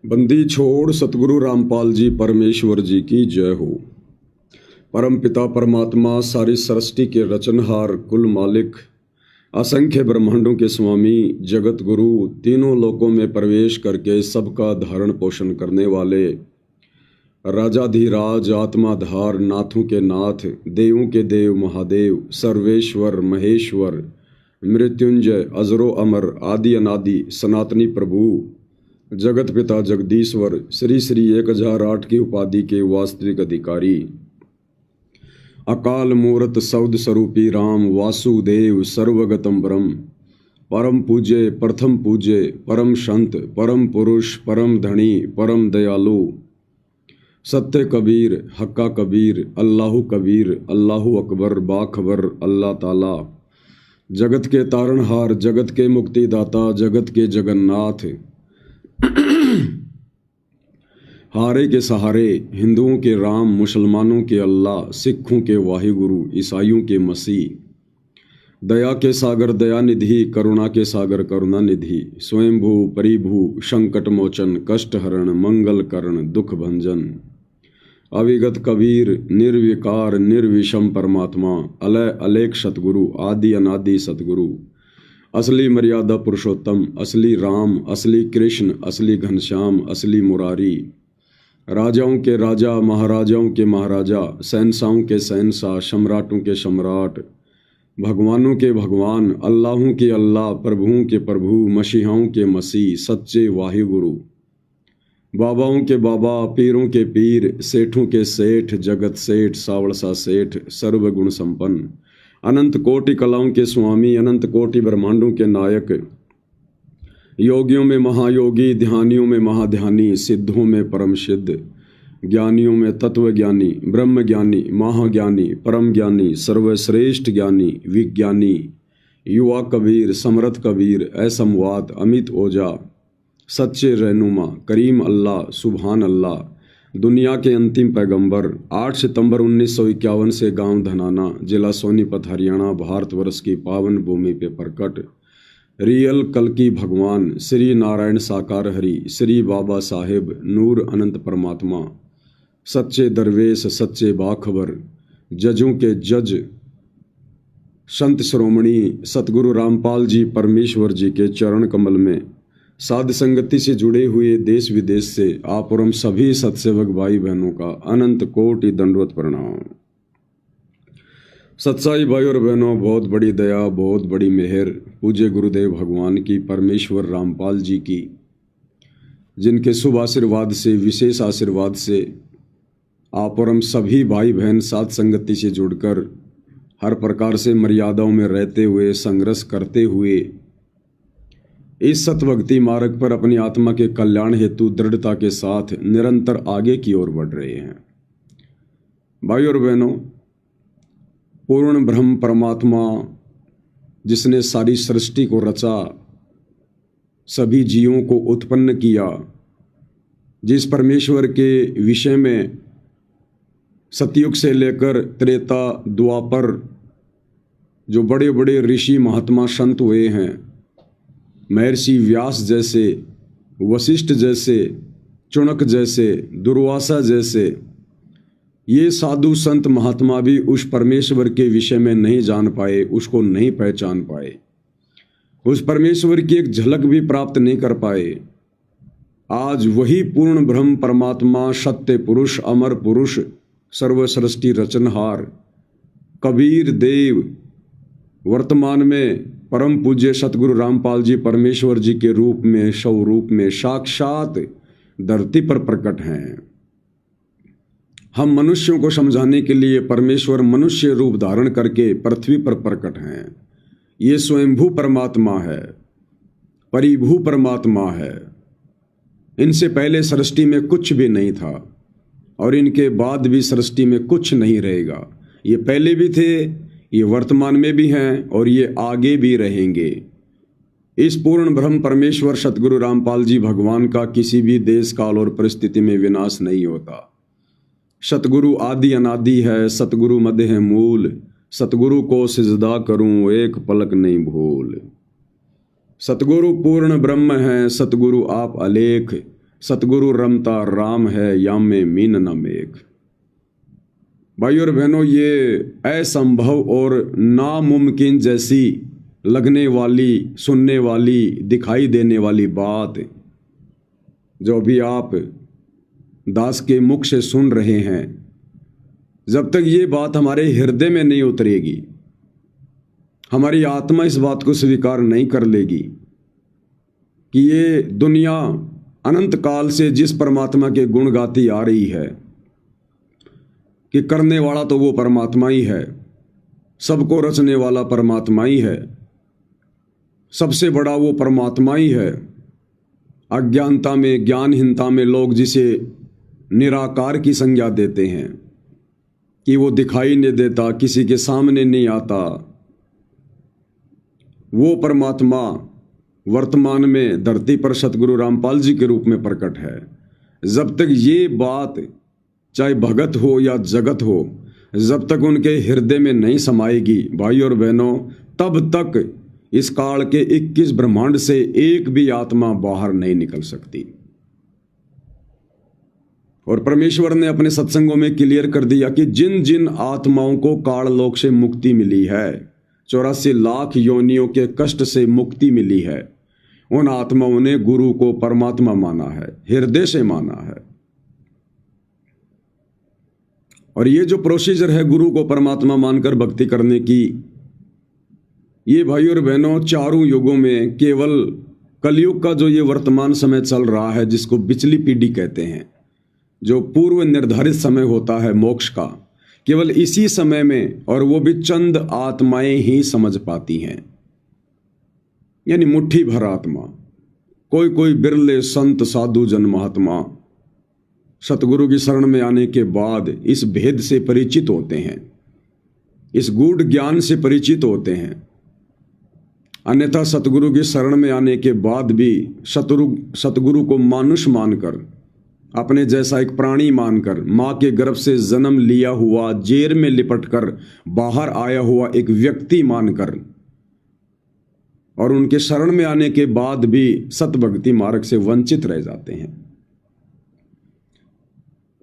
बंदी छोड़ सतगुरु रामपाल जी परमेश्वर जी की जय हो। परम पिता परमात्मा सारी सृष्टि के रचनहार कुल मालिक असंख्य ब्रह्मांडों के स्वामी जगत गुरु तीनों लोकों में प्रवेश करके सबका धारण पोषण करने वाले राजाधिराज आत्माधार नाथों के नाथ देवों के देव महादेव सर्वेश्वर महेश्वर मृत्युंजय अजरो अमर आदि अनादि सनातनी प्रभु जगत पिता जगदीश्वर श्री श्री 1008 की उपाधि के वास्तविक अधिकारी अकाल मूर्त सौद स्वरूपी राम वासुदेव सर्वगतम ब्रह्म परम पूज्य प्रथम पूज्य परम संत परम पुरुष परम धनी परम दयालु सत्य कबीर हक्का कबीर अल्लाहु कबीर अल्लाहु अकबर बाखबर अल्लाह ताला जगत के तारणहार जगत के मुक्तिदाता जगत के जगन्नाथ हारे के सहारे हिंदुओं के राम मुसलमानों के अल्लाह सिखों के वाहिगुरु ईसाइयों के मसीह दया के सागर दयानिधि करुणा के सागर करुणानिधि स्वयंभू परिभू संकट मोचन कष्ट हरण मंगल करण दुख भंजन अविगत कबीर निर्विकार निर्विषम परमात्मा अलय अलेख सतगुरु आदि अनादि सतगुरु असली मर्यादा पुरुषोत्तम असली राम असली कृष्ण असली घनश्याम असली मुरारी राजाओं के राजा महाराजाओं के महाराजा शहंशाहों के शहंशाह सम्राटों के सम्राट भगवानों के भगवान अल्लाहों के अल्लाह प्रभुओं के प्रभु मसीहाओं के मसीह सच्चे वाहिगुरु बाबाओं के बाबा पीरों के पीर सेठों के सेठ जगत सेठ सावड़सा सेठ सर्वगुण संपन्न अनंत कोटि कलाओं के स्वामी अनंत कोटि ब्रह्मांडों के नायक योगियों में महायोगी ध्यानियों में महाध्यानी सिद्धों में परम सिद्ध ज्ञानियों में तत्व ज्ञानी ब्रह्म ज्ञानी महाज्ञानी परम ज्ञानी सर्वश्रेष्ठ ज्ञानी विज्ञानी युवा कबीर समर्थ कबीर असमवात अमित ओझा सच्चे रहनुमा करीम अल्लाह सुभान अल्लाह दुनिया के अंतिम पैगंबर 8 सितंबर 1951 से गांव धनाना जिला सोनीपत हरियाणा भारतवर्ष की पावन भूमि पे प्रकट रियल कल की भगवान श्री नारायण साकार हरि श्री बाबा साहेब नूर अनंत परमात्मा सच्चे दरवेश सच्चे बाखबर जजों के जज संत श्रोमणी सतगुरु रामपाल जी परमेश्वर जी के चरण कमल में साध संगति से जुड़े हुए देश विदेश से आप और हम सभी सत्सेवक भाई बहनों का अनंत कोटि दंडवत प्रणाम। सच्चाई भाई और बहनों, बहुत बड़ी दया बहुत बड़ी मेहर पूज्य गुरुदेव भगवान की परमेश्वर रामपाल जी की, जिनके शुभ आशीर्वाद से विशेष आशीर्वाद से आप और हम सभी भाई बहन साध संगति से जुड़कर हर प्रकार से मर्यादाओं में रहते हुए संघर्ष करते हुए इस सतभक्ति मार्ग पर अपनी आत्मा के कल्याण हेतु दृढ़ता के साथ निरंतर आगे की ओर बढ़ रहे हैं। भाई और बहनों, पूर्ण ब्रह्म परमात्मा जिसने सारी सृष्टि को रचा, सभी जीवों को उत्पन्न किया, जिस परमेश्वर के विषय में सतयुग से लेकर त्रेता द्वापर जो बड़े बड़े ऋषि महात्मा संत हुए हैं, महर्षि व्यास जैसे वशिष्ठ जैसे चुनक जैसे दुर्वासा जैसे ये साधु संत महात्मा भी उस परमेश्वर के विषय में नहीं जान पाए, उसको नहीं पहचान पाए, उस परमेश्वर की एक झलक भी प्राप्त नहीं कर पाए। आज वही पूर्ण ब्रह्म परमात्मा सत्य पुरुष अमर पुरुष सर्वसृष्टि रचनहार कबीर देव वर्तमान में परम पूज्य सतगुरु रामपाल जी परमेश्वर जी के रूप में स्वरूप में साक्षात धरती पर प्रकट हैं। हम मनुष्यों को समझाने के लिए परमेश्वर मनुष्य रूप धारण करके पृथ्वी पर प्रकट हैं। ये स्वयंभू परमात्मा है, परिभू परमात्मा है। इनसे पहले सृष्टि में कुछ भी नहीं था और इनके बाद भी सृष्टि में कुछ नहीं रहेगा। ये पहले भी थे, ये वर्तमान में भी हैं और ये आगे भी रहेंगे। इस पूर्ण ब्रह्म परमेश्वर सतगुरु रामपाल जी भगवान का किसी भी देश काल और परिस्थिति में विनाश नहीं होता। सतगुरु आदि अनादि है, सतगुरु मध्य है मूल, सतगुरु को सिजदा करूं एक पलक नहीं भूल। सतगुरु पूर्ण ब्रह्म है, सतगुरु आप अलेख, सतगुरु रमता राम है, याम में मीन न मेघ। भाइयों और बहनों, ये असंभव और नामुमकिन जैसी लगने वाली, सुनने वाली, दिखाई देने वाली बात जो अभी आप दास के मुख से सुन रहे हैं, जब तक ये बात हमारे हृदय में नहीं उतरेगी, हमारी आत्मा इस बात को स्वीकार नहीं कर लेगी कि ये दुनिया अनंत काल से जिस परमात्मा के गुण गाती आ रही है कि करने वाला तो वो परमात्मा ही है, सबको रचने वाला परमात्मा ही है, सबसे बड़ा वो परमात्मा ही है। अज्ञानता में, ज्ञानहीनता में लोग जिसे निराकार की संज्ञा देते हैं कि वो दिखाई नहीं देता, किसी के सामने नहीं आता, वो परमात्मा वर्तमान में धरती पर सतगुरु रामपाल जी के रूप में प्रकट है। जब तक ये बात, चाहे भगत हो या जगत हो, जब तक उनके हृदय में नहीं समाएगी भाई और बहनों, तब तक इस काल के 21 ब्रह्मांड से एक भी आत्मा बाहर नहीं निकल सकती। और परमेश्वर ने अपने सत्संगों में क्लियर कर दिया कि जिन जिन आत्माओं को काल लोक से मुक्ति मिली है, 84 लाख योनियों के कष्ट से मुक्ति मिली है, उन आत्माओं ने गुरु को परमात्मा माना है, हृदय से माना है। और ये जो प्रोसीजर है गुरु को परमात्मा मानकर भक्ति करने की, ये भाई और बहनों चारों युगों में, केवल कलयुग का जो ये वर्तमान समय चल रहा है, जिसको बिचली पीढ़ी कहते हैं, जो पूर्व निर्धारित समय होता है मोक्ष का, केवल इसी समय में, और वो भी चंद आत्माएं ही समझ पाती हैं, यानी मुट्ठी भर आत्मा, कोई कोई बिरले संत साधु जन महात्मा सतगुरु की शरण में आने के बाद इस भेद से परिचित होते हैं, इस गूढ़ ज्ञान से परिचित होते हैं। अन्यथा सतगुरु की शरण में आने के बाद भी सतगुरु को मानुष मानकर, अपने जैसा एक प्राणी मानकर, माँ के गर्भ से जन्म लिया हुआ, जेर में लिपटकर बाहर आया हुआ एक व्यक्ति मानकर, और उनके शरण में आने के बाद भी सतभक्ति मार्ग से वंचित रह जाते हैं।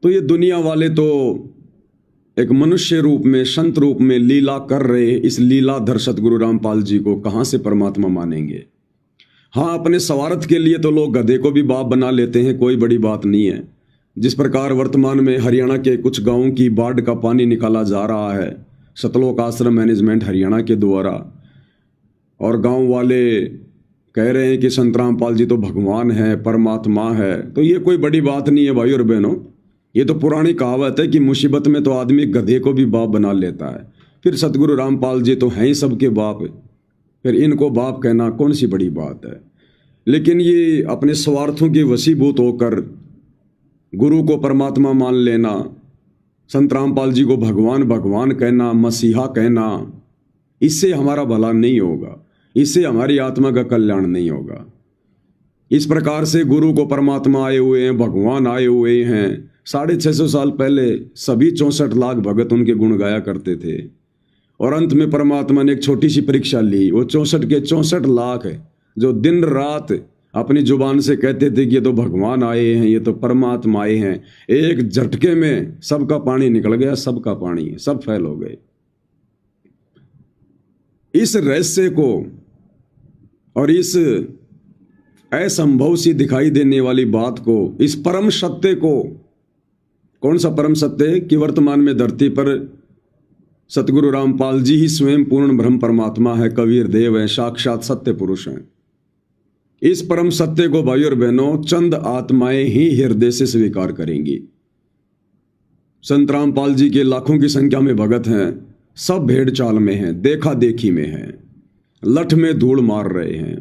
तो ये दुनिया वाले तो एक मनुष्य रूप में, संत रूप में लीला कर रहे, इस लीलाधर सतगुरु रामपाल जी को कहां से परमात्मा मानेंगे। हाँ, अपने स्वार्थ के लिए तो लोग गधे को भी बाप बना लेते हैं, कोई बड़ी बात नहीं है। जिस प्रकार वर्तमान में हरियाणा के कुछ गांवों की बाढ़ का पानी निकाला जा रहा है सतलोक आश्रम मैनेजमेंट हरियाणा के द्वारा, और गांव वाले कह रहे हैं कि संत रामपाल जी तो भगवान है, परमात्मा है, तो ये कोई बड़ी बात नहीं है भाई और बहनों। ये तो पुरानी कहावत है कि मुसीबत में तो आदमी गधे को भी बाप बना लेता है। फिर सतगुरु रामपाल जी तो हैं ही सबके बाप, फिर इनको बाप कहना कौन सी बड़ी बात है। लेकिन ये अपने स्वार्थों की वशीभूत होकर गुरु को परमात्मा मान लेना, संत रामपाल जी को भगवान भगवान कहना, मसीहा कहना, इससे हमारा भला नहीं होगा, इससे हमारी आत्मा का कल्याण नहीं होगा। इस प्रकार से गुरु को परमात्मा आए हुए हैं, भगवान आए हुए हैं। 650 साल पहले सभी 64 लाख भगत उनके गुण गाया करते थे, और अंत में परमात्मा ने एक छोटी सी परीक्षा ली। वो 64 के 64 लाख है जो दिन रात अपनी जुबान से कहते थे कि ये तो भगवान आए हैं, ये तो परमात्मा आए हैं, एक झटके में सबका पानी निकल गया, सबका पानी, सब फैल हो गए। इस रहस्य को और इस असंभव सी दिखाई देने वाली बात को, इस परम सत्य को, कौन सा परम सत्य कि वर्तमान में धरती पर सतगुरु रामपाल जी ही स्वयं पूर्ण ब्रह्म परमात्मा है, कबीर देव है, साक्षात सत्य पुरुष हैं। इस परम सत्य को भाई और बहनों चंद आत्माएं ही हृदय से स्वीकार करेंगी। संत रामपाल जी के लाखों की संख्या में भगत हैं, सब भेड़ चाल में हैं, देखा देखी में हैं, लठ में धूल मार रहे हैं।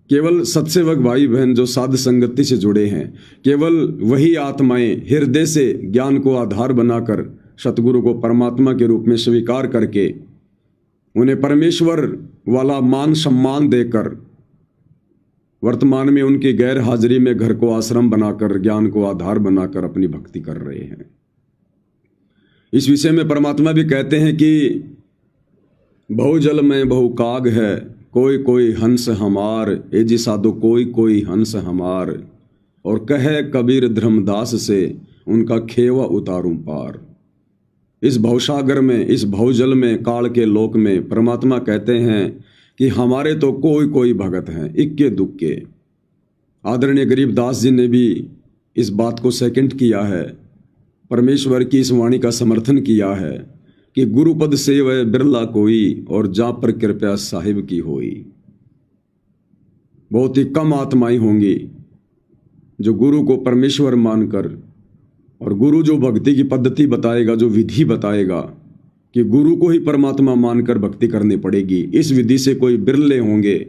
केवल सत्सेवक भाई बहन जो साध संगति से जुड़े हैं, केवल वही आत्माएं हृदय से ज्ञान को आधार बनाकर सतगुरु को परमात्मा के रूप में स्वीकार करके उन्हें परमेश्वर वाला मान सम्मान देकर वर्तमान में उनकी गैर हाजिरी में घर को आश्रम बनाकर, ज्ञान को आधार बनाकर अपनी भक्ति कर रहे हैं। इस विषय में परमात्मा भी कहते हैं कि बहु जल में बहु काग है, कोई कोई हंस हमार, ए जी साधो कोई कोई हंस हमार, और कहे कबीर धर्मदास से उनका खेवा उतारूं पार। इस भवसागर में, इस भवजल में, काल के लोक में परमात्मा कहते हैं कि हमारे तो कोई कोई भगत हैं, इक्के दुक्के। आदरणीय गरीबदास जी ने भी इस बात को सेकंड किया है, परमेश्वर की इस वाणी का समर्थन किया है कि गुरुपद सेवै बिरला कोई, और जा पर कृपया साहिब की होई। बहुत ही कम आत्माएं होंगी जो गुरु को परमेश्वर मानकर, और गुरु जो भक्ति की पद्धति बताएगा, जो विधि बताएगा कि गुरु को ही परमात्मा मानकर भक्ति करनी पड़ेगी, इस विधि से कोई बिरले होंगे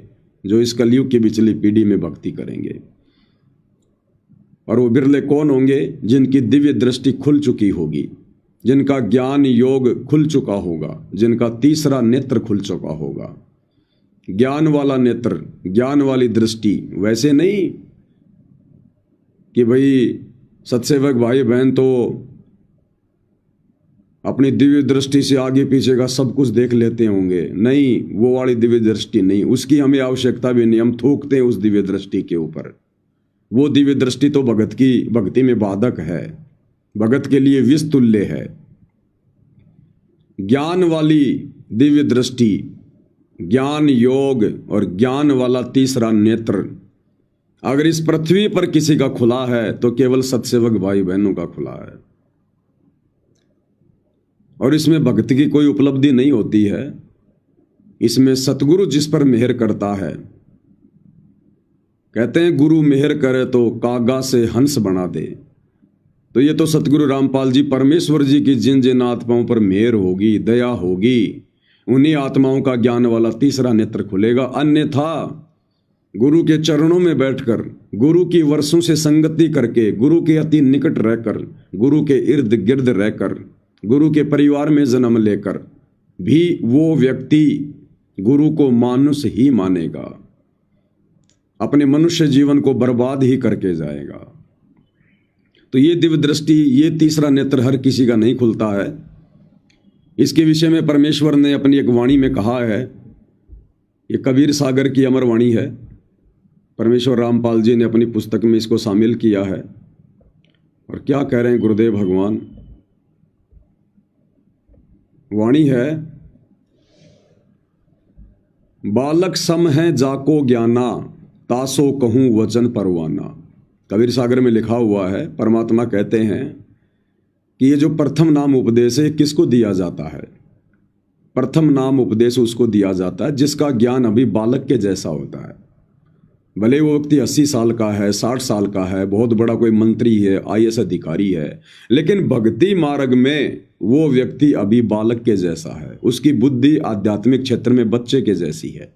जो इस कलयुग की पिछली पीढ़ी में भक्ति करेंगे। और वो बिरले कौन होंगे? जिनकी दिव्य दृष्टि खुल चुकी होगी, जिनका ज्ञान योग खुल चुका होगा, जिनका तीसरा नेत्र खुल चुका होगा। ज्ञान वाला नेत्र, ज्ञान वाली दृष्टि, वैसे नहीं कि भाई सत्सेवक भाई बहन तो अपनी दिव्य दृष्टि से आगे पीछे का सब कुछ देख लेते होंगे। नहीं, वो वाली दिव्य दृष्टि नहीं, उसकी हमें आवश्यकता भी नहीं। हम थूकते हैं उस दिव्य दृष्टि के ऊपर। वो दिव्य दृष्टि तो भगत की भक्ति में बाधक है, भगत के लिए विष तुल्य है। ज्ञान वाली दिव्य दृष्टि, ज्ञान योग और ज्ञान वाला तीसरा नेत्र अगर इस पृथ्वी पर किसी का खुला है तो केवल सत्सेवक भाई बहनों का खुला है। और इसमें भक्ति की कोई उपलब्धि नहीं होती है, इसमें सतगुरु जिस पर मेहर करता है। कहते हैं गुरु मेहर करे तो कागा से हंस बना दे। तो ये तो सतगुरु रामपाल जी, परमेश्वर जी की जिन जिन आत्माओं पर मेहर होगी, दया होगी, उन्हीं आत्माओं का ज्ञान वाला तीसरा नेत्र खुलेगा। अन्यथा गुरु के चरणों में बैठकर, गुरु की वर्षों से संगति करके, गुरु के अति निकट रहकर, गुरु के इर्द गिर्द रहकर, गुरु के परिवार में जन्म लेकर भी वो व्यक्ति गुरु को मानुष ही मानेगा, अपने मनुष्य जीवन को बर्बाद ही करके जाएगा। तो ये दिव्य दृष्टि, ये तीसरा नेत्र हर किसी का नहीं खुलता है। इसके विषय में परमेश्वर ने अपनी एक वाणी में कहा है, ये कबीर सागर की अमर वाणी है, परमेश्वर रामपाल जी ने अपनी पुस्तक में इसको शामिल किया है। और क्या कह रहे हैं गुरुदेव भगवान? वाणी है, बालक सम है जाको ज्ञाना, तासो कहूं वचन परवाना। कबीर सागर में लिखा हुआ है, परमात्मा कहते हैं कि ये जो प्रथम नाम उपदेश है किसको दिया जाता है? प्रथम नाम उपदेश उसको दिया जाता है जिसका ज्ञान अभी बालक के जैसा होता है। भले वो व्यक्ति 80 साल का है, 60 साल का है, बहुत बड़ा कोई मंत्री है, IAS अधिकारी है, लेकिन भक्ति मार्ग में वो व्यक्ति अभी बालक के जैसा है। उसकी बुद्धि आध्यात्मिक क्षेत्र में बच्चे के जैसी है।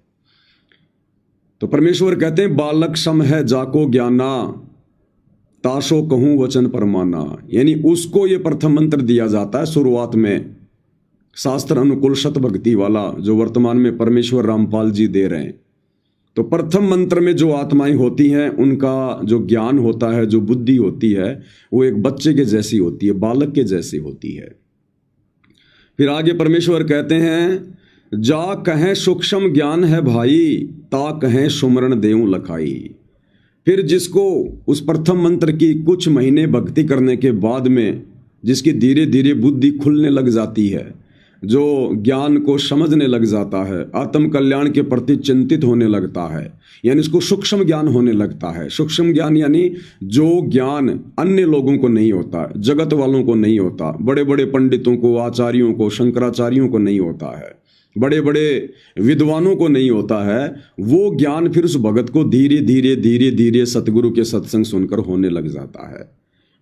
तो परमेश्वर कहते हैं बालक सम है जाको ज्ञाना, ताशो कहूं वचन परमाना। यानी उसको ये प्रथम मंत्र दिया जाता है शुरुआत में, शास्त्र अनुकूल शत भक्ति वाला, जो वर्तमान में परमेश्वर रामपाल जी दे रहे हैं। तो प्रथम मंत्र में जो आत्माएं होती हैं, उनका जो ज्ञान होता है, जो बुद्धि होती है, वो एक बच्चे के जैसी होती है, बालक के जैसी होती है। फिर आगे परमेश्वर कहते हैं, जा कहें सूक्ष्म ज्ञान है भाई, ता कहें सुमरण देऊं लखाई। फिर जिसको उस प्रथम मंत्र की कुछ महीने भक्ति करने के बाद में, जिसकी धीरे धीरे बुद्धि खुलने लग जाती है, जो ज्ञान को समझने लग जाता है, आत्म कल्याण के प्रति चिंतित होने लगता है, यानी इसको सूक्ष्म ज्ञान होने लगता है। सूक्ष्म ज्ञान यानी जो ज्ञान अन्य लोगों को नहीं होता, जगत वालों को नहीं होता, बड़े बड़े पंडितों को, आचार्यों को, शंकराचार्यों को नहीं होता है, बड़े बड़े विद्वानों को नहीं होता है, वो ज्ञान फिर उस भगत को धीरे धीरे धीरे धीरे सतगुरु के सत्संग सुनकर होने लग जाता है।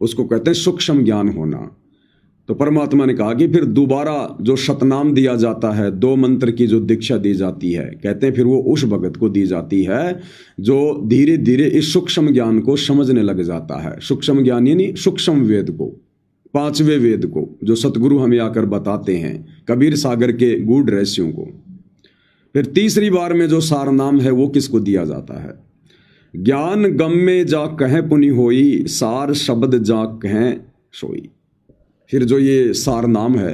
उसको कहते हैं सूक्ष्म ज्ञान होना। तो परमात्मा ने कहा कि फिर दोबारा जो शतनाम दिया जाता है, 2 मंत्र की जो दीक्षा दी जाती है, कहते हैं फिर वो उस भगत को दी जाती है जो धीरे धीरे इस सूक्ष्म ज्ञान को समझने लग जाता है। सूक्ष्म ज्ञान यानी सूक्ष्म वेद को, 5वें वेद को, जो सतगुरु हमें आकर बताते हैं, कबीर सागर के गूढ़ रहस्यों को। फिर तीसरी बार में जो सार नाम है वो किसको दिया जाता है? ज्ञान गम में जा कहें पुनि होई, सार शब्द जा कहें सोई। फिर जो ये सार नाम है,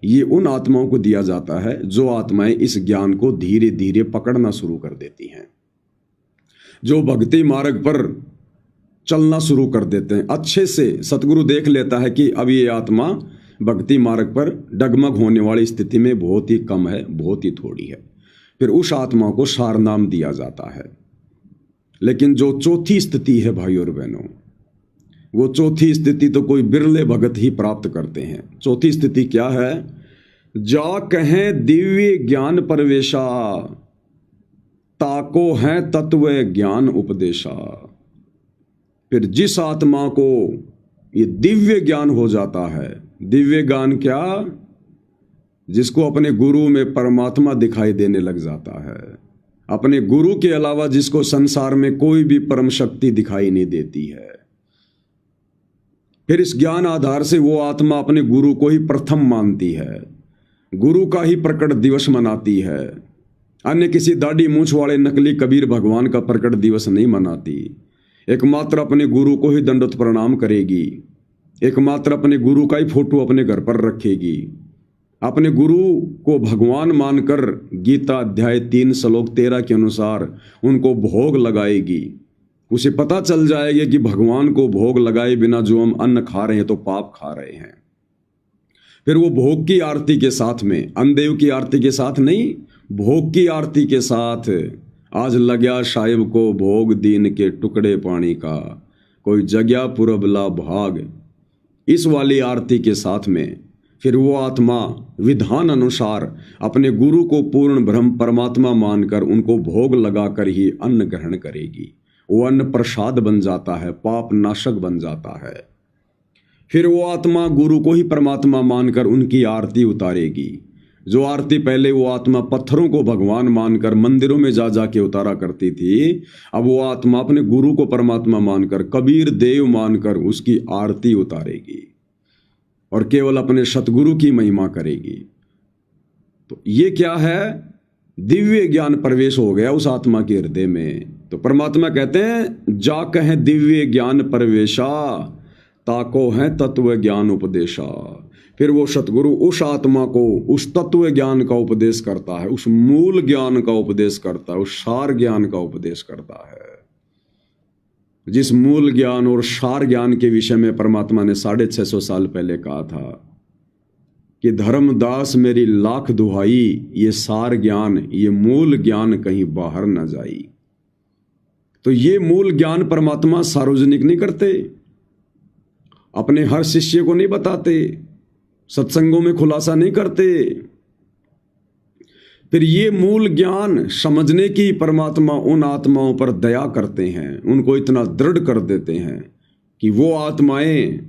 ये उन आत्माओं को दिया जाता है जो आत्माएं इस ज्ञान को धीरे धीरे पकड़ना शुरू कर देती हैं, जो भक्ति मार्ग पर चलना शुरू कर देते हैं। अच्छे से सतगुरु देख लेता है कि अब ये आत्मा भक्ति मार्ग पर डगमग होने वाली स्थिति में बहुत ही कम है, बहुत ही थोड़ी है, फिर उस आत्मा को सार नाम दिया जाता है। लेकिन जो चौथी स्थिति है भाई और बहनों, वो चौथी स्थिति तो कोई बिरले भगत ही प्राप्त करते हैं। चौथी स्थिति क्या है? जा कहें दिव्य ज्ञान परवेशा, ताको है तत्व ज्ञान उपदेशा। फिर जिस आत्मा को ये दिव्य ज्ञान हो जाता है, दिव्य ज्ञान क्या? जिसको अपने गुरु में परमात्मा दिखाई देने लग जाता है, अपने गुरु के अलावा जिसको संसार में कोई भी परम शक्ति दिखाई नहीं देती है। फिर इस ज्ञान आधार से वो आत्मा अपने गुरु को ही प्रथम मानती है, गुरु का ही प्रकट दिवस मनाती है, अन्य किसी दाढ़ी मूंछ वाले नकली कबीर भगवान का प्रकट दिवस नहीं मनाती। एकमात्र अपने गुरु को ही दंडवत प्रणाम करेगी, एकमात्र अपने गुरु का ही फोटो अपने घर पर रखेगी, अपने गुरु को भगवान मानकर गीता अध्याय 3 श्लोक 13 के अनुसार उनको भोग लगाएगी। उसे पता चल जाएगा कि भगवान को भोग लगाए बिना जो हम अन्न खा रहे हैं तो पाप खा रहे हैं। फिर वो भोग की आरती के साथ में, अन्नदेव की आरती के साथ नहीं, भोग की आरती के साथ, आज लग्या साहिब को भोग दीन के टुकड़े पानी का, कोई जग्या पुरबला भाग, इस वाली आरती के साथ में फिर वो आत्मा विधान अनुसार अपने गुरु को पूर्ण ब्रह्म परमात्मा मानकर उनको भोग लगाकर ही अन्न ग्रहण करेगी। वो अन्न प्रसाद बन जाता है, पाप नाशक बन जाता है। फिर वो आत्मा गुरु को ही परमात्मा मानकर उनकी आरती उतारेगी। जो आरती पहले वो आत्मा पत्थरों को भगवान मानकर मंदिरों में जा जाके उतारा करती थी, अब वो आत्मा अपने गुरु को परमात्मा मानकर, कबीर देव मानकर उसकी आरती उतारेगी और केवल अपने सतगुरु की महिमा करेगी। तो ये क्या है? दिव्य ज्ञान प्रवेश हो गया उस आत्मा के हृदय में। तो परमात्मा कहते हैं जा कहें दिव्य ज्ञान प्रवेशा, ताको है तत्व ज्ञान उपदेशा। फिर वो सतगुरु उस आत्मा को उस तत्व ज्ञान का उपदेश करता है, उस मूल ज्ञान का उपदेश करता है, उस सार ज्ञान का उपदेश करता है। जिस मूल ज्ञान और सार ज्ञान के विषय में परमात्मा ने 650 साल पहले कहा था कि धर्मदास मेरी लाख दुहाई, ये सार ज्ञान, ये मूल ज्ञान कहीं बाहर न जाई। तो ये मूल ज्ञान परमात्मा सार्वजनिक नहीं करते, अपने हर शिष्य को नहीं बताते, सत्संगों में खुलासा नहीं करते। फिर ये मूल ज्ञान समझने की परमात्मा उन आत्माओं पर दया करते हैं, उनको इतना दृढ़ कर देते हैं कि वो आत्माएं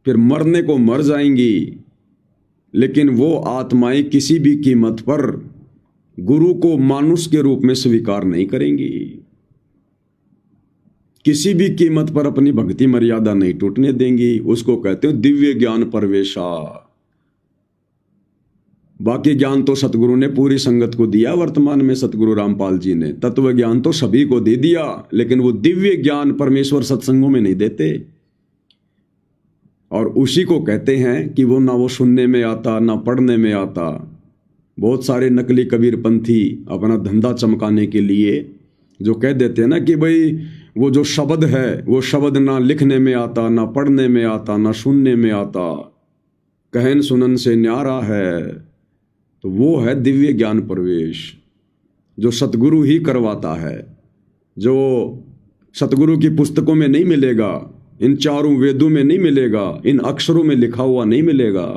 फिर मरने को मर जाएंगी, लेकिन वो आत्माएं किसी भी कीमत पर गुरु को मानुष के रूप में स्वीकार नहीं करेंगी, किसी भी कीमत पर अपनी भक्ति मर्यादा नहीं टूटने देंगी। उसको कहते हैं दिव्य ज्ञान प्रवेशा। बाकी ज्ञान तो सतगुरु ने पूरी संगत को दिया, वर्तमान में सतगुरु रामपाल जी ने तत्व ज्ञान तो सभी को दे दिया, लेकिन वो दिव्य ज्ञान परमेश्वर सत्संगों में नहीं देते। और उसी को कहते हैं कि वो ना वो सुनने में आता ना पढ़ने में आता। बहुत सारे नकली कबीर पंथी अपना धंधा चमकाने के लिए जो कह देते हैं ना कि भाई वो जो शब्द है वो शब्द ना लिखने में आता, ना पढ़ने में आता, ना सुनने में आता, कहन सुनन से न्यारा है, तो वो है दिव्य ज्ञान प्रवेश जो सतगुरु ही करवाता है, जो सतगुरु की पुस्तकों में नहीं मिलेगा, इन चारों वेदों में नहीं मिलेगा, इन अक्षरों में लिखा हुआ नहीं मिलेगा।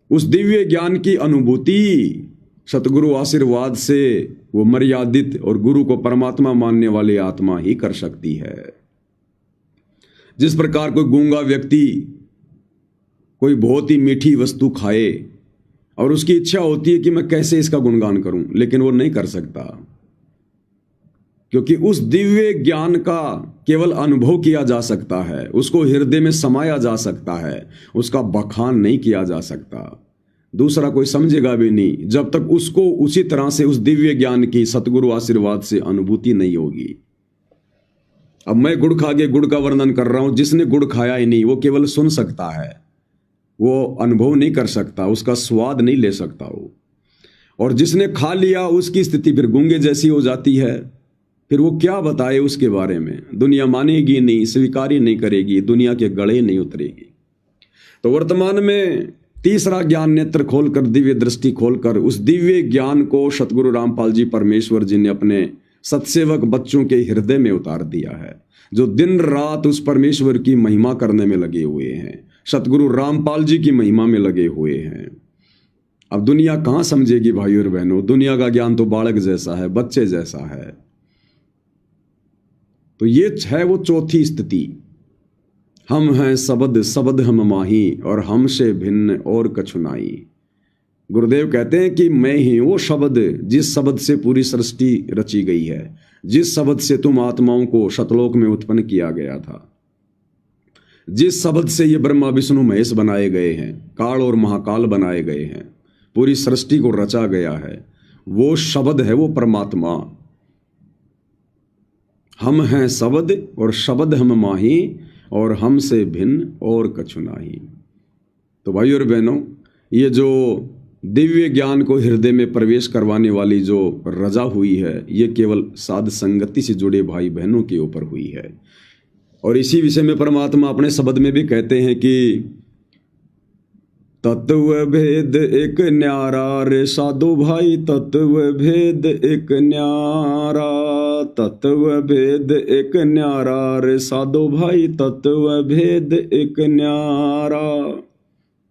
उस दिव्य ज्ञान की अनुभूति सतगुरु आशीर्वाद से वो मर्यादित और गुरु को परमात्मा मानने वाली आत्मा ही कर सकती है। जिस प्रकार कोई गूंगा व्यक्ति कोई बहुत ही मीठी वस्तु खाए और उसकी इच्छा होती है कि मैं कैसे इसका गुणगान करूं, लेकिन वो नहीं कर सकता, क्योंकि उस दिव्य ज्ञान का केवल अनुभव किया जा सकता है, उसको हृदय में समाया जा सकता है, उसका बखान नहीं किया जा सकता। दूसरा कोई समझेगा भी नहीं जब तक उसको उसी तरह से उस दिव्य ज्ञान की सतगुरु आशीर्वाद से अनुभूति नहीं होगी। अब मैं गुड़ खा के गुड़ का वर्णन कर रहा हूं, जिसने गुड़ खाया ही नहीं वो केवल सुन सकता है, वो अनुभव नहीं कर सकता, उसका स्वाद नहीं ले सकता वो। और जिसने खा लिया उसकी स्थिति फिर गूंगे जैसी हो जाती है। फिर वो क्या बताए उसके बारे में, दुनिया मानेगी नहीं, स्वीकार ही नहीं करेगी, दुनिया के गले नहीं उतरेगी। तो वर्तमान में तीसरा ज्ञान नेत्र खोलकर, दिव्य दृष्टि खोलकर, उस दिव्य ज्ञान को सतगुरु रामपाल जी परमेश्वर जी ने अपने सत्सेवक बच्चों के हृदय में उतार दिया है, जो दिन रात उस परमेश्वर की महिमा करने में लगे हुए हैं, सतगुरु रामपाल जी की महिमा में लगे हुए हैं। अब दुनिया कहाँ समझेगी भाई और बहनों, दुनिया का ज्ञान तो बालक जैसा है, बच्चे जैसा है। तो ये है वो चौथी स्थिति, हम हैं शब्द, शब्द हम माही, और हमसे भिन्न और कछु नाई। गुरुदेव कहते हैं कि मैं ही वो शब्द, जिस शब्द से पूरी सृष्टि रची गई है, जिस शब्द से तुम आत्माओं को सतलोक में उत्पन्न किया गया था, जिस शब्द से ये ब्रह्मा विष्णु महेश बनाए गए हैं, काल और महाकाल बनाए गए हैं, पूरी सृष्टि को रचा गया है, वो शब्द है वो परमात्मा। हम हैं शब्द और शब्द हम माही, और हमसे भिन्न और कछु नाही। तो भाई और बहनों, ये जो दिव्य ज्ञान को हृदय में प्रवेश करवाने वाली जो रजा हुई है, ये केवल साध संगति से जुड़े भाई बहनों के ऊपर हुई है। और इसी विषय में परमात्मा अपने शब्द में भी कहते हैं कि तत्व भेद एक न्यारा रे साधु भाई, तत्व भेद एक न्यारा, तत्व भेद एक न्यारा रे साधु भाई, तत्व भेद एक न्यारा।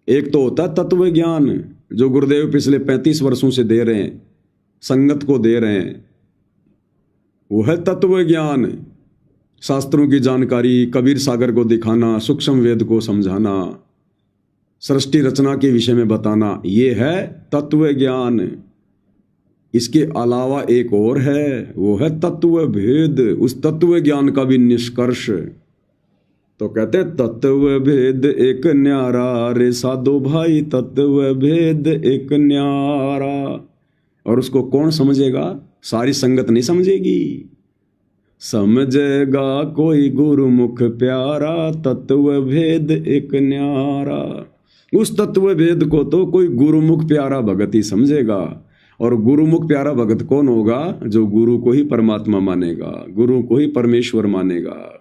एक तो होता तत्व ज्ञान, जो गुरुदेव पिछले 35 वर्षों से दे रहे हैं, संगत को दे रहे हैं, वो है तत्व ज्ञान। शास्त्रों की जानकारी, कबीर सागर को दिखाना, सूक्ष्म वेद को समझाना, सृष्टि रचना के विषय में बताना, ये है तत्व ज्ञान। इसके अलावा एक और है, वो है तत्व भेद। उस तत्व ज्ञान का भी निष्कर्ष तो कहते तत्व भेद एक न्यारा रे साधो भाई, तत्व भेद एक न्यारा। और उसको कौन समझेगा? सारी संगत नहीं समझेगी। समझेगा कोई गुरुमुख प्यारा, तत्व भेद एक न्यारा। उस तत्व भेद को तो कोई गुरुमुख प्यारा भगत ही समझेगा। और गुरुमुख प्यारा भगत कौन होगा? जो गुरु को ही परमात्मा मानेगा, गुरु को ही परमेश्वर मानेगा,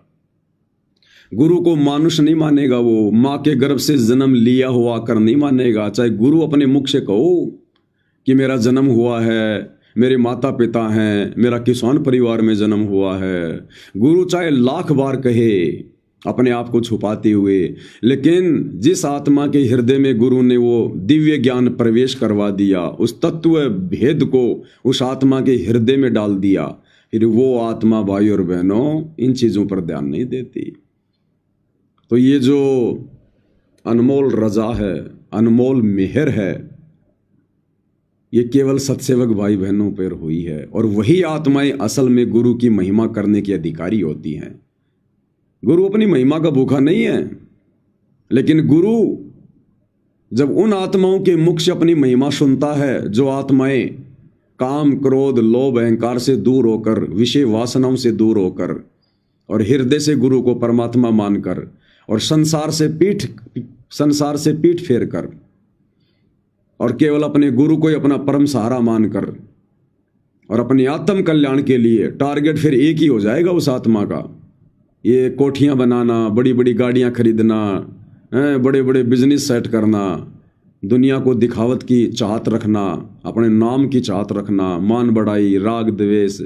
गुरु को मानुष नहीं मानेगा। वो माँ के गर्भ से जन्म लिया हुआ कर नहीं मानेगा। चाहे गुरु अपने मुख से कहो कि मेरा जन्म हुआ है, मेरे माता पिता हैं, मेरा किसान परिवार में जन्म हुआ है, गुरु चाहे लाख बार कहे अपने आप को छुपाते हुए, लेकिन जिस आत्मा के हृदय में गुरु ने वो दिव्य ज्ञान प्रवेश करवा दिया, उस तत्व भेद को उस आत्मा के हृदय में डाल दिया, फिर वो आत्मा भाई और बहनों इन चीज़ों पर ध्यान नहीं देती। तो ये जो अनमोल रजा है, अनमोल मेहर है, ये केवल सत्सेवक भाई बहनों पर हुई है। और वही आत्माएं असल में गुरु की महिमा करने की अधिकारी होती हैं। गुरु अपनी महिमा का भूखा नहीं है, लेकिन गुरु जब उन आत्माओं के मुख से अपनी महिमा सुनता है, जो आत्माएं काम, क्रोध, लोभ, अहंकार से दूर होकर, विषय वासनाओं से दूर होकर और हृदय से गुरु को परमात्मा मानकर और संसार से पीठ फेर कर और केवल अपने गुरु को ही अपना परम सहारा मानकर और अपने आत्म कल्याण के लिए, टारगेट फिर एक ही हो जाएगा उस आत्मा का। ये कोठियां बनाना, बड़ी बड़ी गाड़ियां खरीदना, बड़े बड़े बिजनेस सेट करना, दुनिया को दिखावत की चाहत रखना, अपने नाम की चाहत रखना, मान बढ़ाई, राग द्वेष,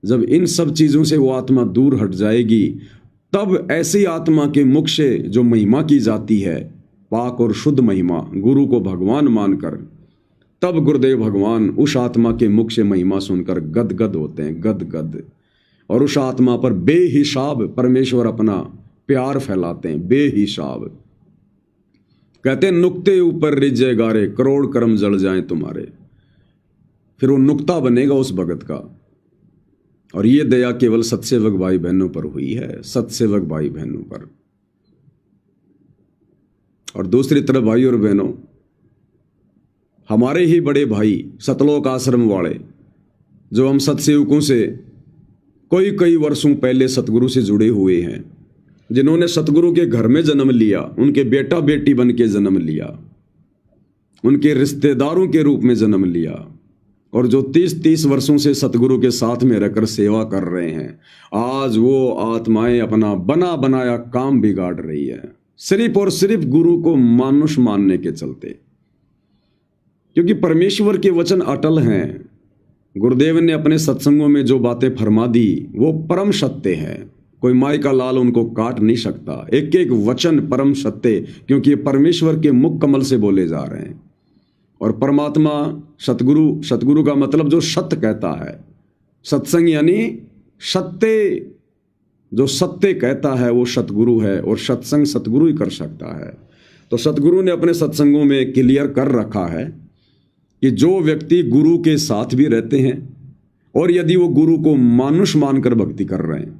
जब इन सब चीज़ों से वो आत्मा दूर हट जाएगी, तब ऐसी आत्मा के मुख से जो महिमा की जाती है, पाक और शुद्ध महिमा, गुरु को भगवान मानकर, तब गुरुदेव भगवान उस आत्मा के मुख से महिमा सुनकर गदगद होते हैं, गदगद। और उस आत्मा पर बेहिसाब परमेश्वर अपना प्यार फैलाते हैं, बेहिसाब। कहते हैं नुक्ते ऊपर रिझे गारे, करोड़ कर्म जल जाएं तुम्हारे। फिर वो नुक्ता बनेगा उस भगत का। और ये दया केवल सत्सेवक भाई बहनों पर हुई है, सत्सेवक भाई बहनों पर। और दूसरी तरफ भाई और बहनों, हमारे ही बड़े भाई सतलोक आश्रम वाले, जो हम सत्सेवकों से कई वर्षों पहले सतगुरु से जुड़े हुए हैं, जिन्होंने सतगुरु के घर में जन्म लिया, उनके बेटा बेटी बन के जन्म लिया, उनके रिश्तेदारों के रूप में जन्म लिया, और जो 30-30 वर्षों से सतगुरु के साथ में रहकर सेवा कर रहे हैं, आज वो आत्माएं अपना बना बनाया काम बिगाड़ रही है, सिर्फ और सिर्फ गुरु को मानुष मानने के चलते। क्योंकि परमेश्वर के वचन अटल हैं। गुरुदेव ने अपने सत्संगों में जो बातें फरमा दी वो परम सत्य है, कोई माई का लाल उनको काट नहीं सकता। एक एक वचन परम सत्य, क्योंकि ये परमेश्वर के मुख कमल से बोले जा रहे हैं। और परमात्मा सतगुरु, सतगुरु का मतलब जो सत्य कहता है, सत्संग यानी सत्य, जो सत्य कहता है वो सतगुरु है, और सत्संग सतगुरु ही कर सकता है। तो सतगुरु ने अपने सत्संगों में क्लियर कर रखा है कि जो व्यक्ति गुरु के साथ भी रहते हैं और यदि वो गुरु को मानुष मानकर भक्ति कर रहे हैं,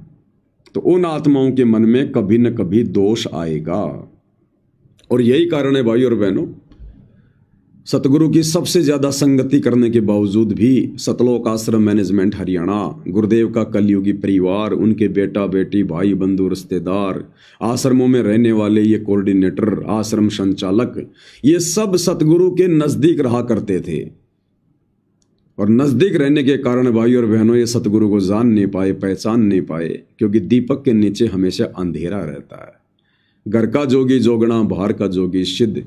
तो उन आत्माओं के मन में कभी न कभी दोष आएगा। और यही कारण है भाई और बहनों, सतगुरु की सबसे ज्यादा संगति करने के बावजूद भी सतलोक आश्रम मैनेजमेंट हरियाणा, गुरुदेव का कलयुगी परिवार, उनके बेटा बेटी, भाई बंधु, रिश्तेदार, आश्रमों में रहने वाले ये कोऑर्डिनेटर, आश्रम संचालक, ये सब सतगुरु के नजदीक रहा करते थे। और नजदीक रहने के कारण भाई और बहनों ये सतगुरु को जान नहीं पाए, पहचान नहीं पाए, क्योंकि दीपक के नीचे हमेशा अंधेरा रहता है। घर का जोगी जोगना, बाहर का जोगी सिद्ध।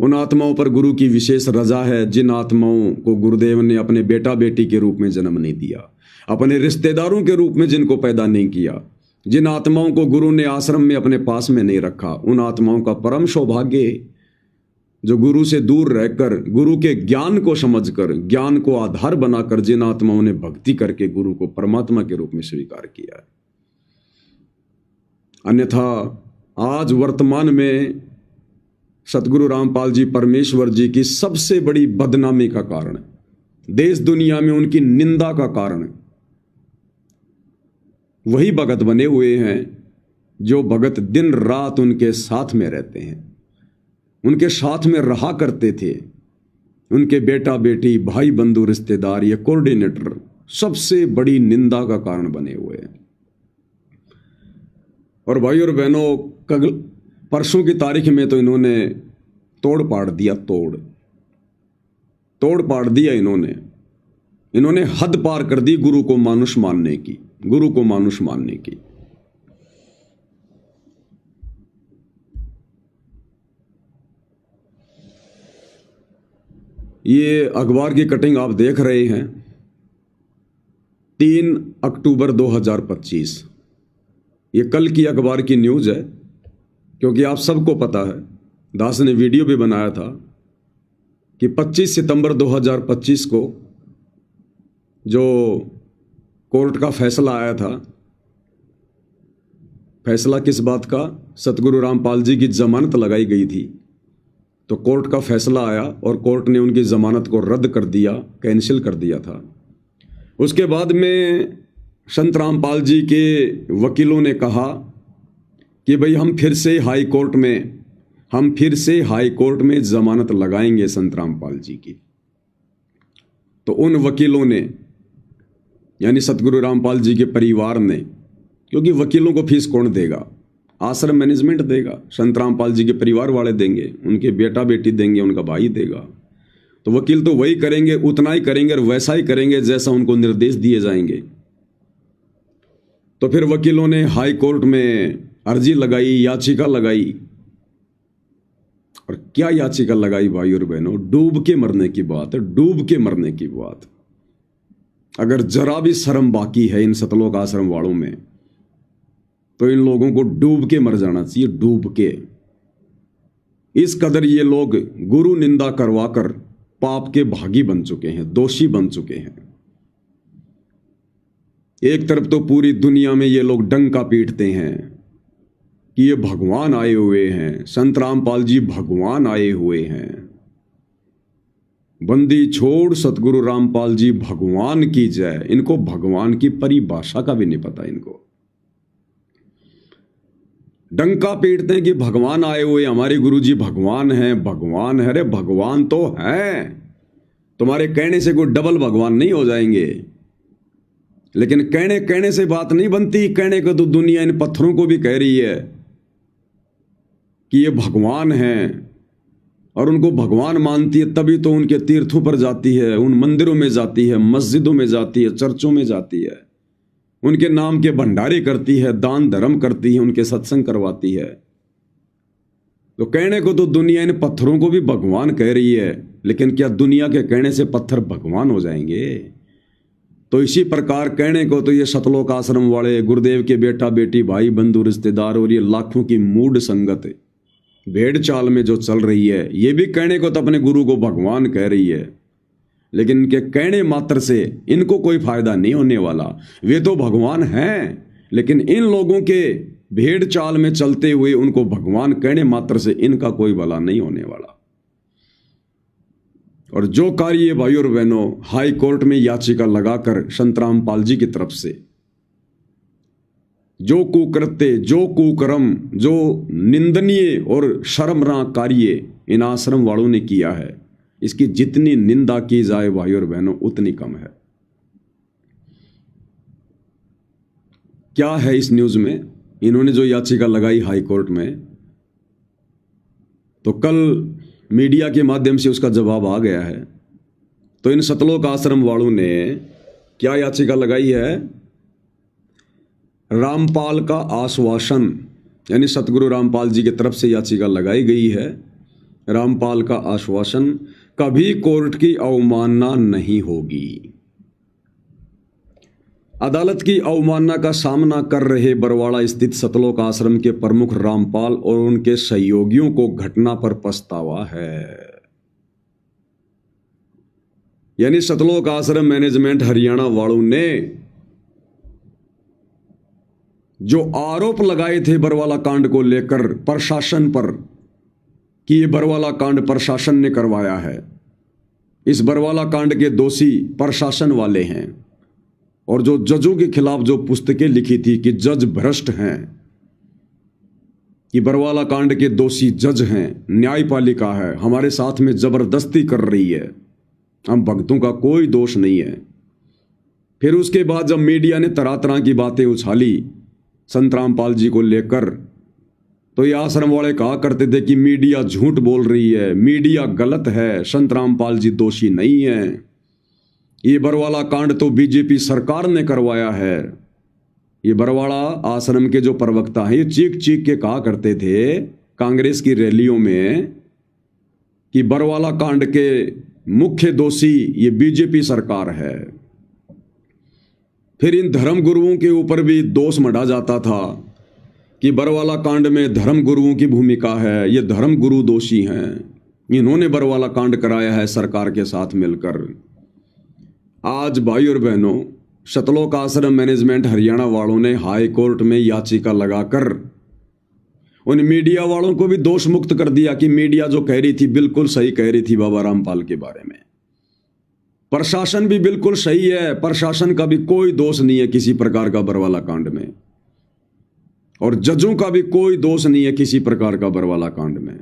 उन आत्माओं पर गुरु की विशेष रजा है जिन आत्माओं को गुरुदेव ने अपने बेटा बेटी के रूप में जन्म नहीं दिया, अपने रिश्तेदारों के रूप में जिनको पैदा नहीं किया, जिन आत्माओं को गुरु ने आश्रम में अपने पास में नहीं रखा, उन आत्माओं का परम सौभाग्य जो गुरु से दूर रहकर, गुरु के ज्ञान को समझकर, ज्ञान को आधार बनाकर जिन आत्माओं ने भक्ति करके गुरु को परमात्मा के रूप में स्वीकार किया है। अन्यथा आज वर्तमान में सतगुरु रामपाल जी परमेश्वर जी की सबसे बड़ी बदनामी का कारण, देश दुनिया में उनकी निंदा का कारण वही भगत बने हुए हैं जो भगत दिन रात उनके साथ में रहते हैं, उनके साथ में रहा करते थे। उनके बेटा बेटी, भाई बंधु, रिश्तेदार, ये कोऑर्डिनेटर सबसे बड़ी निंदा का कारण बने हुए हैं। और भाई और बहनों, परसों की तारीख में तो इन्होंने तोड़ पाड़ दिया, तोड़ पाड़ दिया इन्होंने हद पार कर दी गुरु को मानुष मानने की, गुरु को मानुष मानने की। ये अखबार की कटिंग आप देख रहे हैं, 3 अक्टूबर 2025। ये कल की अखबार की न्यूज है, क्योंकि आप सबको पता है, दास ने वीडियो भी बनाया था कि 25 सितंबर 2025 को जो कोर्ट का फैसला आया था, फैसला किस बात का, सतगुरु रामपाल जी की जमानत लगाई गई थी, तो कोर्ट का फैसला आया और कोर्ट ने उनकी जमानत को रद्द कर दिया, कैंसिल कर दिया था। उसके बाद में संत रामपाल जी के वकीलों ने कहा कि भाई हम फिर से हाई कोर्ट में जमानत लगाएंगे संत रामपाल जी की। तो उन वकीलों ने, यानी सतगुरु रामपाल जी के परिवार ने, क्योंकि वकीलों को फीस कौन देगा, आश्रम मैनेजमेंट देगा, संत रामपाल जी के परिवार वाले देंगे, उनके बेटा बेटी देंगे, उनका भाई देगा। तो वकील तो वही करेंगे, उतना ही करेंगे और वैसा ही करेंगे जैसा उनको निर्देश दिए जाएंगे। तो फिर वकीलों ने हाई कोर्ट में अर्जी लगाई, याचिका लगाई। और क्या याचिका लगाई भाई और बहनों, डूब के मरने की बात है, डूब के मरने की बात। अगर जरा भी शर्म बाकी है इन सतलोक आश्रम वालों में, तो इन लोगों को डूब के मर जाना चाहिए, डूब के। इस कदर ये लोग गुरु निंदा करवाकर पाप के भागी बन चुके हैं, दोषी बन चुके हैं। एक तरफ तो पूरी दुनिया में ये लोग डंका पीटते हैं कि ये भगवान आए हुए हैं, संत रामपाल जी भगवान आए हुए हैं, बंदी छोड़ सतगुरु रामपाल जी भगवान की जय। इनको भगवान की परिभाषा का भी नहीं पता। इनको डंका पीटते हैं कि भगवान आए हुए, हमारे गुरु जी भगवान हैं, भगवान है। अरे भगवान तो है, तुम्हारे कहने से कोई डबल भगवान नहीं हो जाएंगे। लेकिन कहने कहने से बात नहीं बनती। कहने को तो दुनिया इन पत्थरों को भी कह रही है कि ये भगवान हैं, और उनको भगवान मानती है, तभी तो उनके तीर्थों पर जाती है, उन मंदिरों में जाती है, मस्जिदों में जाती है, चर्चों में जाती है, उनके नाम के भंडारे करती है, दान धर्म करती है, उनके सत्संग करवाती है। तो कहने को तो दुनिया इन पत्थरों को भी भगवान कह रही है, लेकिन क्या दुनिया के कहने से पत्थर भगवान हो जाएंगे? तो इसी प्रकार कहने को तो ये सतलोक आश्रम वाले, गुरुदेव के बेटा बेटी, भाई बंधु रिश्तेदार और ये लाखों की मूढ़ संगत भेड़ चाल में जो चल रही है, ये भी कहने को तो अपने गुरु को भगवान कह रही है, लेकिन इनके कहने मात्र से इनको कोई फायदा नहीं होने वाला। वे तो भगवान हैं, लेकिन इन लोगों के भेड़ चाल में चलते हुए उनको भगवान कहने मात्र से इनका कोई भला नहीं होने वाला। और जो कार्य भाई और बहनों हाई कोर्ट में याचिका लगाकर संत रामपाल जी की तरफ से जो कुकृत्य, जो कुकर्म, जो निंदनीय और शर्मनाक कार्य इन आश्रम वालों ने किया है, इसकी जितनी निंदा की जाए भाई और बहनों उतनी कम है। क्या है इस न्यूज में? इन्होंने जो याचिका लगाई हाई कोर्ट में, तो कल मीडिया के माध्यम से उसका जवाब आ गया है। तो इन सतलोक आश्रम वालों ने क्या याचिका लगाई है? रामपाल का आश्वासन, यानी सतगुरु रामपाल जी की तरफ से याचिका लगाई गई है। रामपाल का आश्वासन, कभी कोर्ट की अवमानना नहीं होगी। अदालत की अवमानना का सामना कर रहे बरवाड़ा स्थित सतलोक आश्रम के प्रमुख रामपाल और उनके सहयोगियों को घटना पर पछतावा है। यानी सतलोक आश्रम मैनेजमेंट हरियाणा वालों ने जो आरोप लगाए थे बरवाला कांड को लेकर प्रशासन पर कि ये बरवाला कांड प्रशासन ने करवाया है, इस बरवाला कांड के दोषी प्रशासन वाले हैं। और जो जजों के खिलाफ जो पुस्तकें लिखी थी कि जज भ्रष्ट हैं, कि बरवाला कांड के दोषी जज हैं, न्यायपालिका है, हमारे साथ में जबरदस्ती कर रही है, हम भक्तों का कोई दोष नहीं है। फिर उसके बाद जब मीडिया ने तरह तरह की बातें उछाली संत रामपाल जी को लेकर, तो ये आश्रम वाले कहा करते थे कि मीडिया झूठ बोल रही है, मीडिया गलत है, संत रामपाल जी दोषी नहीं है, ये बरवाला कांड तो बीजेपी सरकार ने करवाया है। ये बरवाड़ा आश्रम के जो प्रवक्ता हैं, ये चीख चीख के कहा करते थे कांग्रेस की रैलियों में कि बरवाला कांड के मुख्य दोषी ये बीजेपी सरकार है। फिर इन धर्म गुरुओं के ऊपर भी दोष मढ़ा जाता था कि बरवाला कांड में धर्म गुरुओं की भूमिका है, ये धर्म गुरु दोषी हैं, इन्होंने बरवाला कांड कराया है सरकार के साथ मिलकर। आज भाई और बहनों, सतलोक आश्रम मैनेजमेंट हरियाणा वालों ने हाई कोर्ट में याचिका लगाकर उन मीडिया वालों को भी दोष मुक्त कर दिया कि मीडिया जो कह रही थी बिल्कुल सही कह रही थी बाबा रामपाल के बारे में। प्रशासन भी बिल्कुल सही है, प्रशासन का भी कोई दोष नहीं है किसी प्रकार का बरवाला कांड में, और जजों का भी कोई दोष नहीं है किसी प्रकार का बरवाला कांड में।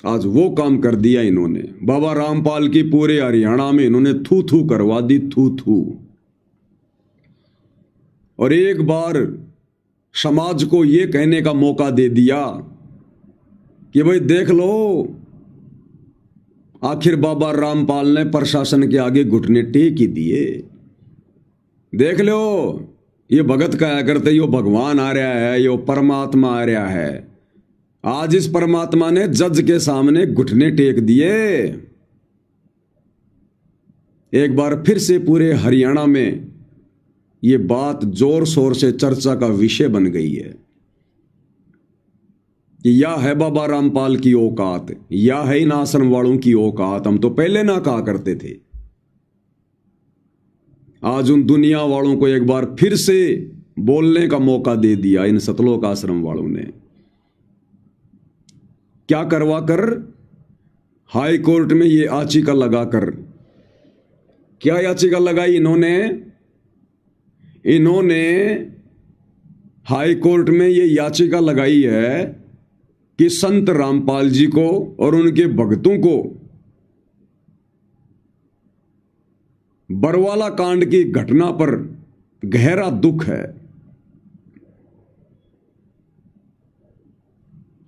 आज वो काम कर दिया इन्होंने, बाबा रामपाल की पूरे हरियाणा में इन्होंने थू थू करवा दी, थू थू। और एक बार समाज को ये कहने का मौका दे दिया कि भाई देख लो, आखिर बाबा रामपाल ने प्रशासन के आगे घुटने टेक ही दिए। देख लो, ये भगत कहा करते, यो भगवान आ रहा है, यो परमात्मा आ रहा है। आज इस परमात्मा ने जज के सामने घुटने टेक दिए। एक बार फिर से पूरे हरियाणा में ये बात जोर शोर से चर्चा का विषय बन गई है कि या है बाबा रामपाल की औकात, या है इन आश्रम वालों की औकात। हम तो पहले ना कहा करते थे। आज उन दुनिया वालों को एक बार फिर से बोलने का मौका दे दिया इन सतलोक आश्रम वालों ने। क्या करवा कर? हाई कोर्ट में ये याचिका लगाकर। क्या याचिका लगाई इन्होंने? इन्होंने हाई कोर्ट में ये याचिका लगाई है कि संत रामपाल जी को और उनके भक्तों को बरवाला कांड की घटना पर गहरा दुख है।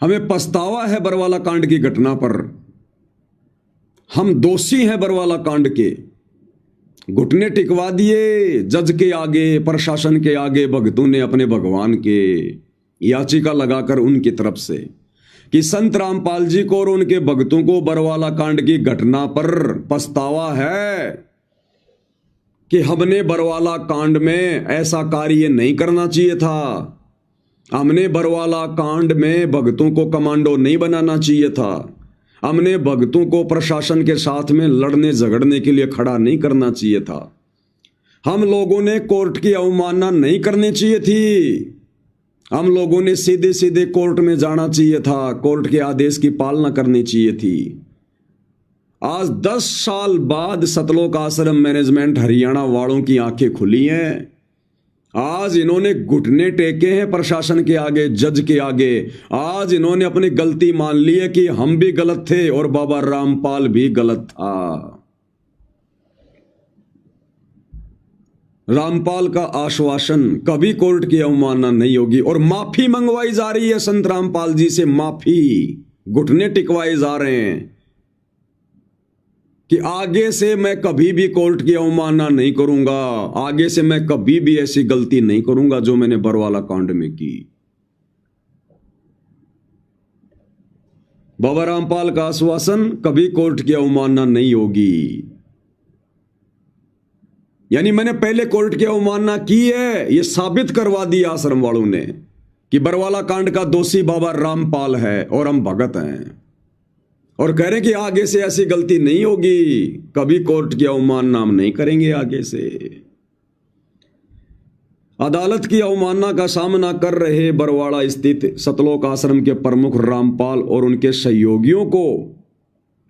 हमें पछतावा है बरवाला कांड की घटना पर। हम दोषी हैं बरवाला कांड के। घुटने टिकवा दिए जज के आगे, प्रशासन के आगे भक्तों ने अपने भगवान के, याचिका लगाकर उनकी तरफ से कि संत रामपाल जी को और उनके भक्तों को बरवाला कांड की घटना पर पछतावा है कि हमने बरवाला कांड में ऐसा कार्य नहीं करना चाहिए था। हमने बरवाला कांड में भक्तों को कमांडो नहीं बनाना चाहिए था। हमने भक्तों को प्रशासन के साथ में लड़ने झगड़ने के लिए खड़ा नहीं करना चाहिए था। हम लोगों ने कोर्ट की अवमानना नहीं करनी चाहिए थी। हम लोगों ने सीधे सीधे कोर्ट में जाना चाहिए था। कोर्ट के आदेश की पालना करनी चाहिए थी। आज 10 साल बाद सतलोक आश्रम मैनेजमेंट हरियाणा वालों की आंखें खुली हैं। आज इन्होंने घुटने टेके हैं प्रशासन के आगे, जज के आगे। आज इन्होंने अपनी गलती मान ली है कि हम भी गलत थे और बाबा रामपाल भी गलत था। रामपाल का आश्वासन कभी कोर्ट की अवमानना नहीं होगी और माफी मंगवाई जा रही है संत रामपाल जी से। माफी, घुटने टिकवाए जा रहे हैं कि आगे से मैं कभी भी कोर्ट की अवमानना नहीं करूंगा। आगे से मैं कभी भी ऐसी गलती नहीं करूंगा जो मैंने बरवाला कांड में की। बाबा रामपाल का आश्वासन, कभी कोर्ट की अवमानना नहीं होगी। यानी मैंने पहले कोर्ट की अवमानना की है, यह साबित करवा दिया आश्रम वालों ने कि बरवाला कांड का दोषी बाबा रामपाल है और हम भगत हैं। और कह रहे कि आगे से ऐसी गलती नहीं होगी, कभी कोर्ट की अवमानना हम नहीं करेंगे आगे से। अदालत की अवमानना का सामना कर रहे बरवाड़ा स्थित सतलोक आश्रम के प्रमुख रामपाल और उनके सहयोगियों को,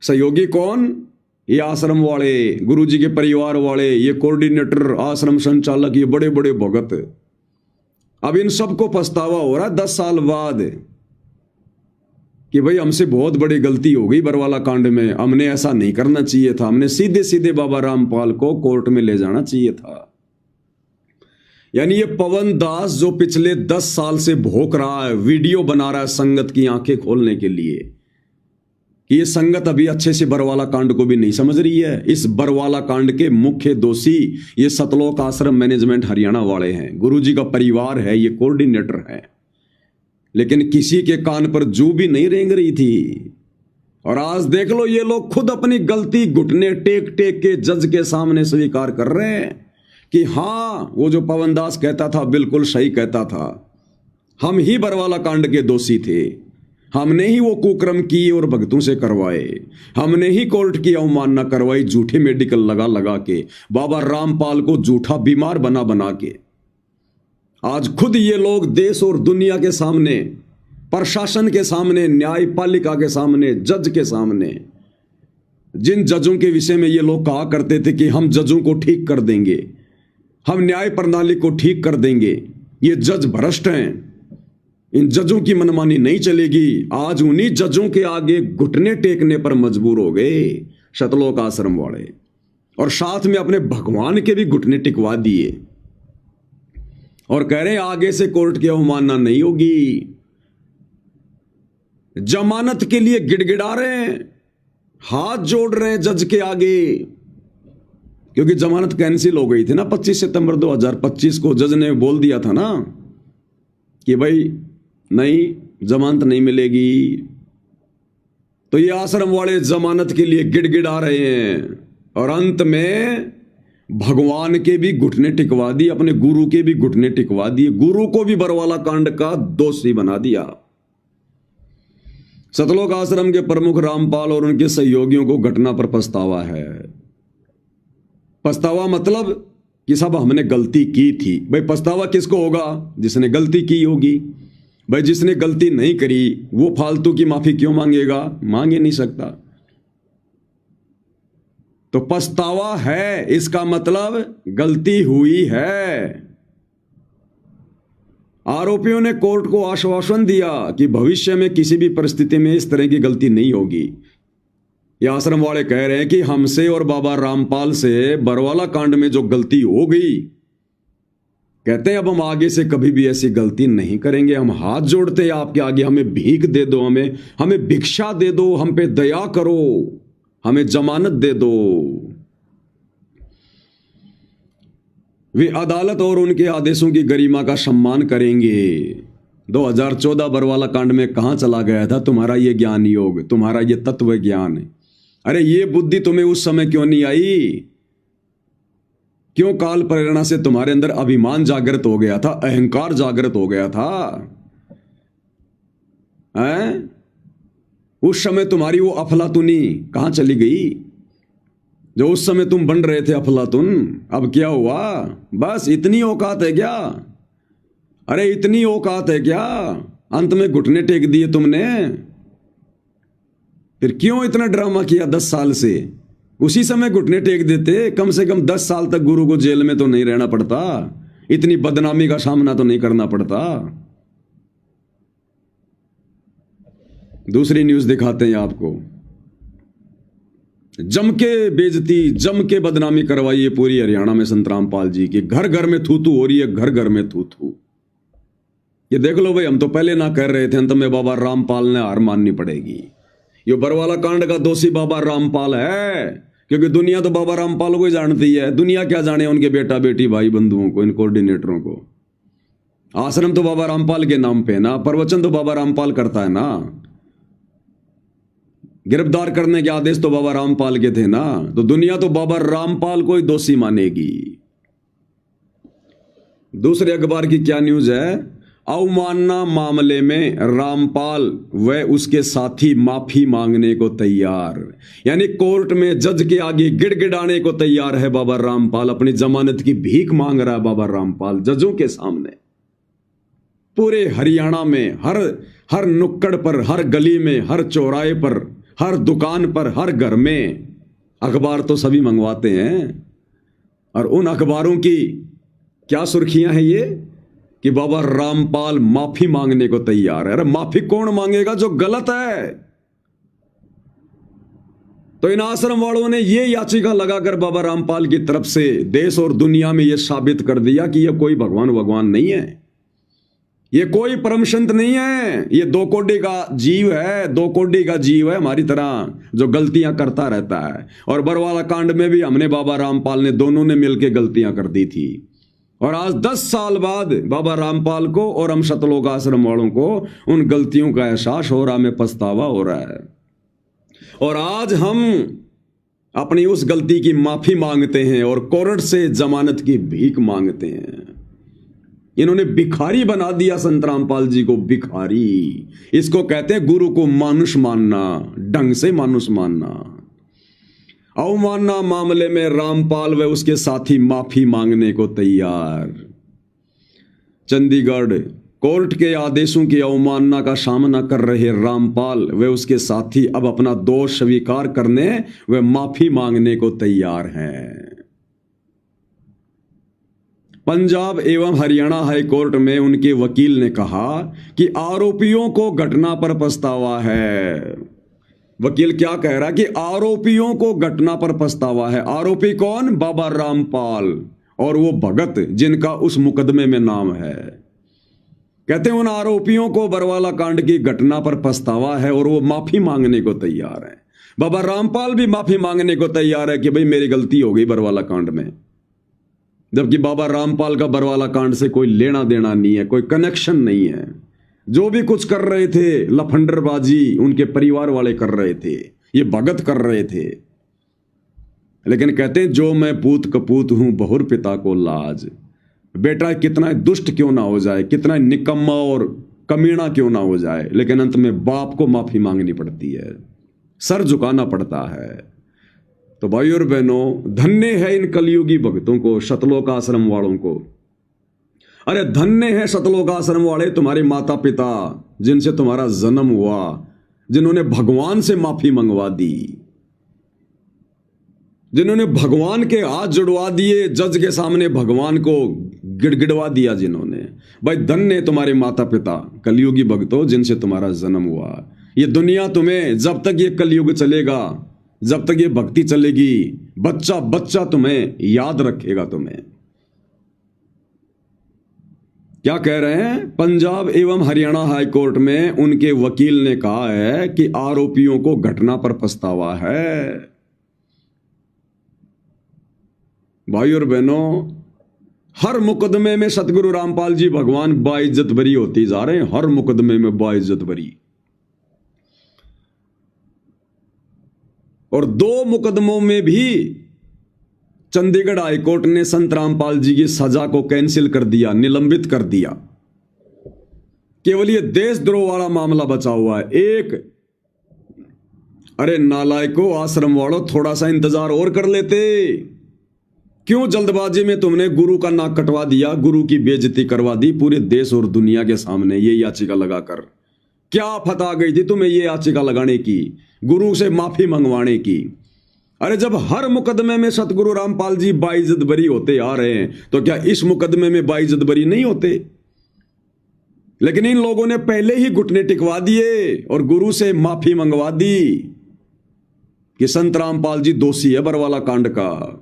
सहयोगी कौन? ये आश्रम वाले, गुरुजी के परिवार वाले, ये कोऑर्डिनेटर, आश्रम संचालक, ये बड़े बड़े भगत। अब इन सबको पछतावा हो रहा है 10 साल बाद कि भाई हमसे बहुत बड़ी गलती हो गई बरवाला कांड में। हमने ऐसा नहीं करना चाहिए था। हमने सीधे सीधे बाबा रामपाल को कोर्ट में ले जाना चाहिए था। यानी ये पवन दास जो पिछले 10 साल से भौंक रहा है, वीडियो बना रहा है संगत की आंखें खोलने के लिए कि ये संगत अभी अच्छे से बरवाला कांड को भी नहीं समझ रही है। इस बरवाला कांड के मुख्य दोषी ये सतलोक आश्रम मैनेजमेंट हरियाणा वाले हैं, गुरुजी का परिवार है, ये कोऑर्डिनेटर है। लेकिन किसी के कान पर जू भी नहीं रेंग रही थी। और आज देख लो, ये लोग खुद अपनी गलती घुटने टेक टेक के जज के सामने स्वीकार कर रहे हैं कि हां, वो जो पवन दास कहता था बिल्कुल सही कहता था। हम ही बरवाला कांड के दोषी थे। हमने ही वो कुकर्म किए और भक्तों से करवाए। हमने ही कोर्ट की अवमानना करवाई, झूठे मेडिकल लगा लगा के, बाबा रामपाल को झूठा बीमार बना बना के। आज खुद ये लोग देश और दुनिया के सामने, प्रशासन के सामने, न्यायपालिका के सामने, जज के सामने, जिन जजों के विषय में ये लोग कहा करते थे कि हम जजों को ठीक कर देंगे, हम न्याय प्रणाली को ठीक कर देंगे, ये जज भ्रष्ट हैं, इन जजों की मनमानी नहीं चलेगी। आज उन्हीं जजों के आगे घुटने टेकने पर मजबूर हो गए सतलोक आश्रम वाले, और साथ में अपने भगवान के भी घुटने टिकवा दिए और कह रहे हैं आगे से कोर्ट की अवमानना नहीं होगी। जमानत के लिए गिड़गिड़ा रहे हैं, हाथ जोड़ रहे हैं जज के आगे, क्योंकि जमानत कैंसिल हो गई थी ना 25 सितंबर 2025 को। जज ने बोल दिया था ना कि भाई नहीं, जमानत नहीं मिलेगी। तो ये आश्रम वाले जमानत के लिए गिड़गिड़ा रहे हैं और अंत में भगवान के भी घुटने टिकवा दिए, अपने गुरु के भी घुटने टिकवा दिए, गुरु को भी बरवाला कांड का दोषी बना दिया। सतलोक आश्रम के प्रमुख रामपाल और उनके सहयोगियों को घटना पर पछतावा है। पछतावा मतलब कि सब हमने गलती की थी। भाई पछतावा किसको होगा? जिसने गलती की होगी। भाई जिसने गलती नहीं करी वो फालतू की माफी क्यों मांगेगा? मांग ही नहीं सकता। तो पछतावा है, इसका मतलब गलती हुई है। आरोपियों ने कोर्ट को आश्वासन दिया कि भविष्य में किसी भी परिस्थिति में इस तरह की गलती नहीं होगी। ये आश्रम वाले कह रहे हैं कि हमसे और बाबा रामपाल से बरवाला कांड में जो गलती हो गई, कहते हैं अब हम आगे से कभी भी ऐसी गलती नहीं करेंगे। हम हाथ जोड़ते हैं आपके आगे, हमें भीख दे दो, हमें भिक्षा दे दो, हम पे दया करो, हमें जमानत दे दो। वे अदालत और उनके आदेशों की गरिमा का सम्मान करेंगे। 2014 बरवाला कांड में कहां चला गया था तुम्हारा ये ज्ञान योग, तुम्हारा ये तत्व ज्ञान? अरे ये बुद्धि तुम्हें उस समय क्यों नहीं आई? क्यों काल प्रेरणा से तुम्हारे अंदर अभिमान जागृत हो गया था, अहंकार जागृत हो गया था? हैं? उस समय तुम्हारी वो अफलातुनी कहां चली गई? जो उस समय तुम बन रहे थे अफलातुन, अब क्या हुआ? बस इतनी औकात है क्या? अरे इतनी औकात है क्या? अंत में घुटने टेक दिए तुमने। फिर क्यों इतना ड्रामा किया 10 साल से? उसी समय घुटने टेक देते, कम से कम 10 साल तक गुरु को जेल में तो नहीं रहना पड़ता, इतनी बदनामी का सामना तो नहीं करना पड़ता। दूसरी न्यूज दिखाते हैं आपको। जम के बेइज्जती, जम के बदनामी करवाई है पूरी हरियाणा में संत रामपाल जी की। घर घर में थू थू हो रही है, घर घर में थू थू। ये देख लो भाई, हम तो पहले ना कर रहे थे, अंत में बाबा रामपाल ने हार माननी पड़ेगी। ये बरवाला कांड का दोषी बाबा रामपाल है, क्योंकि दुनिया तो बाबा रामपाल को ही जानती है। दुनिया क्या जाने उनके बेटा बेटी भाई बंधुओं को, इन कोऑर्डिनेटरों को। आश्रम तो बाबा रामपाल के नाम पे ना, प्रवचन तो बाबा रामपाल करता है ना, गिरफ्तार करने के आदेश तो बाबा रामपाल के थे ना। तो दुनिया तो बाबा रामपाल को ही दोषी मानेगी। दूसरे अखबार की क्या न्यूज है? अवमानना मामले में रामपाल व उसके साथी माफी मांगने को तैयार। यानी कोर्ट में जज के आगे गिड़गिड़ाने को तैयार है बाबा रामपाल। अपनी जमानत की भीख मांग रहा है बाबा रामपाल जजों के सामने। पूरे हरियाणा में हर नुक्कड़ पर, हर गली में, हर चौराहे पर, हर दुकान पर, हर घर में अखबार तो सभी मंगवाते हैं। और उन अखबारों की क्या सुर्खियां हैं ये कि बाबा रामपाल माफी मांगने को तैयार है। अरे माफी कौन मांगेगा जो गलत है? तो इन आश्रम वालों ने ये याचिका लगाकर बाबा रामपाल की तरफ से देश और दुनिया में यह साबित कर दिया कि यह कोई भगवान नहीं है, ये कोई परम संत नहीं है, ये 2 कोड़ी का जीव है, 2 कोड़ी का जीव है हमारी तरह, जो गलतियां करता रहता है। और बरवाला कांड में भी हमने बाबा रामपाल ने दोनों ने मिलकर गलतियां कर दी थी। और आज 10 साल बाद बाबा रामपाल को और हम सतलोक आश्रम वालों को उन गलतियों का एहसास हो रहा, में पछतावा हो रहा है। और आज हम अपनी उस गलती की माफी मांगते हैं और कोर्ट से जमानत की भीख मांगते हैं। इन्होंने भिखारी बना दिया संत रामपाल जी को, भिखारी। इसको कहते हैं गुरु को मानुष मानना, ढंग से मानुष मानना। अवमानना मामले में रामपाल व उसके साथी माफी मांगने को तैयार। चंडीगढ़ कोर्ट के आदेशों की अवमानना का सामना कर रहे रामपाल व उसके साथी अब अपना दोष स्वीकार करने व माफी मांगने को तैयार हैं। पंजाब एवं हरियाणा हाई कोर्ट में उनके वकील ने कहा कि आरोपियों को घटना पर पछतावा है। वकील क्या कह रहा है कि आरोपियों को घटना पर पछतावा है। आरोपी कौन? बाबा रामपाल और वो भगत जिनका उस मुकदमे में नाम है। कहते हैं उन आरोपियों को बरवाला कांड की घटना पर पछतावा है और वो माफी मांगने को तैयार है। बाबा रामपाल भी माफी मांगने को तैयार है कि भाई मेरी गलती हो गई बरवाला कांड में, जबकि बाबा रामपाल का बरवाला कांड से कोई लेना देना नहीं है, कोई कनेक्शन नहीं है। जो भी कुछ कर रहे थे लफंडरबाजी उनके परिवार वाले कर रहे थे, ये भगत कर रहे थे। लेकिन कहते हैं जो मैं पूत कपूत हूं बहुर पिता को लाज। बेटा कितना दुष्ट क्यों ना हो जाए, कितना निकम्मा और कमीना क्यों ना हो जाए, लेकिन अंत में बाप को माफी मांगनी पड़ती है, सर झुकाना पड़ता है। तो भाई और बहनों, धन्य है इन कलयुगी भक्तों को, सतलोक आश्रम वालों को। अरे धन्य है सतलोक आश्रम वाले, तुम्हारे माता पिता जिनसे तुम्हारा जन्म हुआ, जिन्होंने भगवान से माफी मंगवा दी, जिन्होंने भगवान के हाथ जुड़वा दिए, जज के सामने भगवान को गिड़गिड़वा दिया जिन्होंने। भाई धन्य तुम्हारे माता पिता कलयुगी भक्तों जिनसे तुम्हारा जन्म हुआ। ये दुनिया तुम्हें जब तक ये कलयुग चलेगा, जब तक ये भक्ति चलेगी बच्चा बच्चा तुम्हें याद रखेगा। तुम्हें क्या कह रहे हैं? पंजाब एवं हरियाणा हाई कोर्ट में उनके वकील ने कहा है कि आरोपियों को घटना पर पछतावा है। भाई और बहनों, हर मुकदमे में सतगुरु रामपाल जी भगवान बाइज्जत बरी होती जा रहे हैं। हर मुकदमे में बाइज्जत बरी। और 2 मुकदमों में भी चंडीगढ़ हाईकोर्ट ने संत रामपाल जी की सजा को कैंसिल कर दिया, निलंबित कर दिया। केवल ये देशद्रोह वाला मामला बचा हुआ है एक। अरे नालायको, आश्रम वालों, थोड़ा सा इंतजार और कर लेते। क्यों जल्दबाजी में तुमने गुरु का नाक कटवा दिया, गुरु की बेइज्जती करवा दी पूरे देश और दुनिया के सामने ये याचिका लगाकर? क्या आफत आ गई थी तुम्हें ये याचिका लगाने की, गुरु से माफी मंगवाने की? अरे जब हर मुकदमे में सतगुरु रामपाल जी बाइज्जत बरी होते आ रहे हैं तो क्या इस मुकदमे में बाइज्जत बरी नहीं होते? लेकिन इन लोगों ने पहले ही घुटने टिकवा दिए और गुरु से माफी मंगवा दी कि संत रामपाल जी दोषी है बरवाला कांड का।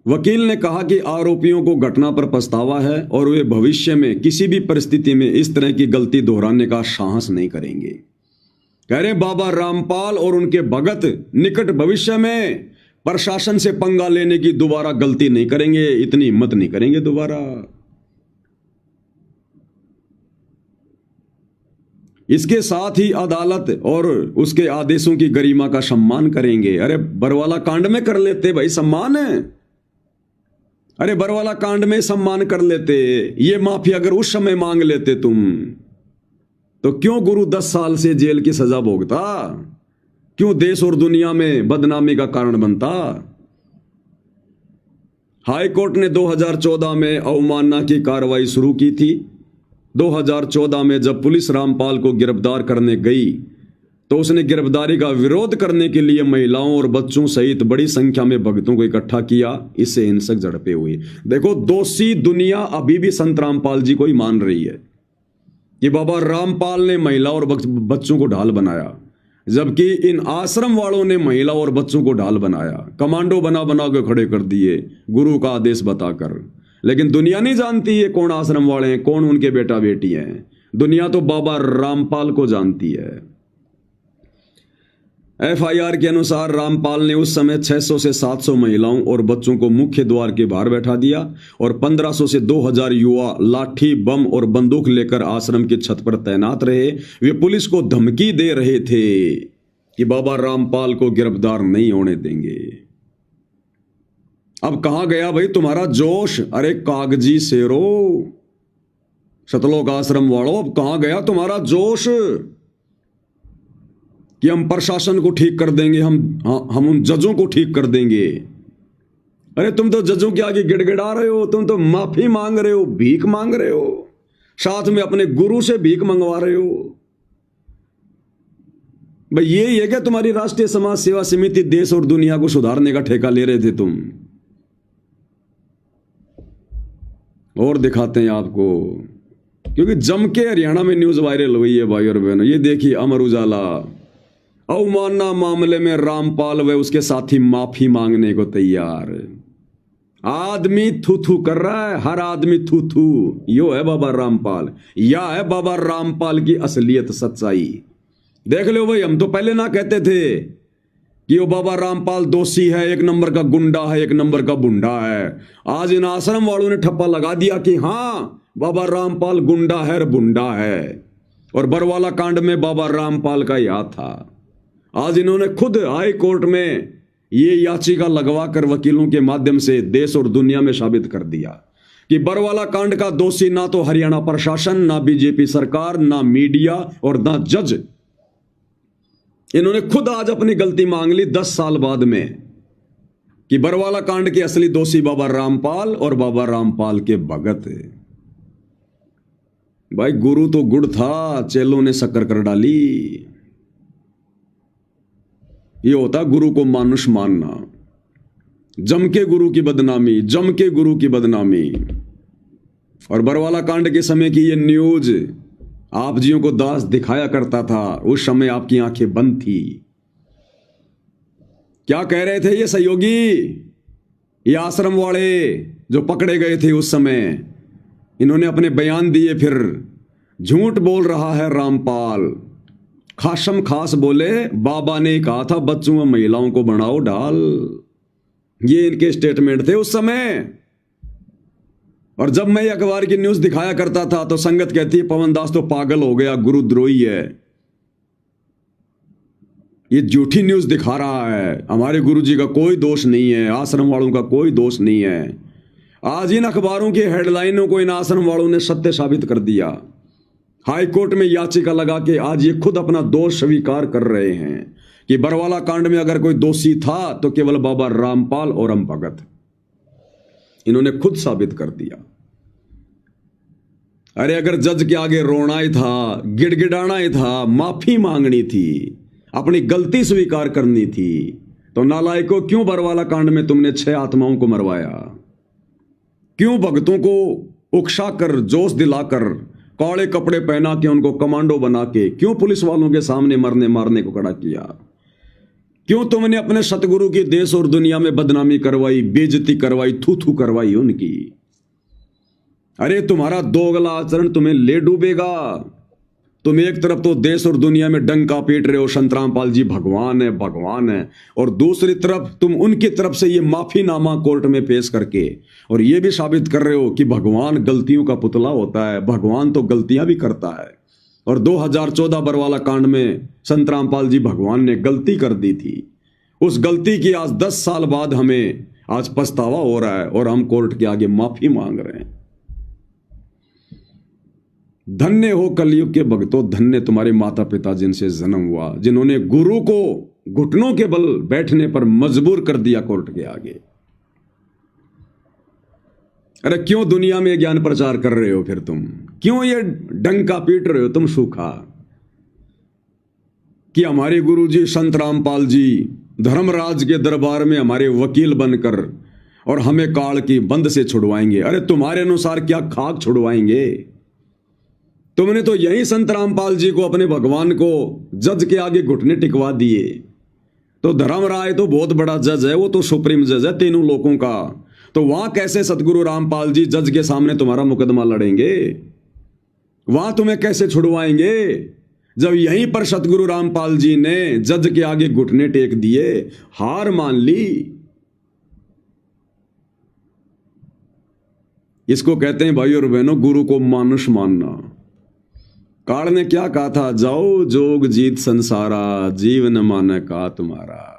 वकील ने कहा कि आरोपियों को घटना पर पछतावा है और वे भविष्य में किसी भी परिस्थिति में इस तरह की गलती दोहराने का साहस नहीं करेंगे। कह रहे बाबा रामपाल और उनके भगत निकट भविष्य में प्रशासन से पंगा लेने की दोबारा गलती नहीं करेंगे, इतनी हिम्मत नहीं करेंगे दोबारा। इसके साथ ही अदालत और उसके आदेशों की गरिमा का सम्मान करेंगे। अरे बरवाला कांड में कर लेते भाई सम्मान है। अरे बरवाला कांड में सम्मान कर लेते, ये माफी अगर उस समय मांग लेते तुम, तो क्यों गुरु 10 साल से जेल की सजा भोगता? क्यों देश और दुनिया में बदनामी का कारण बनता? हाई कोर्ट ने 2014 में अवमानना की कार्रवाई शुरू की थी। 2014 में जब पुलिस रामपाल को गिरफ्तार करने गई तो उसने गिरफ्तारी का विरोध करने के लिए महिलाओं और बच्चों सहित बड़ी संख्या में भक्तों को इकट्ठा किया। इससे हिंसक झड़पें हुई। देखो, दोषी दुनिया अभी भी संत रामपाल जी को ही मान रही है कि बाबा रामपाल ने महिला और बच्चों को ढाल बनाया, जबकि इन आश्रम वालों ने महिला और बच्चों को ढाल बनाया, कमांडो बना बना के खड़े कर दिए गुरु का आदेश बताकर। लेकिन दुनिया नहीं जानती है कौन आश्रम वाले हैं, कौन उनके बेटा बेटी हैं। दुनिया तो बाबा रामपाल को जानती है। एफआईआर के अनुसार रामपाल ने उस समय 600 से 700 महिलाओं और बच्चों को मुख्य द्वार के बाहर बैठा दिया और 1500 से 2000 युवा लाठी, बम और बंदूक लेकर आश्रम की छत पर तैनात रहे। वे पुलिस को धमकी दे रहे थे कि बाबा रामपाल को गिरफ्तार नहीं होने देंगे। अब कहां गया भाई तुम्हारा जोश? अरे कागजी शेरो, सतलोक आश्रम वालों, अब कहां गया तुम्हारा जोश कि हम प्रशासन को ठीक कर देंगे, हम उन जजों को ठीक कर देंगे? अरे तुम तो जजों के आगे गिड़गिड़ा रहे हो, तुम तो माफी मांग रहे हो, भीख मांग रहे हो, साथ में अपने गुरु से भीख मंगवा रहे हो। भाई यही है क्या तुम्हारी राष्ट्रीय समाज सेवा समिति? देश और दुनिया को सुधारने का ठेका ले रहे थे तुम। और दिखाते हैं आपको, क्योंकि जम के हरियाणा में न्यूज वायरल हुई है भाई और बहनों। ये देखिए, अमर उजाला, अवमानना मामले में रामपाल व उसके साथी माफी मांगने को तैयार। आदमी थू थू कर रहा है, हर आदमी थू थू। यो है बाबा रामपाल, या है बाबा रामपाल की असलियत, सच्चाई। देख लो भाई, हम तो पहले ना कहते थे कि वो बाबा रामपाल दोषी है, एक नंबर का गुंडा है, एक नंबर का बुंडा है। आज इन आश्रम वालों ने ठप्पा लगा दिया कि हां, बाबा रामपाल गुंडा है, बुंडा है, और बरवाला कांड में बाबा रामपाल का ही हाथ था। आज इन्होंने खुद हाई कोर्ट में ये याचिका लगवा कर वकीलों के माध्यम से देश और दुनिया में साबित कर दिया कि बरवाला कांड का दोषी ना तो हरियाणा प्रशासन, ना बीजेपी सरकार, ना मीडिया और ना जज। इन्होंने खुद आज अपनी गलती मांग ली 10 साल बाद में कि बरवाला कांड के असली दोषी बाबा रामपाल और बाबा रामपाल के भगत। भाई गुरु तो गुड़ था, चेलों ने शक्कर कर डाली। ये होता गुरु को मानुष मानना। जम के गुरु की बदनामी, जम के गुरु की बदनामी। और बरवाला कांड के समय की ये न्यूज आप जियों को दास दिखाया करता था, उस समय आपकी आंखें बंद थी। क्या कह रहे थे ये सहयोगी, ये आश्रम वाले जो पकड़े गए थे उस समय? इन्होंने अपने बयान दिए, फिर झूठ बोल रहा है रामपाल। खासम खास बोले बाबा ने कहा था बच्चों और महिलाओं को बनाओ ढाल। ये इनके स्टेटमेंट थे उस समय। और जब मैं अखबार की न्यूज दिखाया करता था तो संगत कहती है पवन दास तो पागल हो गया, गुरुद्रोही है, ये झूठी न्यूज दिखा रहा है, हमारे गुरुजी का कोई दोष नहीं है, आश्रम वालों का कोई दोष नहीं है। आज इन अखबारों की हेडलाइनों को इन आश्रम वालों ने सत्य साबित कर दिया। हाई कोर्ट में याचिका लगा के आज ये खुद अपना दोष स्वीकार कर रहे हैं कि बरवाला कांड में अगर कोई दोषी था तो केवल बाबा रामपाल और हम भगत। इन्होंने खुद साबित कर दिया। अरे अगर जज के आगे रोना ही था, गिड़गिड़ाना ही था, माफी मांगनी थी, अपनी गलती स्वीकार करनी थी, तो नालायकों क्यों बरवाला कांड में तुमने 6 आत्माओं को मरवाया? क्यों भक्तों को उकसाकर, जोश दिलाकर, काले कपड़े पहना के, उनको कमांडो बना के क्यों पुलिस वालों के सामने मरने मारने को खड़ा किया? क्यों तुमने अपने सतगुरु की देश और दुनिया में बदनामी करवाई, बेइज्जती करवाई, थू थू करवाई उनकी? अरे तुम्हारा दोगला आचरण तुम्हें ले डूबेगा। तुम एक तरफ तो देश और दुनिया में डंका पीट रहे हो, संत रामपाल जी भगवान है भगवान है, और दूसरी तरफ तुम उनकी तरफ से ये माफीनामा कोर्ट में पेश करके और ये भी साबित कर रहे हो कि भगवान गलतियों का पुतला होता है, भगवान तो गलतियां भी करता है। और 2014 बरवाला कांड में संत रामपाल जी भगवान ने गलती कर दी थी। उस गलती की आज 10 साल बाद हमें आज पछतावा हो रहा है और हम कोर्ट के आगे माफी मांग रहे हैं। धन्य हो कलयुग के भक्तों, धन्य तुम्हारे माता पिता जिनसे जन्म हुआ, जिन्होंने गुरु को घुटनों के बल बैठने पर मजबूर कर दिया कोर्ट के आगे। अरे क्यों दुनिया में ज्ञान प्रचार कर रहे हो फिर तुम? क्यों ये डंका पीट रहे हो तुम सूखा कि हमारे गुरुजी संत रामपाल जी धर्मराज के दरबार में हमारे वकील बनकर और हमें काल की बंद से छुड़वाएंगे? अरे तुम्हारे अनुसार क्या खाक छुड़वाएंगे? तुमने तो यही संत रामपाल जी को, अपने भगवान को, जज के आगे घुटने टिकवा दिए। तो धर्मराय तो बहुत बड़ा जज है, वो तो सुप्रीम जज है तीनों लोगों का। तो वहां कैसे सतगुरु रामपाल जी जज के सामने तुम्हारा मुकदमा लड़ेंगे? वहां तुम्हें कैसे छुड़वाएंगे जब यहीं पर सतगुरु रामपाल जी ने जज के आगे घुटने टेक दिए, हार मान ली? इसको कहते हैं भाई और बहनों गुरु को मानुष मानना। काल ने क्या कहा था? जाओ जोग जीत संसारा, जीवन माने का तुम्हारा।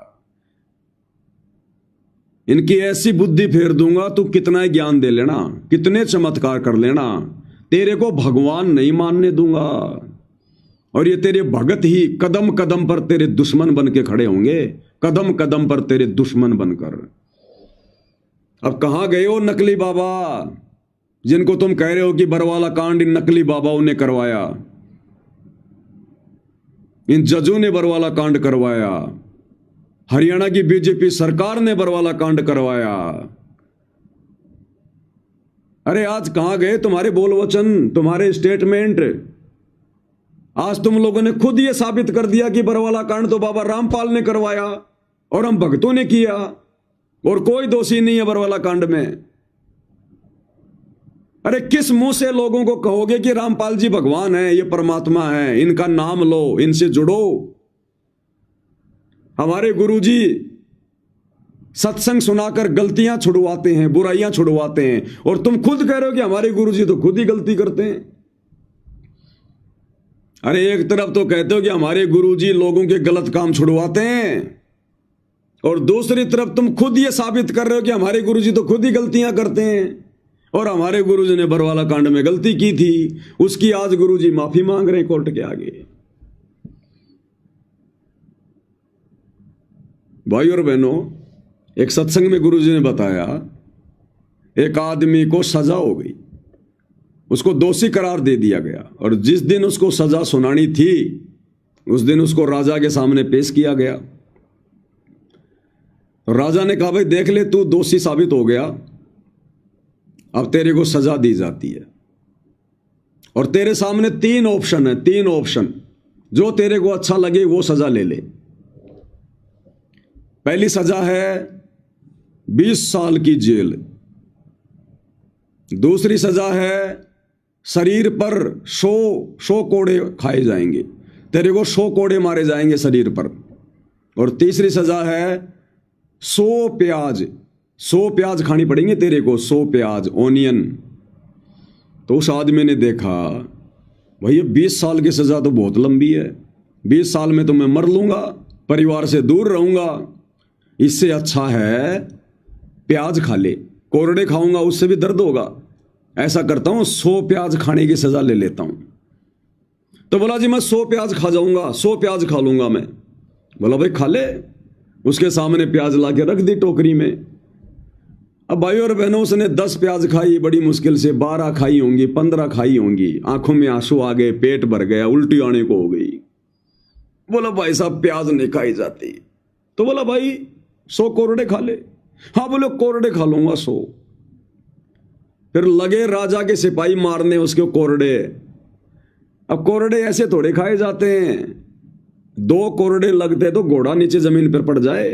इनकी ऐसी बुद्धि फेर दूंगा, तू कितना ज्ञान दे लेना, कितने चमत्कार कर लेना, तेरे को भगवान नहीं मानने दूंगा। और ये तेरे भगत ही कदम कदम पर तेरे दुश्मन बन के खड़े होंगे, कदम कदम पर तेरे दुश्मन बनकर। अब कहां गए हो नकली बाबा, जिनको तुम कह रहे हो कि बरवाला कांड इन नकली बाबाओं ने करवाया, इन जजों ने बरवाला कांड करवाया, हरियाणा की बीजेपी सरकार ने बरवाला कांड करवाया। अरे आज कहां गए तुम्हारे बोल वचन, तुम्हारे स्टेटमेंट? आज तुम लोगों ने खुद ये साबित कर दिया कि बरवाला कांड तो बाबा रामपाल ने करवाया और हम भक्तों ने किया और कोई दोषी नहीं है बरवाला कांड में। अरे किस मुंह से लोगों को कहोगे कि रामपाल जी भगवान है, ये परमात्मा है, इनका नाम लो, इनसे जुड़ो? हमारे गुरुजी सत्संग सुनाकर गलतियां छुड़वाते हैं, बुराइयां छुड़वाते हैं, और तुम खुद कह रहे हो कि हमारे गुरुजी तो खुद ही गलती करते हैं। अरे एक तरफ तो कहते हो कि हमारे गुरुजी लोगों के गलत काम छुड़वाते हैं और दूसरी तरफ तुम खुद ये साबित कर रहे हो कि हमारे गुरुजी तो खुद ही गलतियां करते हैं और हमारे गुरुजी ने बरवाला कांड में गलती की थी, उसकी आज गुरुजी माफी मांग रहे हैं कोर्ट के आगे। भाई और बहनों, एक सत्संग में गुरुजी ने बताया एक आदमी को सजा हो गई, उसको दोषी करार दे दिया गया, और जिस दिन उसको सजा सुनानी थी उस दिन उसको राजा के सामने पेश किया गया। राजा ने कहा भाई देख ले, तू दोषी साबित हो गया, अब तेरे को सजा दी जाती है। और तेरे सामने तीन ऑप्शन है, तीन ऑप्शन, जो तेरे को अच्छा लगे वो सजा ले ले। पहली सजा है 20 साल की जेल। दूसरी सजा है शरीर पर 100 कोड़े खाए जाएंगे, तेरे को 100 कोड़े मारे जाएंगे शरीर पर। और तीसरी सजा है 100 प्याज खानी पड़ेंगे तेरे को, 100 प्याज, ओनियन। तो उस आदमी ने देखा, भैया 20 साल की सजा तो बहुत लंबी है, 20 साल में तो मैं मर लूंगा, परिवार से दूर रहूंगा, इससे अच्छा है प्याज खा ले, कोरड़े खाऊंगा उससे भी दर्द होगा, ऐसा करता हूं 100 प्याज खाने की सजा ले लेता हूं। तो बोला जी मैं 100 प्याज खा जाऊंगा, 100 प्याज खा लूंगा मैं। बोला भाई खा ले। उसके सामने प्याज ला के रख दी टोकरी में। अब भाई और बहनों, उसने 10 प्याज खाई बड़ी मुश्किल से, 12 खाई होंगी, 15 खाई होंगी, आंखों में आंसू आ गए, पेट भर गया, उल्टी आने को हो गई। बोला भाई साहब प्याज नहीं खाई जाती। तो बोला भाई 100 कोरड़े खा ले। हाँ बोले कोरड़े खा लूंगा 100। फिर लगे राजा के सिपाही मारने उसके कोरड़े। अब कोरड़े ऐसे थोड़े खाए जाते हैं, 2 कोरड़े लगते तो घोड़ा नीचे जमीन पर पड़ जाए।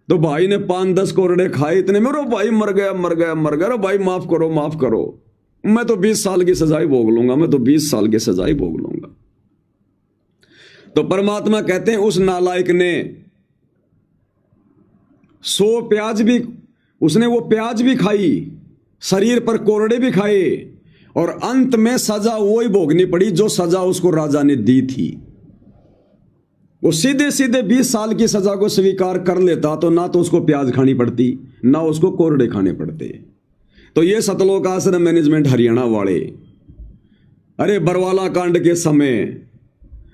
तो भाई ने 5-10 कोरड़े खाए, इतने में रो भाई मर गया मर गया मर गया, भाई माफ करो माफ करो, मैं तो 20 साल की सजाई भोग लूंगा, मैं तो 20 साल की सजाई भोग लूंगा। तो परमात्मा कहते हैं उस नालायक ने 100 प्याज भी, उसने वो प्याज भी खाई, शरीर पर कोरड़े भी खाए, और अंत में सजा वही भोगनी पड़ी जो सजा उसको राजा ने दी थी। वो सीधे सीधे 20 साल की सजा को स्वीकार कर लेता तो ना तो उसको प्याज खानी पड़ती, ना उसको कोरड़े खाने पड़ते। तो ये सतलोक आश्रम मैनेजमेंट हरियाणा वाले, अरे बरवाला कांड के समय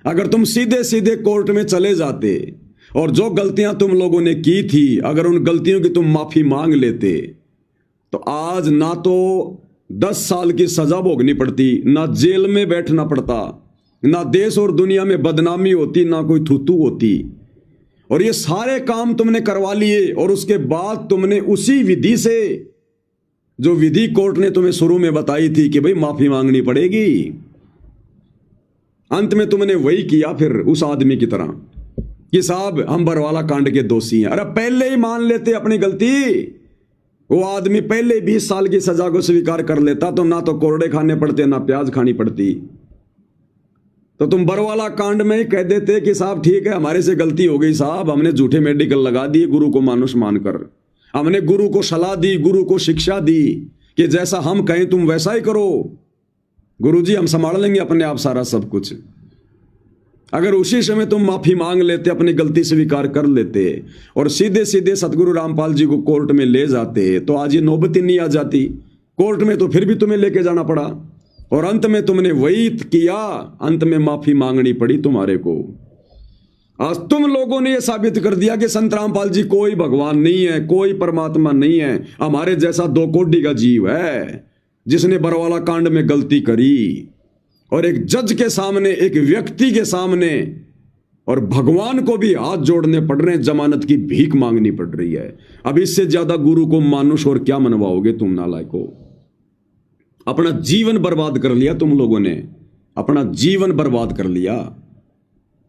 अगर तुम सीधे सीधे कोर्ट में चले जाते और जो गलतियां तुम लोगों ने की थी अगर उन गलतियों की तुम माफी मांग लेते तो आज ना तो 10 साल की सजा भोगनी पड़ती, ना जेल में बैठना पड़ता, ना देश और दुनिया में बदनामी होती, ना कोई थूतू होती। और ये सारे काम तुमने करवा लिए और उसके बाद तुमने उसी विधि से, जो विधि कोर्ट ने तुम्हें शुरू में बताई थी कि भाई माफी मांगनी पड़ेगी, अंत में तुमने वही किया फिर उस आदमी की तरह कि साहब हम बरवाला कांड के दोषी हैं। अरे पहले ही मान लेते अपनी गलती, वो आदमी पहले 20 साल की सजा को स्वीकार कर लेता तो ना तो कोरड़े खाने पड़ते, ना प्याज खानी पड़ती। तो तुम बरवाला कांड में ही कह देते कि साहब ठीक है हमारे से गलती हो गई साहब, हमने झूठे मेडिकल लगा दिए गुरु को मानुष मानकर, हमने गुरु को सलाह दी, गुरु को शिक्षा दी कि जैसा हम कहें तुम वैसा ही करो, गुरुजी हम संभाल लेंगे अपने आप सारा सब कुछ। अगर उसी समय तुम माफी मांग लेते, अपनी गलती स्वीकार कर लेते और सीधे सीधे सतगुरु रामपाल जी को कोर्ट में ले जाते तो आज ये नौबत ही नहीं आ जाती। कोर्ट में तो फिर भी तुम्हें लेके जाना पड़ा और अंत में तुमने वही किया, अंत में माफी मांगनी पड़ी तुम्हारे को। आज तुम लोगों ने यह साबित कर दिया कि संत रामपाल जी कोई भगवान नहीं है, कोई परमात्मा नहीं है, हमारे जैसा 2 कोड़ी का जीव है जिसने बरवाला कांड में गलती करी। और एक जज के सामने, एक व्यक्ति के सामने, और भगवान को भी हाथ जोड़ने पड़ रहे हैं, जमानत की भीख मांगनी पड़ रही है। अब इससे ज्यादा गुरु को मानुष और क्या मनवाओगे तुम नालायकों। अपना जीवन बर्बाद कर लिया तुम लोगों ने, अपना जीवन बर्बाद कर लिया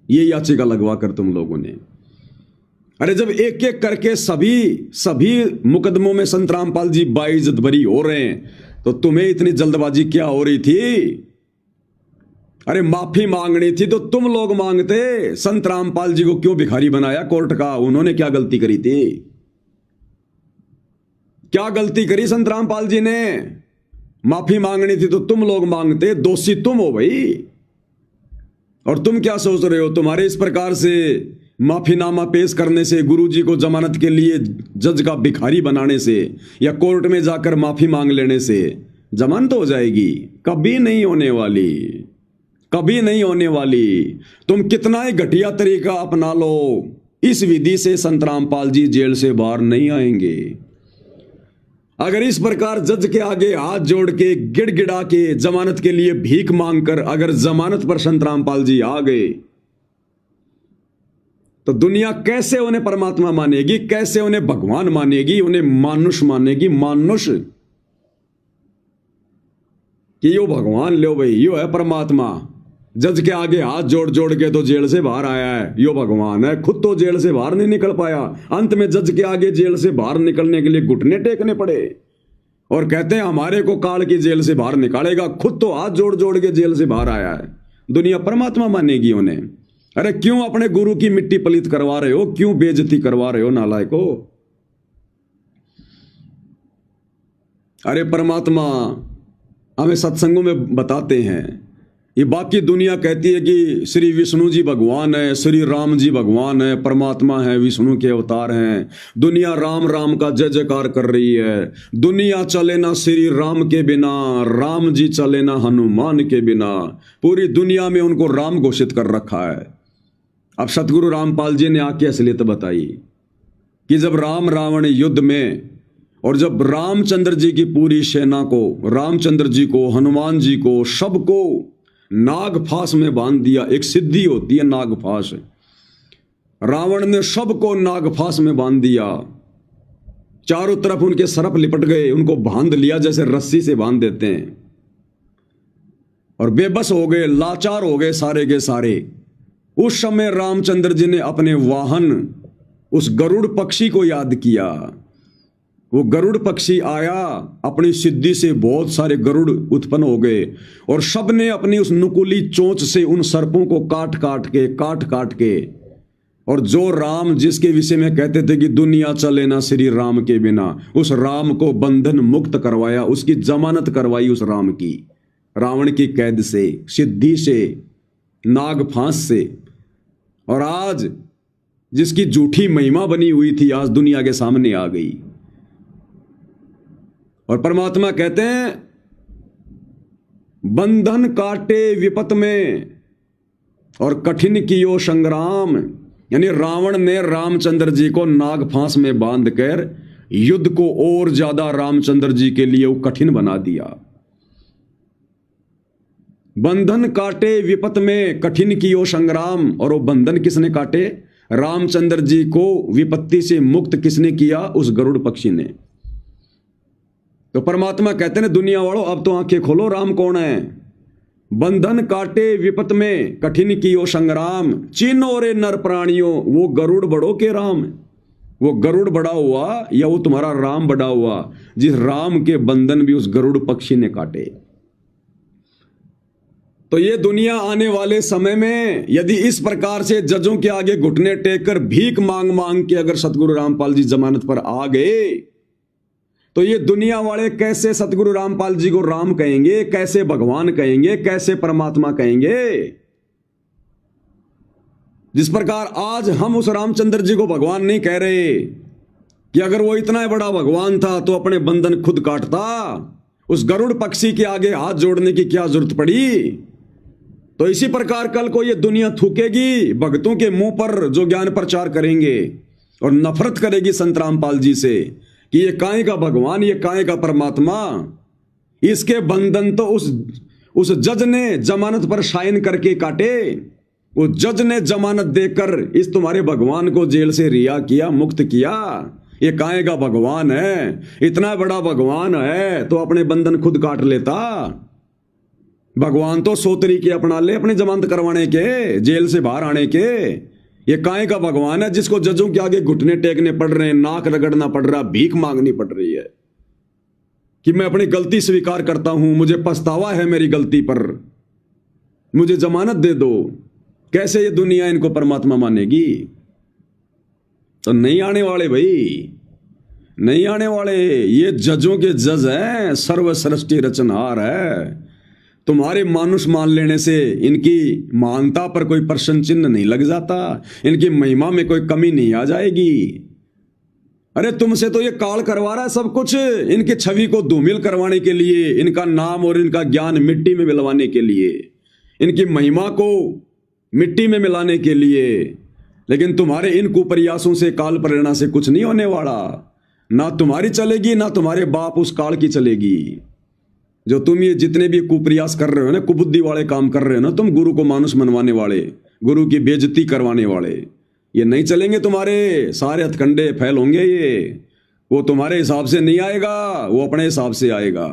ये याचिका लगवा कर तुम लोगों ने। अरे जब एक एक करके सभी मुकदमों में संत रामपाल जी बाइज्जत बरी हो रहे हैं तो तुम्हें इतनी जल्दबाजी क्या हो रही थी। अरे माफी मांगनी थी तो तुम लोग मांगते, संत रामपाल जी को क्यों भिखारी बनाया कोर्ट का। उन्होंने क्या गलती करी थी, क्या गलती करी संत रामपाल जी ने। माफी मांगनी थी तो तुम लोग मांगते, दोषी तुम हो भाई। और तुम क्या सोच रहे हो, तुम्हारे इस प्रकार से माफीनामा पेश करने से, गुरुजी को जमानत के लिए जज का भिखारी बनाने से या कोर्ट में जाकर माफी मांग लेने से जमानत हो जाएगी? कभी नहीं होने वाली, कभी नहीं होने वाली। तुम कितना ही घटिया तरीका अपना लो, इस विधि से संत रामपाल जी जेल से बाहर नहीं आएंगे। अगर इस प्रकार जज के आगे हाथ जोड़ के गिड़गिड़ा के जमानत के लिए भीख मांगकर अगर जमानत पर संत रामपाल जी आ गए तो दुनिया कैसे उन्हें परमात्मा मानेगी, कैसे उन्हें भगवान मानेगी, उन्हें मानुष मानेगी। मानुष कि यो भगवान लो भाई, यो है परमात्मा। जज के आगे हाथ जोड़ जोड़ के तो जेल से बाहर आया है, यो भगवान है। खुद तो जेल से बाहर नहीं निकल पाया, अंत में जज के आगे जेल से बाहर निकलने के लिए घुटने टेकने पड़े और कहते हैं हमारे को काल की जेल से बाहर निकालेगा। खुद तो हाथ जोड़ जोड़ के जेल से बाहर आया है। दुनिया परमात्मा मानेगी उन्हें। अरे क्यों अपने गुरु की मिट्टी पलीत करवा रहे हो, क्यों बेइज्जती करवा रहे हो नालायको। अरे परमात्मा हमें सत्संगों में बताते हैं, ये बाकी दुनिया कहती है कि श्री विष्णु जी भगवान है, श्री राम जी भगवान है, परमात्मा है, विष्णु के अवतार हैं। दुनिया राम राम का जय जयकार कर रही है। दुनिया चले ना श्री राम के बिना, राम जी चले ना हनुमान के बिना। पूरी दुनिया में उनको राम घोषित कर रखा है। अब सतगुरु रामपाल जी ने आके असलियत बताई कि जब राम रावण युद्ध में, और जब रामचंद्र जी की पूरी सेना को, रामचंद्र जी को, हनुमान जी को, सबको नागफास में बांध दिया। एक सिद्धि होती है नागफास। रावण ने सबको नागफास में बांध दिया। चारों तरफ उनके सरप लिपट गए, उनको बांध लिया जैसे रस्सी से बांध देते हैं, और बेबस हो गए, लाचार हो गए सारे के सारे। उस समय रामचंद्र जी ने अपने वाहन उस गरुड़ पक्षी को याद किया। वो गरुड़ पक्षी आया, अपनी सिद्धि से बहुत सारे गरुड़ उत्पन्न हो गए, और सब ने अपनी उस नुकीली चोंच से उन सर्पों को काट काट के, और जो राम जिसके विषय में कहते थे कि दुनिया चले ना श्री राम के बिना, उस राम को बंधन मुक्त करवाया, उसकी जमानत करवाई उस राम की, रावण की कैद से, सिद्धि से, नागफांस से। और आज जिसकी झूठी महिमा बनी हुई थी आज दुनिया के सामने आ गई। और परमात्मा कहते हैं बंधन काटे विपत में और कठिन कियो संग्राम। यानी रावण ने रामचंद्र जी को नागफांस में बांधकर युद्ध को और ज्यादा रामचंद्र जी के लिए वो कठिन बना दिया। बंधन काटे विपत में कठिन कियो संग्राम। और वो बंधन किसने काटे? रामचंद्र जी को विपत्ति से मुक्त किसने किया? उस गरुड़ पक्षी ने। तो परमात्मा कहते हैं दुनिया वालों अब तो आंखें खोलो, राम कौन है। बंधन काटे विपत में कठिन कियो संग्राम, चिन्हो रे नर प्राणियों, वो गरुड़ बड़ो के राम। वो गरुड़ बड़ा हुआ या वो तुम्हारा राम बड़ा हुआ, जिस राम के बंधन भी उस गरुड़ पक्षी ने काटे। तो ये दुनिया आने वाले समय में यदि इस प्रकार से जजों के आगे घुटने टेक कर भीख मांग मांग के अगर सतगुरु रामपाल जी जमानत पर आ गए, तो ये दुनिया वाले कैसे सतगुरु रामपाल जी को राम कहेंगे, कैसे भगवान कहेंगे, कैसे परमात्मा कहेंगे। जिस प्रकार आज हम उस रामचंद्र जी को भगवान नहीं कह रहे कि अगर वो इतना बड़ा भगवान था तो अपने बंधन खुद काटता, उस गरुड़ पक्षी के आगे हाथ जोड़ने की क्या जरूरत पड़ी। तो इसी प्रकार कल को ये दुनिया थूकेगी भक्तों के मुंह पर जो ज्ञान प्रचार करेंगे, और नफरत करेगी संत रामपाल जी से कि ये काहे का भगवान, ये काहे का परमात्मा। इसके बंधन तो उस जज ने जमानत पर साइन करके काटे। वो जज ने जमानत देकर इस तुम्हारे भगवान को जेल से रिहा किया, मुक्त किया। ये काहे का भगवान है, इतना बड़ा भगवान है तो अपने बंधन खुद काट लेता। भगवान तो 100 तरीके अपना ले अपने जमानत करवाने के, जेल से बाहर आने के। ये काहे का भगवान है जिसको जजों के आगे घुटने टेकने पड़ रहे हैं, नाक रगड़ना पड़ रहा, भीख मांगनी पड़ रही है कि मैं अपनी गलती स्वीकार करता हूं, मुझे पछतावा है मेरी गलती पर, मुझे जमानत दे दो। कैसे ये दुनिया इनको परमात्मा मानेगी? तो नहीं आने वाले भाई, नहीं आने वाले। ये जजों के जज हैं, सर्व सृष्टि रचनहार है। तुम्हारे मानुष मान लेने से इनकी महानता पर कोई प्रश्न चिन्ह नहीं लग जाता, इनकी महिमा में कोई कमी नहीं आ जाएगी। अरे तुमसे तो ये काल करवा रहा है सब कुछ, इनकी छवि को धूमिल करवाने के लिए, इनका नाम और इनका ज्ञान मिट्टी में मिलवाने के लिए, इनकी महिमा को मिट्टी में मिलाने के लिए। लेकिन तुम्हारे इन कुप्रयासों से, काल प्रेरणा से कुछ नहीं होने वाला। ना तुम्हारी चलेगी, ना तुम्हारे बाप उस काल की चलेगी। जो तुम ये जितने भी कुप्रयास कर रहे हो ना, कुबुद्धि वाले काम कर रहे हो ना, तुम गुरु को मानुष मनवाने वाले, गुरु की बेइज्जती करवाने वाले, ये नहीं चलेंगे। तुम्हारे सारे हथकंडे फैल होंगे। ये वो तुम्हारे हिसाब से नहीं आएगा, वो अपने हिसाब से आएगा।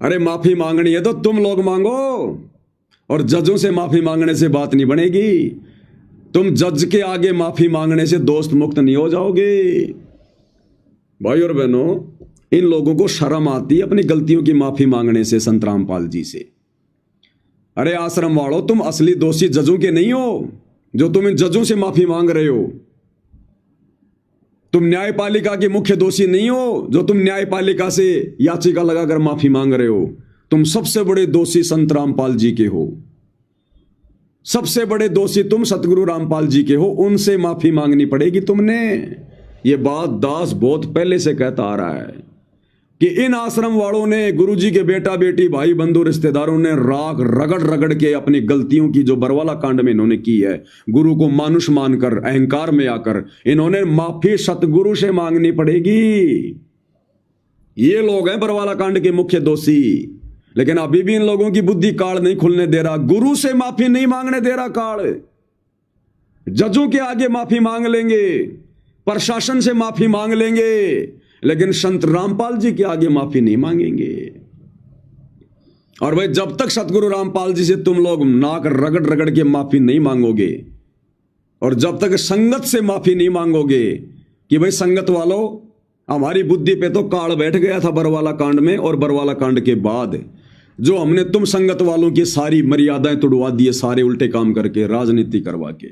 अरे माफी मांगनी है तो तुम लोग मांगो, और जजों से माफी मांगने से बात नहीं बनेगी। तुम जज के आगे माफी मांगने से दोस्त मुक्त नहीं हो जाओगे। भाई और बहनों, इन लोगों को शर्म आती है अपनी गलतियों की माफी मांगने से, संत रामपाल जी से। अरे आश्रम वालों, तुम असली दोषी जजों के नहीं हो जो तुम इन जजों से माफी मांग रहे हो। तुम न्यायपालिका के मुख्य दोषी नहीं हो जो तुम न्यायपालिका से याचिका लगाकर माफी मांग रहे हो। तुम सबसे बड़े दोषी संत रामपाल जी के हो। सबसे बड़े दोषी तुम सतगुरु रामपाल जी के हो, उनसे माफी मांगनी पड़ेगी तुमने। ये बात दास बहुत पहले से कहता आ रहा है कि इन आश्रम वालों ने, गुरु जी के बेटा बेटी भाई बंधु रिश्तेदारों ने राग रगड़ रगड़ के अपनी गलतियों की जो बरवाला कांड में इन्होंने की है, गुरु को मानुष मानकर अहंकार में आकर इन्होंने माफी सतगुरु से मांगनी पड़ेगी। ये लोग हैं बरवाला कांड के मुख्य दोषी। लेकिन अभी भी इन लोगों की बुद्धि काल नहीं खुलने दे रहा, गुरु से माफी नहीं मांगने दे रहा काल। जजों के आगे माफी मांग लेंगे, प्रशासन से माफी मांग लेंगे, लेकिन संत रामपाल जी के आगे माफी नहीं मांगेंगे। और भाई जब तक सतगुरु रामपाल जी से तुम लोग नाक रगड़ रगड़ के माफी नहीं मांगोगे, और जब तक संगत से माफी नहीं मांगोगे कि भाई संगत वालों, हमारी बुद्धि पे तो काल बैठ गया था बरवाला कांड में, और बरवाला कांड के बाद जो हमने तुम संगत वालों की सारी मर्यादाएं तुड़वा दी, सारे उल्टे काम करके, राजनीति करवा के,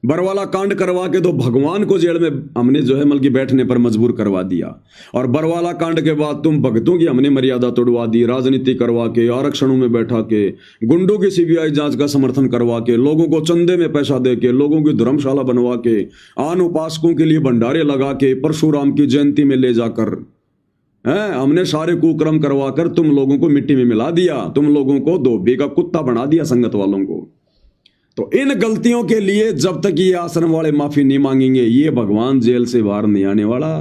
बरवाला कांड करवा के तो भगवान को जेल में हमने जो है मतलब बैठने पर मजबूर करवा दिया। और बरवाला कांड के बाद तुम भक्तों की हमने मर्यादा तोड़वा दी, राजनीति करवा के, आरक्षणों में बैठा के, गुंडों की सीबीआई जांच का समर्थन करवा के, लोगों को चंदे में पैसा दे के, लोगों की धर्मशाला बनवा के, आन उपासकों के लिए भंडारे लगा के, परशुराम की जयंती में ले जाकर हमने सारे कुक्रम करवा कर तुम लोगों को मिट्टी में मिला दिया। तुम लोगों को धोबी का कुत्ता बना दिया संगत वालों को। तो इन गलतियों के लिए जब तक ये आश्रम वाले माफी नहीं मांगेंगे, ये भगवान जेल से बाहर नहीं आने वाला।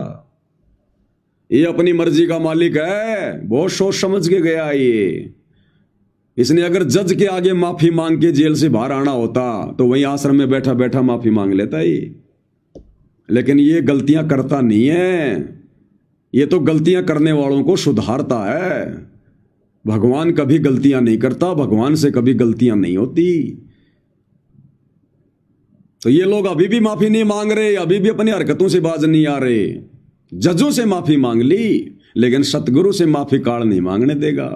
ये अपनी मर्जी का मालिक है, बहुत सोच समझ के गया ये। इसने अगर जज के आगे माफी मांग के जेल से बाहर आना होता तो वहीं आश्रम में बैठा बैठा माफी मांग लेता ये। लेकिन ये गलतियां करता नहीं है, ये तो गलतियां करने वालों को सुधारता है। भगवान कभी गलतियां नहीं करता, भगवान से कभी गलतियां नहीं होती। तो ये लोग अभी भी माफी नहीं मांग रहे, अभी भी अपनी हरकतों से बाज नहीं आ रहे। जजों से माफी मांग ली, लेकिन सतगुरु से माफी काल नहीं मांगने देगा।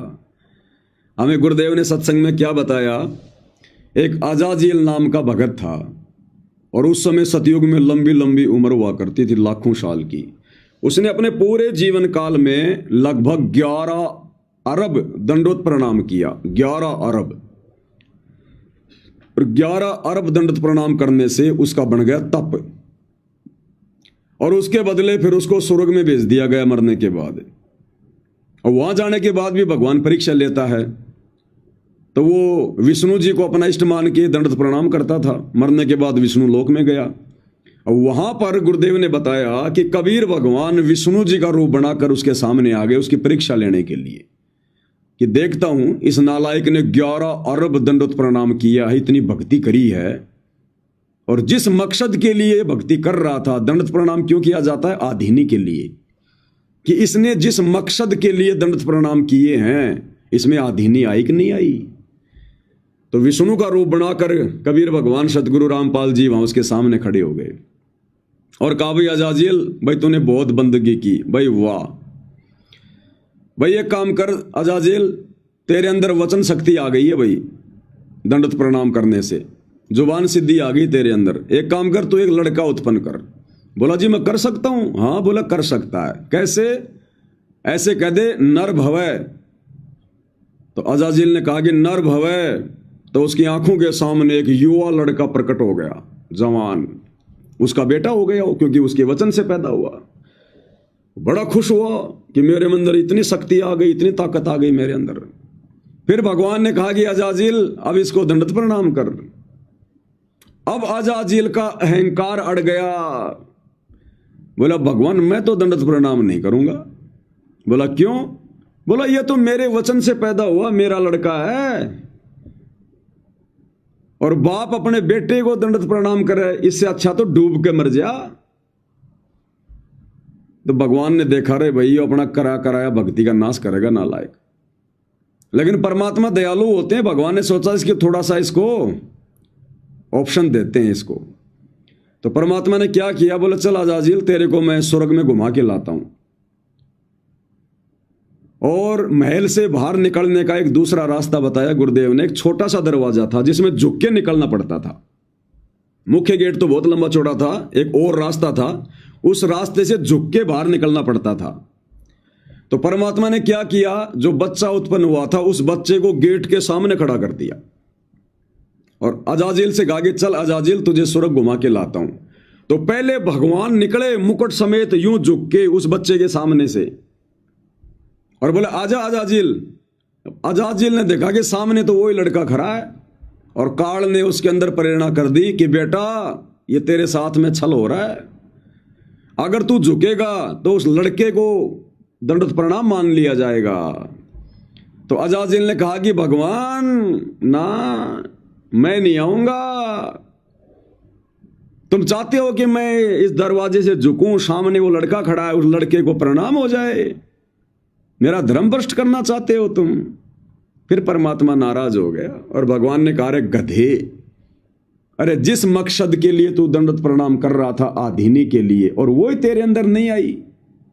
हमें गुरुदेव ने सत्संग में क्या बताया, एक आजाजील नाम का भगत था, और उस समय सतयुग में लंबी लंबी उम्र हुआ करती थी, लाखों साल की। उसने अपने पूरे जीवन काल में लगभग 11 अरब दंडोत प्रणाम किया। 11 अरब, और 11 अरब दंडोत प्रणाम करने से उसका बन गया तप, और उसके बदले फिर उसको स्वर्ग में भेज दिया गया मरने के बाद। और वहां जाने के बाद भी भगवान परीक्षा लेता है, तो वो विष्णु जी को अपना इष्ट मान के दंडोत प्रणाम करता था। मरने के बाद विष्णु लोक में गया, और वहां पर गुरुदेव ने बताया कि कबीर भगवान विष्णु जी का रूप बनाकर उसके सामने आ गए उसकी परीक्षा लेने के लिए, कि देखता हूं इस नालायक ने 11 अरब दंडोत प्रणाम किया है, इतनी भक्ति करी है, और जिस मकसद के लिए भक्ति कर रहा था, दंडोत प्रणाम क्यों किया जाता है? आधीनी के लिए, कि इसने जिस मकसद के लिए दंडोत प्रणाम किए हैं, इसमें आधीनी आई कि नहीं आई? तो विष्णु का रूप बनाकर कबीर भगवान सतगुरु रामपाल जी वहां उसके सामने खड़े हो गए और कहा, भाई अजाजिल, भाई तूने बहुत बंदगी की, भाई वाह, भाई एक काम कर अजाजिल, तेरे अंदर वचन शक्ति आ गई है भाई, दंडोत प्रणाम करने से जुबान सिद्धि आ गई तेरे अंदर। एक काम कर, तू एक लड़का उत्पन्न कर। बोला जी मैं कर सकता हूं? हाँ, बोला कर सकता है। कैसे? ऐसे कह दे, नर भवै। तो अजाजिल ने कहा कि नर भवै, तो उसकी आंखों के सामने एक युवा लड़का प्रकट हो गया, जवान, उसका बेटा हो गया, क्योंकि उसके वचन से पैदा हुआ। बड़ा खुश हुआ कि मेरे अंदर इतनी शक्ति आ गई, इतनी ताकत आ गई मेरे अंदर। फिर भगवान ने कहा कि अजाजिल, अब इसको दंडोत प्रणाम कर। अब अजाजिल का अहंकार अड़ गया। बोला भगवान मैं तो दंडोत प्रणाम नहीं करूंगा। बोला क्यों? बोला ये तो मेरे वचन से पैदा हुआ, मेरा लड़का है, और बाप अपने बेटे को दंडोत प्रणाम करे, इससे अच्छा तो डूब के मर जा। तो भगवान ने देखा, रे भाई अपना करा कराया भक्ति का नाश करेगा नालायक। लेकिन परमात्मा दयालु होते हैं, भगवान ने सोचा इसके थोड़ा सा इसको ऑप्शन देते हैं इसको। तो परमात्मा ने क्या किया, बोले चल अजाजिल तेरे को मैं स्वर्ग में घुमा के लाता हूं। और महल से बाहर निकलने का एक दूसरा रास्ता बताया गुरुदेव ने। एक छोटा सा दरवाजा था जिसमें झुक के निकलना पड़ता था। मुख्य गेट तो बहुत लंबा चौड़ा था, एक और रास्ता था, उस रास्ते से झुक के बाहर निकलना पड़ता था। तो परमात्मा ने क्या किया, जो बच्चा उत्पन्न हुआ था उस बच्चे को गेट के सामने खड़ा कर दिया और अजाजिल से कहा कि चल अजाजिल तुझे स्वर्ग घुमा के लाता हूं। तो पहले भगवान निकले मुकुट समेत यूं झुक के उस बच्चे के सामने से और बोले आजा अजाजिल। अजाजिल ने देखा कि सामने तो वही लड़का खड़ा है और काल ने उसके अंदर प्रेरणा कर दी कि बेटा ये तेरे साथ में छल हो रहा है, अगर तू झुकेगा तो उस लड़के को दंडवत प्रणाम मान लिया जाएगा। तो अजाजिल ने कहा कि भगवान ना, मैं नहीं आऊंगा। तुम चाहते हो कि मैं इस दरवाजे से झुकूं, सामने वो लड़का खड़ा है उस लड़के को प्रणाम हो जाए, मेरा धर्म भ्रष्ट करना चाहते हो तुम। फिर परमात्मा नाराज हो गया और भगवान ने कहा, अरे गधे, अरे जिस मकसद के लिए तू दंडवत प्रणाम कर रहा था आधीनी के लिए, और वो ही तेरे अंदर नहीं आई,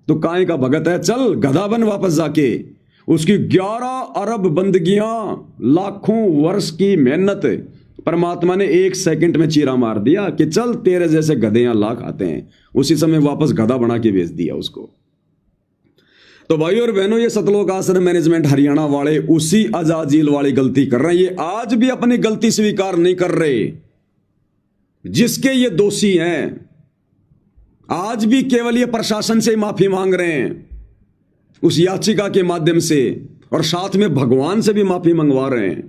तो काहे का भगत है, चल गधा बन वापस जाके। उसकी 11 अरब बंदगियां, लाखों वर्ष की मेहनत परमात्मा ने 1 सेकंड में चीरा मार दिया कि चल तेरे जैसे गधे यहां लाख आते हैं। उसी समय वापस गधा बना के भेज दिया उसको। तो भाई और बहनों, ये सतलोक आश्रम मैनेजमेंट हरियाणा वाले उसी अजाजिल वाली गलती कर रहे हैं। ये आज भी अपनी गलती स्वीकार नहीं कर रहे जिसके ये दोषी हैं। आज भी केवल ये प्रशासन से माफी मांग रहे हैं उस याचिका के माध्यम से, और साथ में भगवान से भी माफी मंगवा रहे हैं।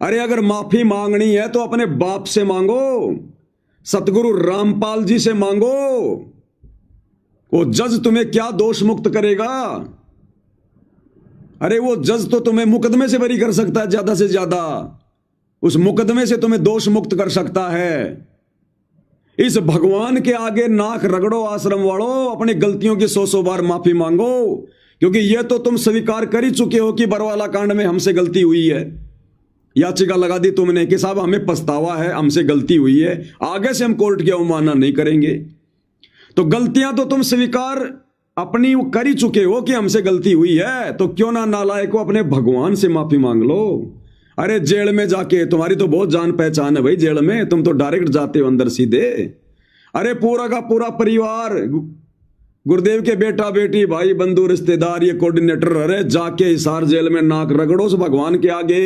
अरे अगर माफी मांगनी है तो अपने बाप से मांगो, सतगुरु रामपाल जी से मांगो। वो जज तुम्हें क्या दोष मुक्त करेगा? अरे वो जज तो तुम्हें मुकदमे से बरी कर सकता है, ज्यादा से ज्यादा उस मुकदमे से तुम्हें दोष मुक्त कर सकता है। इस भगवान के आगे नाक रगड़ो आश्रम वालों, अपनी गलतियों की 100 बार माफी मांगो, क्योंकि यह तो तुम स्वीकार कर ही चुके हो कि बरवाला कांड में हमसे गलती हुई है। याचिका लगा दी तुमने कि साहब हमें पछतावा है, हमसे गलती हुई है, आगे से हम कोर्ट की अवमानना नहीं करेंगे। तो गलतियां तो तुम स्वीकार अपनी कर ही चुके हो कि हमसे गलती हुई है, तो क्यों ना नालायक को अपने भगवान से माफी मांग लो। अरे जेल में जाके, तुम्हारी तो बहुत जान पहचान है भाई, जेल में तुम तो डायरेक्ट जाते हो अंदर सीधे। अरे पूरा का पूरा परिवार, गुरुदेव के बेटा बेटी भाई बंधु रिश्तेदार, ये कोऑर्डिनेटर, अरे जाके हिसार जेल में नाक रगड़ो उस भगवान के आगे।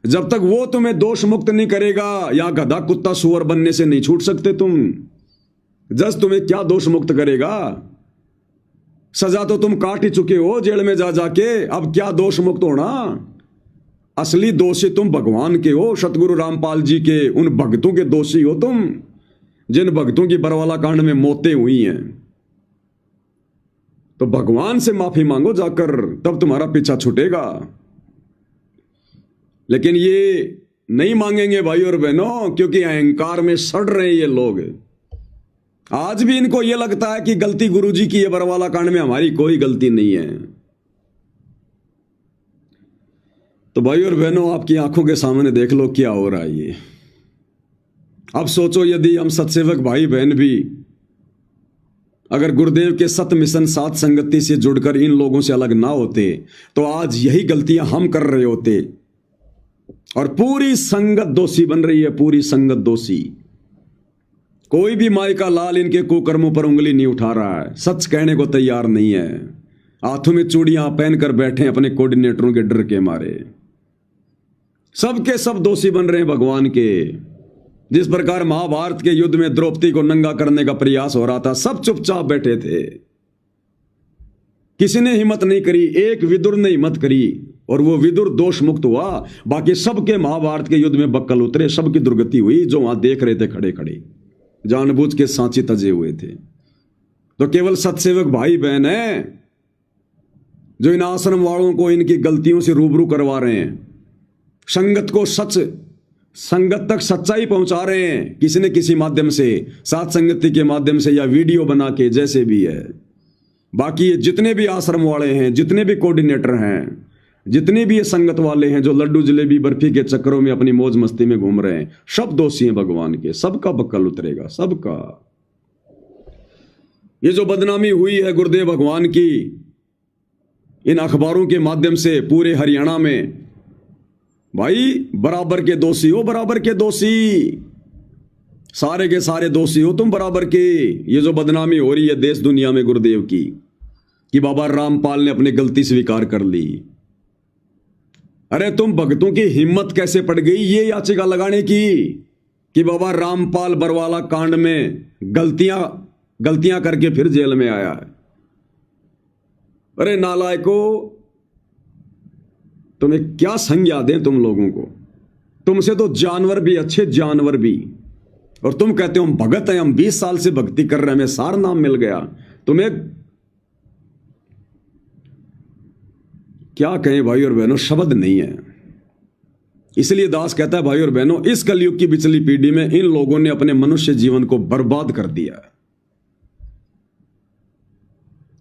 जब तक वो तुम्हें दोष मुक्त नहीं करेगा, या गधा कुत्ता सुअर बनने से नहीं छूट सकते तुम। जज तुम्हें क्या दोष मुक्त करेगा? सजा तो तुम काट ही चुके हो जेल में जा जाके, अब क्या दोष मुक्त होना? असली दोषी तुम भगवान के हो, सतगुरु रामपाल जी के उन भक्तों के दोषी हो तुम, जिन भक्तों की बरवाला कांड में मौतें हुई हैं। तो भगवान से माफी मांगो जाकर, तब तुम्हारा पीछा छूटेगा। लेकिन ये नहीं मांगेंगे भाई और बहनों, क्योंकि अहंकार में सड़ रहे हैं ये लोग। आज भी इनको यह लगता है कि गलती गुरुजी की है, बरवाला कांड में हमारी कोई गलती नहीं है। तो भाई और बहनों, आपकी आंखों के सामने देख लो क्या हो रहा है ये। अब सोचो, यदि हम सत्सेवक भाई बहन भी अगर गुरुदेव के सत मिशन सात संगति से जुड़कर इन लोगों से अलग ना होते, तो आज यही गलतियां हम कर रहे होते। और पूरी संगत दोषी बन रही है, पूरी संगत दोषी। कोई भी माई का लाल इनके कुकर्मों पर उंगली नहीं उठा रहा है, सच कहने को तैयार नहीं है। हाथों में चूड़ियां पहनकर बैठे अपने कोऑर्डिनेटरों के डर के मारे। सबके सब दोषी बन रहे हैं भगवान के। जिस प्रकार महाभारत के युद्ध में द्रौपदी को नंगा करने का प्रयास हो रहा था, सब चुपचाप बैठे थे, किसी ने हिम्मत नहीं करी। एक विदुर ने हिम्मत करी और वो विदुर दोष मुक्त हुआ। बाकी सबके महाभारत के युद्ध में बक्कल उतरे, सबकी दुर्गति हुई, जो वहां देख रहे थे खड़े खड़े, जानबूझ के सांची तजे हुए थे। तो केवल सत्सेवक भाई बहन है जो इन आश्रम वालों को इनकी गलतियों से रूबरू करवा रहे हैं, संगत को संगत तक सच्चाई पहुंचा रहे हैं, किसी न किसी माध्यम से, सात संगति के माध्यम से या वीडियो बना के, जैसे भी है। बाकी ये जितने भी आश्रम वाले हैं, जितने भी कोऑर्डिनेटर हैं, जितने भी ये संगत वाले हैं जो लड्डू जलेबी बर्फी के चक्करों में अपनी मौज मस्ती में घूम रहे हैं, सब दोषी हैं भगवान के। सबका बक्कल उतरेगा, सबका। ये जो बदनामी हुई है गुरुदेव भगवान की इन अखबारों के माध्यम से पूरे हरियाणा में, भाई बराबर के दोषी हो, बराबर के दोषी, सारे के सारे दोषी हो तुम बराबर के। ये जो बदनामी हो रही है देश दुनिया में गुरुदेव की, कि बाबा रामपाल ने अपनी गलती स्वीकार कर ली। अरे तुम भक्तों की हिम्मत कैसे पड़ गई ये याचिका लगाने की कि बाबा रामपाल बरवाला कांड में गलतियां करके फिर जेल में आया है। अरे नालायको, तुम्हें क्या संज्ञा दें तुम लोगों को? तुमसे तो जानवर भी अच्छे, जानवर भी। और तुम कहते हो हम भगत हैं, हम 20 साल से भक्ति कर रहे हैं, हमें सार नाम मिल गया। तुम्हें क्या कहें भाई और बहनों, शब्द नहीं है। इसलिए दास कहता है भाई और बहनों, इस कलयुग की पिछली पीढ़ी में इन लोगों ने अपने मनुष्य जीवन को बर्बाद कर दिया।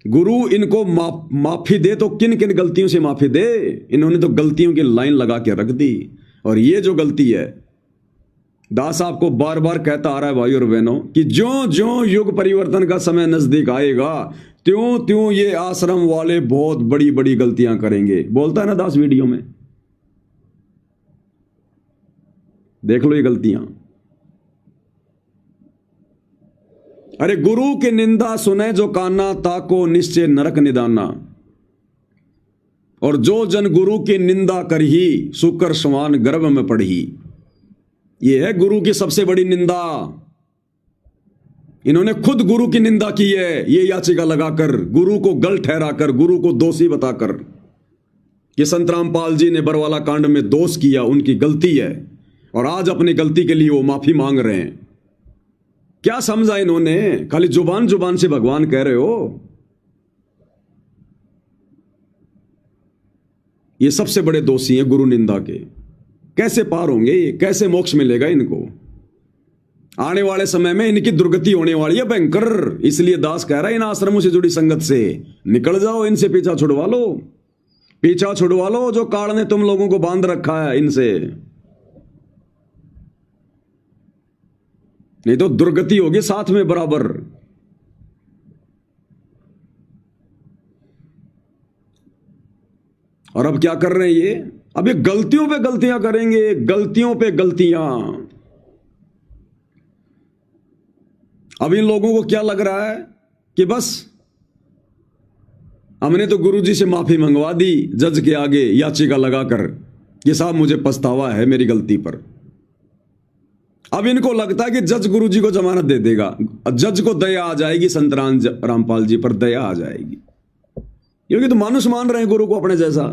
गुरु इनको माफी दे तो किन किन गलतियों से माफी दे? इन्होंने तो गलतियों की लाइन लगा के रख दी। और ये जो गलती है, दास आपको बार बार कहता आ रहा है भाई और बहनों कि ज्यों ज्यों युग परिवर्तन का समय नजदीक आएगा त्यों त्यों ये आश्रम वाले बहुत बड़ी बड़ी गलतियां करेंगे। बोलता है ना दास वीडियो में, देख लो ये गलतियां। अरे गुरु की निंदा सुने जो काना, ताको निश्चय नरक निदाना। और जो जन गुरु की निंदा करही, सुकर समान गर्भ में पढ़ी। ये है गुरु की सबसे बड़ी निंदा। इन्होंने खुद गुरु की निंदा की है, ये याचिका लगाकर, गुरु को गलत ठहराकर, गुरु को दोषी बताकर कि संत रामपाल जी ने बरवाला कांड में दोष किया, उनकी गलती है। और आज अपनी गलती के लिए वो माफी मांग रहे हैं। क्या समझा इन्होंने? खाली जुबान जुबान से भगवान कह रहे हो। ये सबसे बड़े दोषी हैं गुरु निंदा के। कैसे पार होंगे ये? कैसे मोक्ष मिलेगा इनको? आने वाले समय में इनकी दुर्गति होने वाली है भयंकर। इसलिए दास कह रहा है इन आश्रमों से जुड़ी संगत से निकल जाओ, इनसे पीछा छुड़वा लो, पीछा छुड़वा लो। जो काल ने तुम लोगों को बांध रखा है इनसे, नहीं तो दुर्गति होगी साथ में बराबर। और अब क्या कर रहे हैं ये? अब ये गलतियों पे गलतियां करेंगे, गलतियों पे गलतियां। अब इन लोगों को क्या लग रहा है कि बस हमने तो गुरुजी से माफी मंगवा दी जज के आगे याचिका लगाकर कि साहब मुझे पछतावा है मेरी गलती पर। अब इनको लगता है कि जज गुरुजी को जमानत दे देगा, जज को दया आ जाएगी, संत रामपाल जी पर दया आ जाएगी, क्योंकि तो मानुष मान रहे हैं गुरु को अपने जैसा।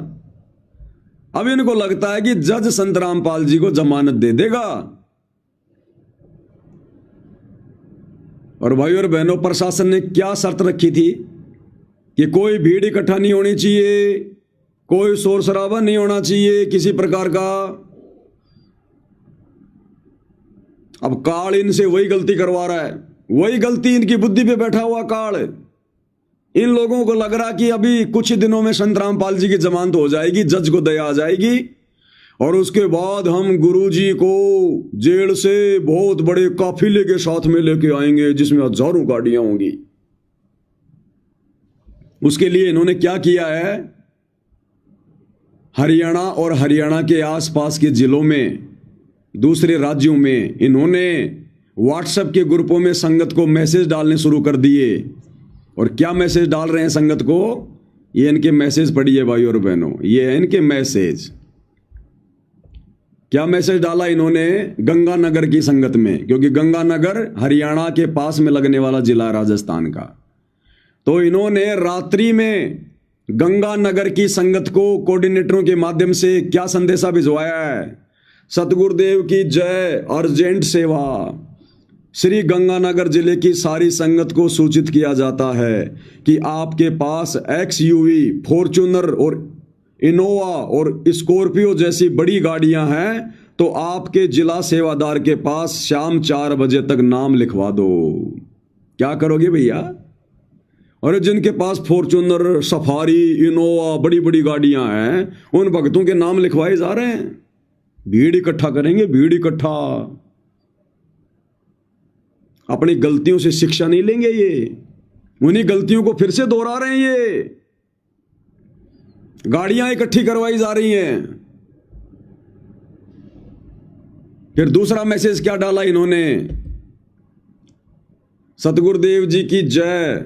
अब इनको लगता है कि जज संत रामपाल जी को जमानत दे देगा। और भाई और बहनों, प्रशासन ने क्या शर्त रखी थी कि कोई भीड़ इकट्ठा नहीं होनी चाहिए, कोई शोर शराबा नहीं होना चाहिए किसी प्रकार का। अब काल इनसे वही गलती करवा रहा है, वही गलती इनकी बुद्धि पे बैठा हुआ काल। इन लोगों को लग रहा कि अभी कुछ ही दिनों में संत रामपाल जी की जमानत हो जाएगी, जज को दया आ जाएगी, और उसके बाद हम गुरुजी को जेल से बहुत बड़े काफिले के साथ में लेके आएंगे जिसमें हजारों गाड़ियां होंगी। उसके लिए इन्होंने क्या किया है, हरियाणा और हरियाणा के आसपास के जिलों में, दूसरे राज्यों में इन्होंने व्हाट्सएप के ग्रुपों में संगत को मैसेज डालने शुरू कर दिए। और क्या मैसेज डाल रहे हैं संगत को? ये इनके मैसेज पढ़िए भाई और बहनों, ये है इनके मैसेज। क्या मैसेज डाला इन्होंने गंगानगर की संगत में, क्योंकि गंगानगर हरियाणा के पास में लगने वाला जिला राजस्थान का। तो इन्होंने रात्रि में गंगानगर की संगत को कोऑर्डिनेटरों के माध्यम से क्या संदेशा भिजवाया है? सतगुरुदेव की जय, अर्जेंट सेवा। श्री गंगानगर जिले की सारी संगत को सूचित किया जाता है कि आपके पास XUV, फॉर्च्यूनर और इनोवा और स्कॉर्पियो जैसी बड़ी गाड़ियां हैं, तो आपके जिला सेवादार के पास शाम 4 बजे तक नाम लिखवा दो। क्या करोगे भैया? और जिनके पास फॉर्च्यूनर, सफारी, इनोवा, बड़ी बड़ी गाड़ियां हैं, उन भक्तों के नाम लिखवाए जा रहे हैं। भीड़ इकट्ठा करेंगे, भीड़ इकट्ठा। अपनी गलतियों से शिक्षा नहीं लेंगे, ये उन्हीं गलतियों को फिर से दोहरा रहे हैं। ये गाड़ियां इकट्ठी करवाई जा रही हैं। फिर दूसरा मैसेज क्या डाला इन्होंने? सतगुरुदेव जी की जय।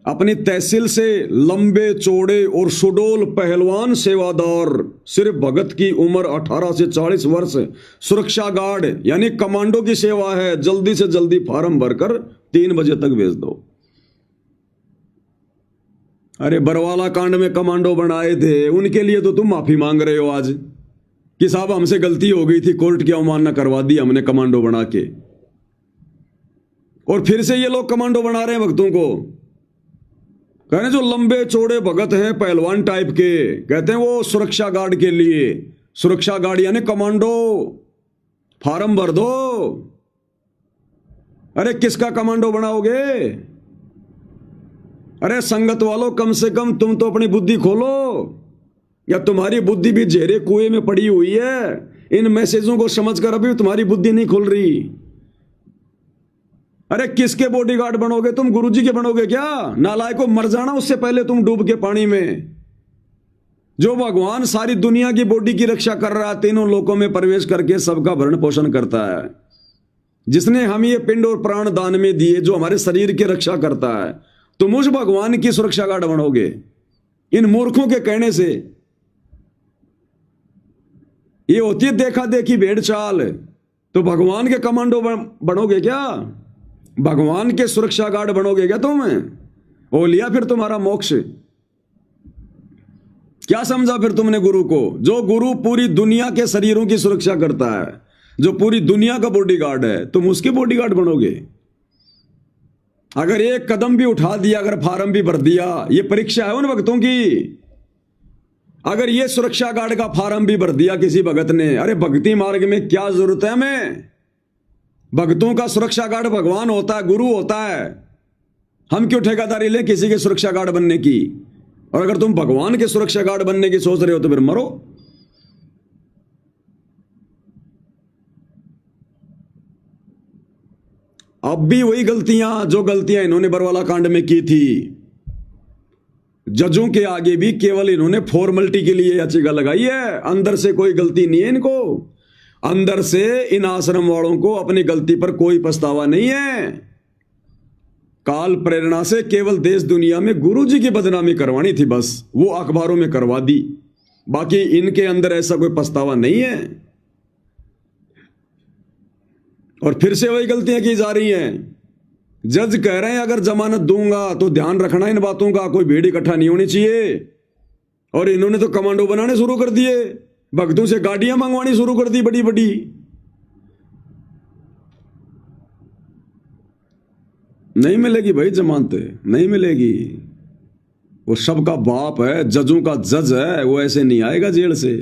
अपनी तहसील से लंबे चौड़े और सुडोल पहलवान सेवादार, सिर्फ भगत की उम्र 18 से 40 वर्ष, सुरक्षा गार्ड यानी कमांडो की सेवा है। जल्दी से जल्दी फार्म भरकर 3 बजे तक भेज दो। अरे बरवाला कांड में कमांडो बनाए थे, उनके लिए तो तुम माफी मांग रहे हो आज कि साहब हमसे गलती हो गई थी, कोर्ट की अवमानना करवा दी हमने कमांडो बना के। और फिर से ये लोग कमांडो बना रहे हैं भक्तों को। कह रहे जो लंबे चौड़े भगत हैं पहलवान टाइप के, कहते हैं वो सुरक्षा गार्ड के लिए। सुरक्षा गार्ड यानी कमांडो, फार्म भर दो। अरे किसका कमांडो बनाओगे? अरे संगत वालों, कम से कम तुम तो अपनी बुद्धि खोलो, या तुम्हारी बुद्धि भी जेरे कुएं में पड़ी हुई है। इन मैसेजों को समझकर अभी तुम्हारी बुद्धि नहीं खुल रही। अरे किसके बॉडीगार्ड बनोगे तुम? गुरुजी के बनोगे क्या? नालायकों, मर जाना उससे पहले तुम डूब के पानी में। जो भगवान सारी दुनिया की बॉडी की रक्षा कर रहा है, तीनों लोकों में प्रवेश करके सबका भरण पोषण करता है, जिसने हम ये पिंड और प्राण दान में दिए, जो हमारे शरीर की रक्षा करता है, तुम उस भगवान की सुरक्षा गार्ड बनोगे इन मूर्खों के कहने से? ये होती है देखा देखी भेड़ चाल। तो भगवान के कमांडो बनोगे क्या? भगवान के सुरक्षा गार्ड बनोगे क्या तुम? ओ लिया फिर तुम्हारा मोक्ष। क्या समझा फिर तुमने गुरु को? जो गुरु पूरी दुनिया के शरीरों की सुरक्षा करता है, जो पूरी दुनिया का बॉडीगार्ड है, तुम उसके बॉडीगार्ड बनोगे? अगर एक कदम भी उठा दिया, अगर फार्म भी भर दिया, ये परीक्षा है उन भक्तों की। अगर ये सुरक्षा गार्ड का फार्म भी भर दिया किसी भगत ने, अरे भक्ति मार्ग में क्या जरूरत है हमें? भक्तों का सुरक्षा गार्ड भगवान होता है, गुरु होता है। हम क्यों ठेकेदारी लें किसी के सुरक्षा गार्ड बनने की? और अगर तुम भगवान के सुरक्षा गार्ड बनने की सोच रहे हो तो फिर मरो। अब भी वही गलतियां, जो गलतियां इन्होंने बरवाला कांड में की थी। जजों के आगे भी केवल इन्होंने फॉर्मेलिटी के लिए याचिका लगाई है, अंदर से कोई गलती नहीं है इनको। अंदर से इन आश्रम वालों को अपनी गलती पर कोई पछतावा नहीं है। काल प्रेरणा से केवल देश दुनिया में गुरुजी की बदनामी करवानी थी, बस वो अखबारों में करवा दी। बाकी इनके अंदर ऐसा कोई पछतावा नहीं है। और फिर से वही गलतियां की जा रही हैं। जज कह रहे हैं अगर जमानत दूंगा तो ध्यान रखना इन बातों का, कोई भीड़ इकट्ठा नहीं होनी चाहिए। और इन्होंने तो कमांडो बनाने शुरू कर दिए, भक्तों से गाड़ियां मंगवानी शुरू कर दी बड़ी बड़ी। नहीं मिलेगी भाई जमानत, नहीं मिलेगी। वो सबका बाप है, जजों का जज है, वो ऐसे नहीं आएगा जेल से।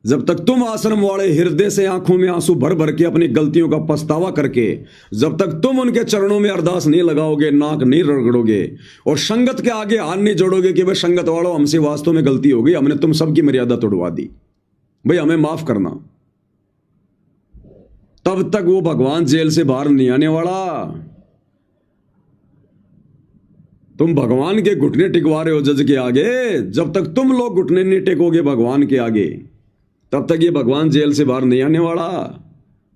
जब तक तुम आश्रम वाले हृदय से आंखों में आंसू भर भर के अपनी गलतियों का पछतावा करके, जब तक तुम उनके चरणों में अरदास नहीं लगाओगे, नाक नहीं रगड़ोगे और संगत के आगे हाथ नहीं जोड़ोगे कि भाई संगत वालों हमसे वास्तव में गलती हो गई, हमने तुम सबकी मर्यादा तोड़वा दी, भाई हमें माफ करना, तब तक वो भगवान जेल से बाहर नहीं आने वाला। तुम भगवान के घुटने टिकवा रहे हो जज के आगे। जब तक तुम लोग घुटने नहीं टेकोगे भगवान के आगे, तब तक ये भगवान जेल से बाहर नहीं आने वाला।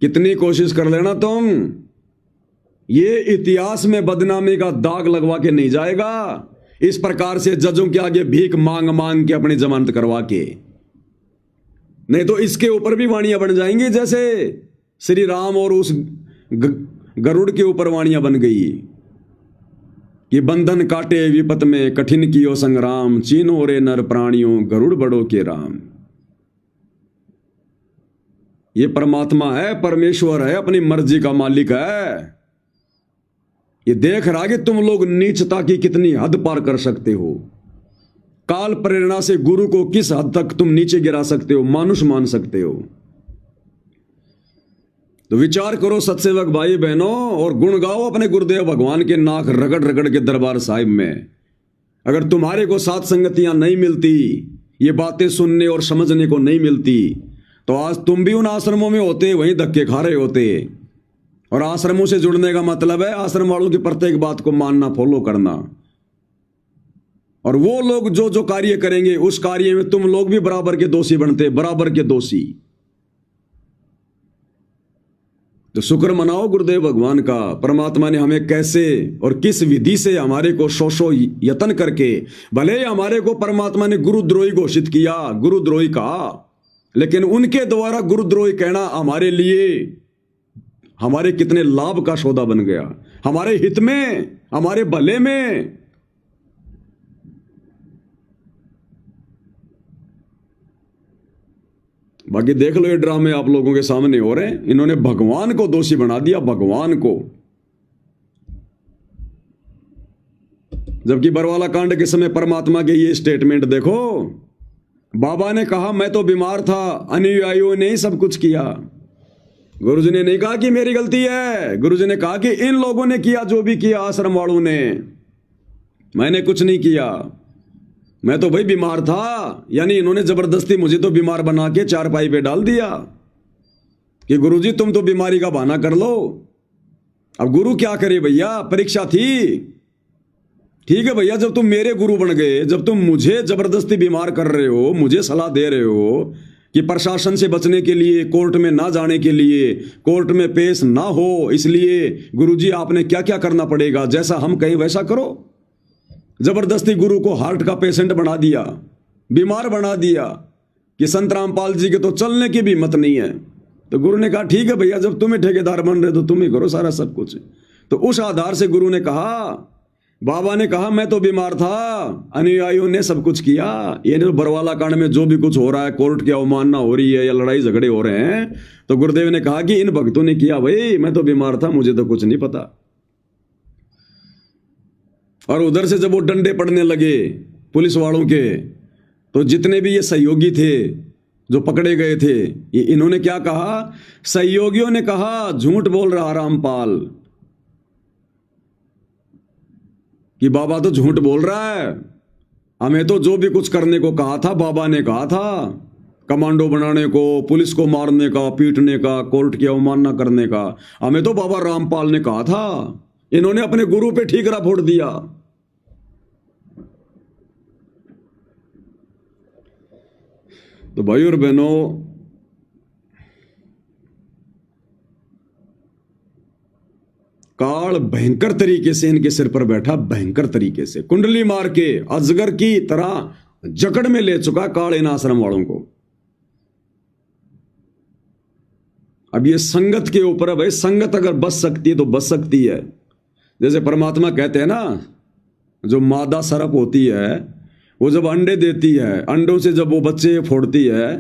कितनी कोशिश कर लेना तुम, ये इतिहास में बदनामी का दाग लगवा के नहीं जाएगा। इस प्रकार से जजों के आगे भीख मांग मांग के अपनी जमानत करवा के, नहीं तो इसके ऊपर भी वाणियां बन जाएंगी, जैसे श्री राम और उस गरुड़ के ऊपर वाणियां बन गई कि बंधन काटे विपत में कठिन कियो संग्राम, चीनो रे नर प्राणियों गरुड़ बड़ो के राम। ये परमात्मा है, परमेश्वर है, अपनी मर्जी का मालिक है। ये देख रहा कि तुम लोग नीचता की कितनी हद पार कर सकते हो। काल प्रेरणा से गुरु को किस हद तक तुम नीचे गिरा सकते हो, मानुष मान सकते हो। तो विचार करो सत्सेवक भाई बहनों, और गुण गाओ अपने गुरुदेव भगवान के नाक रगड़ रगड़ के दरबार साहिब में। अगर तुम्हारे को सात संगतियां नहीं मिलती, ये बातें सुनने और समझने को नहीं मिलती, तो आज तुम भी उन आश्रमों में होते, वहीं धक्के खा रहे होते। और आश्रमों से जुड़ने का मतलब है आश्रम वालों की प्रत्येक बात को मानना, फॉलो करना। और वो लोग जो जो कार्य करेंगे उस कार्य में तुम लोग भी बराबर के दोषी बनते, बराबर के दोषी। तो शुक्र मनाओ गुरुदेव भगवान का, परमात्मा ने हमें कैसे और किस विधि से हमारे को शोषो यत्न करके, भले ही हमारे को परमात्मा ने गुरुद्रोही घोषित किया, गुरुद्रोही कहा, लेकिन उनके द्वारा गुरुद्रोही कहना हमारे लिए हमारे कितने लाभ का सौदा बन गया, हमारे हित में, हमारे भले में। बाकी देख लो ये ड्रामे आप लोगों के सामने हो रहे हैं। इन्होंने भगवान को दोषी बना दिया, भगवान को। जबकि बरवाला कांड के समय परमात्मा के ये स्टेटमेंट देखो, बाबा ने कहा मैं तो बीमार था, अनुयायियों ने ही सब कुछ किया। गुरुजी ने नहीं कहा कि मेरी गलती है, गुरुजी ने कहा कि इन लोगों ने किया जो भी किया, आश्रम वालों ने, मैंने कुछ नहीं किया, मैं तो भाई बीमार था। यानी इन्होंने जबरदस्ती मुझे तो बीमार बना के चारपाई पे डाल दिया कि गुरुजी तुम तो बीमारी का बहाना कर लो। अब गुरु क्या करे भैया, परीक्षा थी। ठीक है भैया, जब तुम मेरे गुरु बन गए, जब तुम मुझे जबरदस्ती बीमार कर रहे हो, मुझे सलाह दे रहे हो कि प्रशासन से बचने के लिए, कोर्ट में ना जाने के लिए, कोर्ट में पेश ना हो, इसलिए गुरुजी आपने क्या क्या करना पड़ेगा, जैसा हम कहें वैसा करो। जबरदस्ती गुरु को हार्ट का पेशेंट बना दिया, बीमार बना दिया कि संत रामपाल जी के तो चलने की भी हिम्मत नहीं है। तो गुरु ने कहा ठीक है भैया, जब तुम्हें ठेकेदार बन रहे तो तुम ही करो सारा सब कुछ। तो उस आधार से गुरु ने कहा, बाबा ने कहा मैं तो बीमार था, अनुयायियों ने सब कुछ किया। ये जो बरवाला कांड में जो भी कुछ हो रहा है, कोर्ट की अवमानना हो रही है या लड़ाई झगड़े हो रहे हैं, तो गुरुदेव ने कहा कि इन भक्तों ने किया, भाई मैं तो बीमार था, मुझे तो कुछ नहीं पता। और उधर से जब वो डंडे पड़ने लगे पुलिस वालों के, तो जितने भी ये सहयोगी थे जो पकड़े गए थे, ये इन्होंने क्या कहा, सहयोगियों ने कहा झूठ बोल रहा रामपाल, कि बाबा तो झूठ बोल रहा है, हमें तो जो भी कुछ करने को कहा था बाबा ने कहा था, कमांडो बनाने को, पुलिस को मारने का, पीटने का, कोर्ट की अवमानना करने का, हमें तो बाबा रामपाल ने कहा था। इन्होंने अपने गुरु पे ठीकरा फोड़ दिया। तो भाई और बहनों, काल भयंकर तरीके से इनके सिर पर बैठा, भयंकर तरीके से कुंडली मार के अजगर की तरह जकड़ में ले चुका काल इन आश्रम वालों को। अब ये संगत के ऊपर है भाई, संगत अगर बच सकती है तो बच सकती है। जैसे परमात्मा कहते हैं ना, जो मादा सर्प होती है वो जब अंडे देती है, अंडों से जब वो बच्चे फोड़ती है,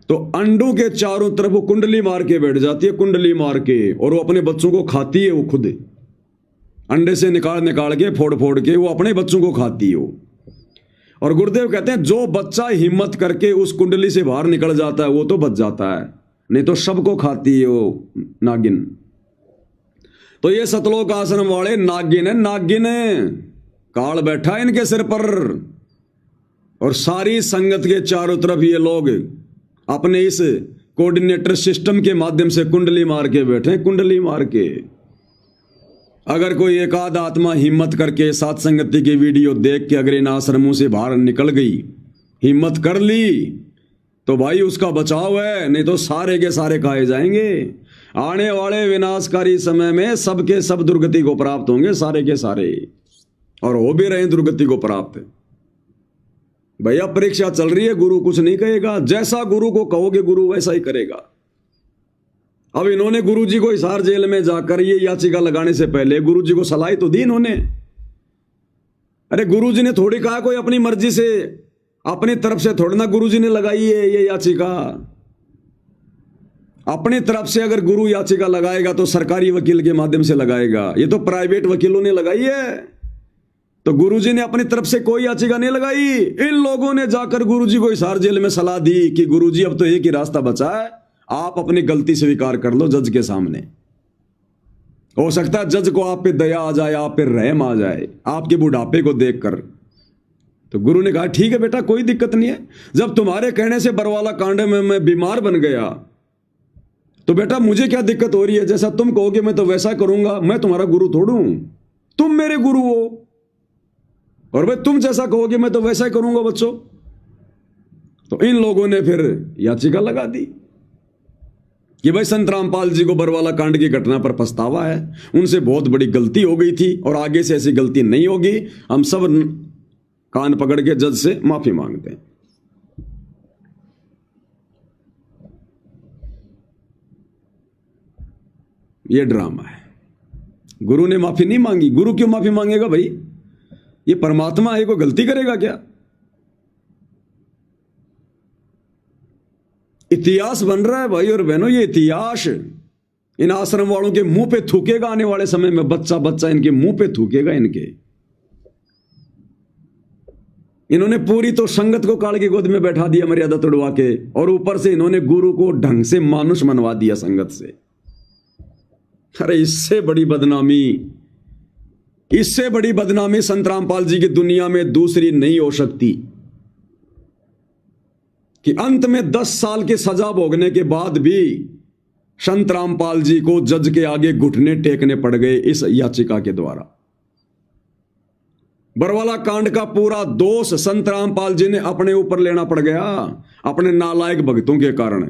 तो अंडों के चारों तरफ वो कुंडली मार के बैठ जाती है, कुंडली मार के, और वो अपने बच्चों को खाती है। वो खुद अंडे से निकाल निकाल के, फोड़ फोड़ के वो अपने बच्चों को खाती है। और गुरुदेव कहते हैं जो बच्चा हिम्मत करके उस कुंडली से बाहर निकल जाता है वो तो बच जाता है, नहीं तो सबको खाती है वो नागिन। तो ये सतलोक आश्रम वाले नागिन है, नागिन है। काल बैठा इनके सिर पर, और सारी संगत के चारों तरफ ये लोग अपने इस कोऑर्डिनेटर सिस्टम के माध्यम से कुंडली मार के बैठे, कुंडली मार के। अगर कोई एक आध आत्मा हिम्मत करके सात संगति की वीडियो देख के अगर इन आश्रमों से बाहर निकल गई, हिम्मत कर ली, तो भाई उसका बचाव है, नहीं तो सारे के सारे खाए जाएंगे। आने वाले विनाशकारी समय में सबके सब दुर्गति को प्राप्त होंगे, सारे के सारे, और हो भी रहे दुर्गति को प्राप्त। भैया परीक्षा चल रही है, गुरु कुछ नहीं कहेगा, जैसा गुरु को कहोगे गुरु वैसा ही करेगा। अब इन्होंने गुरुजी को हिसार जेल में जाकर ये याचिका लगाने से पहले गुरुजी को सलाह तो दी इन्होंने। अरे गुरुजी ने थोड़ी कहा कोई अपनी मर्जी से, अपनी तरफ से थोड़ी ना गुरुजी ने लगाई है ये याचिका। अपनी तरफ से अगर गुरु याचिका लगाएगा तो सरकारी वकील के माध्यम से लगाएगा, ये तो प्राइवेट वकीलों ने लगाई है। तो गुरुजी ने अपनी तरफ से कोई याचिका नहीं लगाई। इन लोगों ने जाकर गुरुजी को हिसार जेल में सलाह दी कि गुरुजी अब तो एक ही रास्ता बचा है, आप अपनी गलती स्वीकार कर लो जज के सामने। हो सकता है जज को आप पे दया आ जाए, आप पे रहम आ जाए आपके बुढ़ापे को देखकर। तो गुरु ने कहा ठीक है बेटा, कोई दिक्कत नहीं है। जब तुम्हारे कहने से बरवाला कांड में मैं बीमार बन गया तो बेटा मुझे क्या दिक्कत हो रही है? जैसा तुम कहोगे मैं तो वैसा करूंगा। मैं तुम्हारा गुरु थोड़ू हूं, तुम मेरे गुरु हो, और भाई तुम जैसा कहोगे मैं तो वैसा ही करूंगा बच्चों। तो इन लोगों ने फिर याचिका लगा दी कि भाई संत रामपाल जी को बरवाला कांड की घटना पर पछतावा है, उनसे बहुत बड़ी गलती हो गई थी और आगे से ऐसी गलती नहीं होगी। हम सब कान पकड़ के जज से माफी मांगते हैं। ये ड्रामा है। गुरु ने माफी नहीं मांगी। गुरु क्यों माफी मांगेगा भाई? ये परमात्मा है, कोई गलती करेगा क्या? इतिहास बन रहा है भाई और बहनों। ये इतिहास इन आश्रम वालों के मुंह पे थूकेगा आने वाले समय में। बच्चा बच्चा इनके मुंह पे थूकेगा। इन्होंने पूरी तो संगत को काल की गोद में बैठा दिया मर्यादा तोड़वा के, और ऊपर से इन्होंने गुरु को ढंग से मानुष मनवा दिया संगत से। अरे इससे बड़ी बदनामी संत रामपाल जी की दुनिया में दूसरी नहीं हो सकती कि अंत में 10 साल की सजा भोगने के बाद भी संत रामपाल जी को जज के आगे घुटने टेकने पड़ गए इस याचिका के द्वारा। बरवाला कांड का पूरा दोष संत रामपाल जी ने अपने ऊपर लेना पड़ गया अपने नालायक भक्तों के कारण।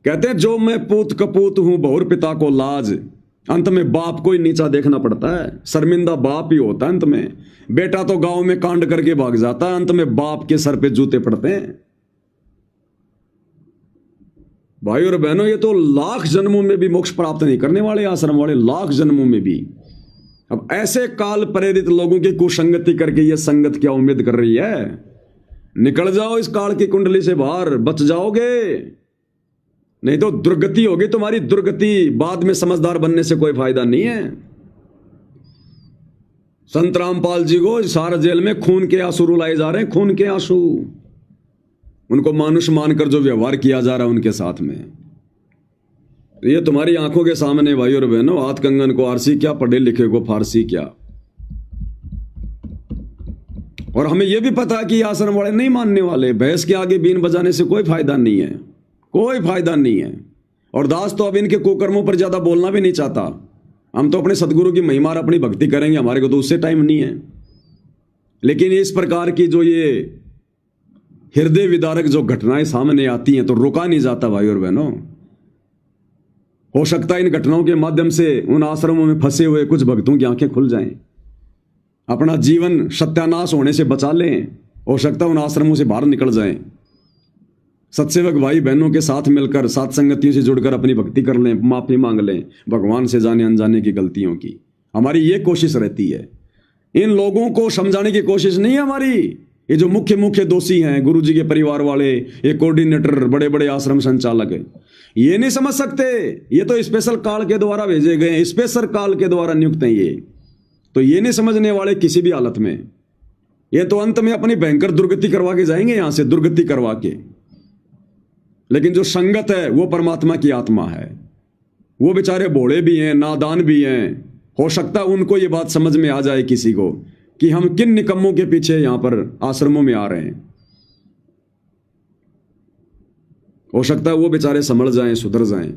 कहते हैं जो मैं पूत कपूत हूं बहुर पिता को लाज। अंत में बाप को ही नीचा देखना पड़ता है। शर्मिंदा बाप ही होता है अंत में। बेटा तो गांव में कांड करके भाग जाता है, अंत में बाप के सर पे जूते पड़ते हैं। भाई और बहनों, ये तो लाख जन्मों में भी मोक्ष प्राप्त नहीं करने वाले आश्रम वाले, लाख जन्मों में भी। अब ऐसे काल प्रेरित लोगों की कुसंगति करके ये संगत क्या उम्मीद कर रही है? निकल जाओ इस काल की कुंडली से बाहर, बच जाओगे, नहीं तो दुर्गति होगी तुम्हारी, दुर्गति। बाद में समझदार बनने से कोई फायदा नहीं है। संत रामपाल जी को सारा जेल में खून के आंसू रुलाए जा रहे हैं, खून के आंसू। उनको मानुष मानकर जो व्यवहार किया जा रहा है उनके साथ में, ये तुम्हारी आंखों के सामने भाई और बहनों। हाथ कंगन को आरसी क्या, पढ़े लिखे को फारसी क्या। और हमें यह भी पता है कि आश्रम वाले नहीं मानने वाले। भैंस के आगे बीन बजाने से कोई फायदा नहीं है, कोई फायदा नहीं है। और दास तो अब इनके कुकर्मों पर ज्यादा बोलना भी नहीं चाहता। हम तो अपने सदगुरु की महिमा अपनी भक्ति करेंगे, हमारे को तो उससे टाइम नहीं है। लेकिन इस प्रकार की जो ये हृदय विदारक जो घटनाएं सामने आती हैं तो रुका नहीं जाता भाई और बहनों। हो सकता है इन घटनाओं के माध्यम से उन आश्रमों में फंसे हुए कुछ भक्तों की आंखें खुल जाएं, अपना जीवन सत्यानाश होने से बचा लें। हो सकता है उन आश्रमों से बाहर निकल जाएं, सत्सेवक भाई बहनों के साथ मिलकर, साथ संगतियों से जुड़कर अपनी भक्ति कर लें, माफी मांग लें भगवान से जाने अनजाने की गलतियों की। हमारी ये कोशिश रहती है। इन लोगों को समझाने की कोशिश नहीं है हमारी। ये जो मुख्य दोषी हैं, गुरु जी के परिवार वाले, ये कोऑर्डिनेटर, बड़े बड़े आश्रम संचालक, ये नहीं समझ सकते। ये तो स्पेशल काल के द्वारा भेजे गए हैं, स्पेशल काल के द्वारा नियुक्त हैं ये। तो ये नहीं समझने वाले किसी भी हालत में। ये तो अंत में अपनी भयंकर दुर्गति करवा के जाएंगे यहां से, दुर्गति करवा के। लेकिन जो संगत है वो परमात्मा की आत्मा है। वो बेचारे भोले भी हैं, नादान भी हैं। हो सकता है उनको ये बात समझ में आ जाए किसी को कि हम किन निकम्मों के पीछे यहां पर आश्रमों में आ रहे हैं। हो सकता है वो बेचारे संभल जाएं, सुधर जाएं।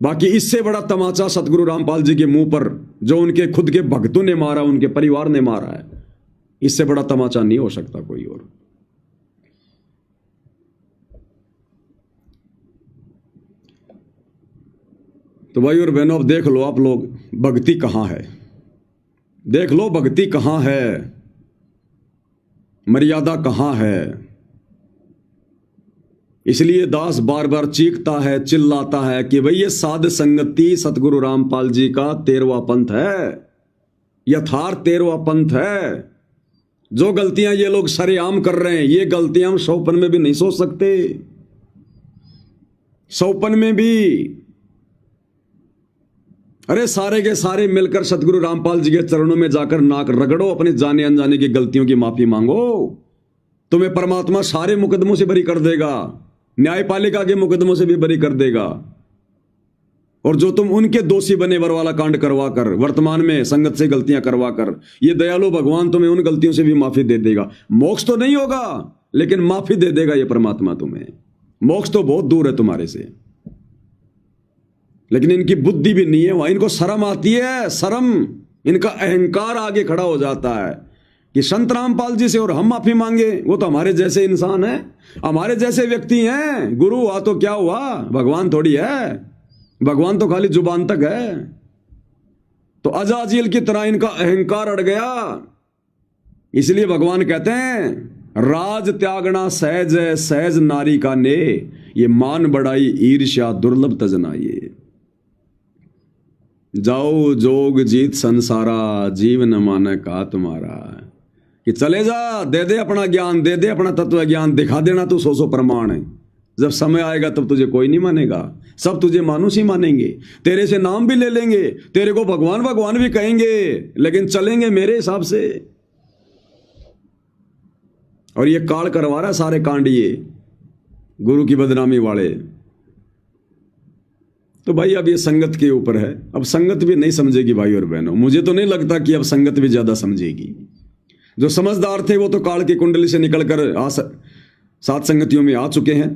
बाकी इससे बड़ा तमाचा सतगुरु रामपाल जी के मुंह पर जो उनके खुद के भक्तों ने मारा, उनके परिवार ने मारा है, इससे बड़ा तमाचा नहीं हो सकता कोई और। तो भाई और बहनों, अब देख लो आप लोग, भक्ति कहां है। देख लो भक्ति कहां है, मर्यादा कहां है। इसलिए दास बार बार चीखता है, चिल्लाता है कि भाई ये साध संगति सतगुरु रामपाल जी का 13वां पंथ है, यथार्थ 13वां पंथ है। जो गलतियां ये लोग सरेआम कर रहे हैं, ये गलतियां हम सौपन में भी नहीं सोच सकते। सौपन में भी अरे सारे के सारे मिलकर सतगुरु रामपाल जी के चरणों में जाकर नाक रगड़ो, अपने जाने अनजाने की गलतियों की माफी मांगो। तुम्हें परमात्मा सारे मुकदमों से बरी कर देगा। न्यायपालिका के मुकदमों से भी बरी कर देगा। और जो तुम उनके दोषी बने बरवाला कांड करवा कर, वर्तमान में संगत से गलतियां करवा कर, ये दयालु भगवान तुम्हें उन गलतियों से भी माफी दे देगा। मोक्ष तो नहीं होगा लेकिन माफी दे देगा ये परमात्मा तुम्हें। मोक्ष तो बहुत दूर है तुम्हारे से, लेकिन इनकी बुद्धि भी नहीं है वहां। इनको शर्म आती है, शर्म, इनका अहंकार आगे खड़ा हो जाता है कि संत रामपाल जी से और हम माफी मांगे। वो तो हमारे जैसे इंसान हैं, हमारे जैसे व्यक्ति हैं। गुरु हुआ तो क्या हुआ, भगवान थोड़ी है। भगवान तो खाली जुबान तक है। तो अजाजिल की तरह इनका अहंकार अड़ गया। इसलिए भगवान कहते हैं राज त्यागना सहज है, सहज नारी का ने, ये मान बढ़ाई ईर्ष्या दुर्लभ तजना। ये जाओ जोग जीत संसारा, जीव न माने का तुम्हारा। कि चले जा, दे दे अपना ज्ञान, दे दे अपना तत्व ज्ञान, दिखा देना तू 100 प्रमाण है। जब समय आएगा तब तुझे कोई नहीं मानेगा, सब तुझे मानुस ही मानेंगे। तेरे से नाम भी ले लेंगे, तेरे को भगवान भगवान भी कहेंगे, लेकिन चलेंगे मेरे हिसाब से। और ये काल करवा रहा है सारे कांड, ये गुरु की बदनामी वाले। तो भाई अब ये संगत के ऊपर है। अब संगत भी नहीं समझेगी भाई और बहनों। मुझे तो नहीं लगता कि अब संगत भी ज्यादा समझेगी। जो समझदार थे वो तो काल की कुंडली से निकलकर सात संगतियों में आ चुके हैं।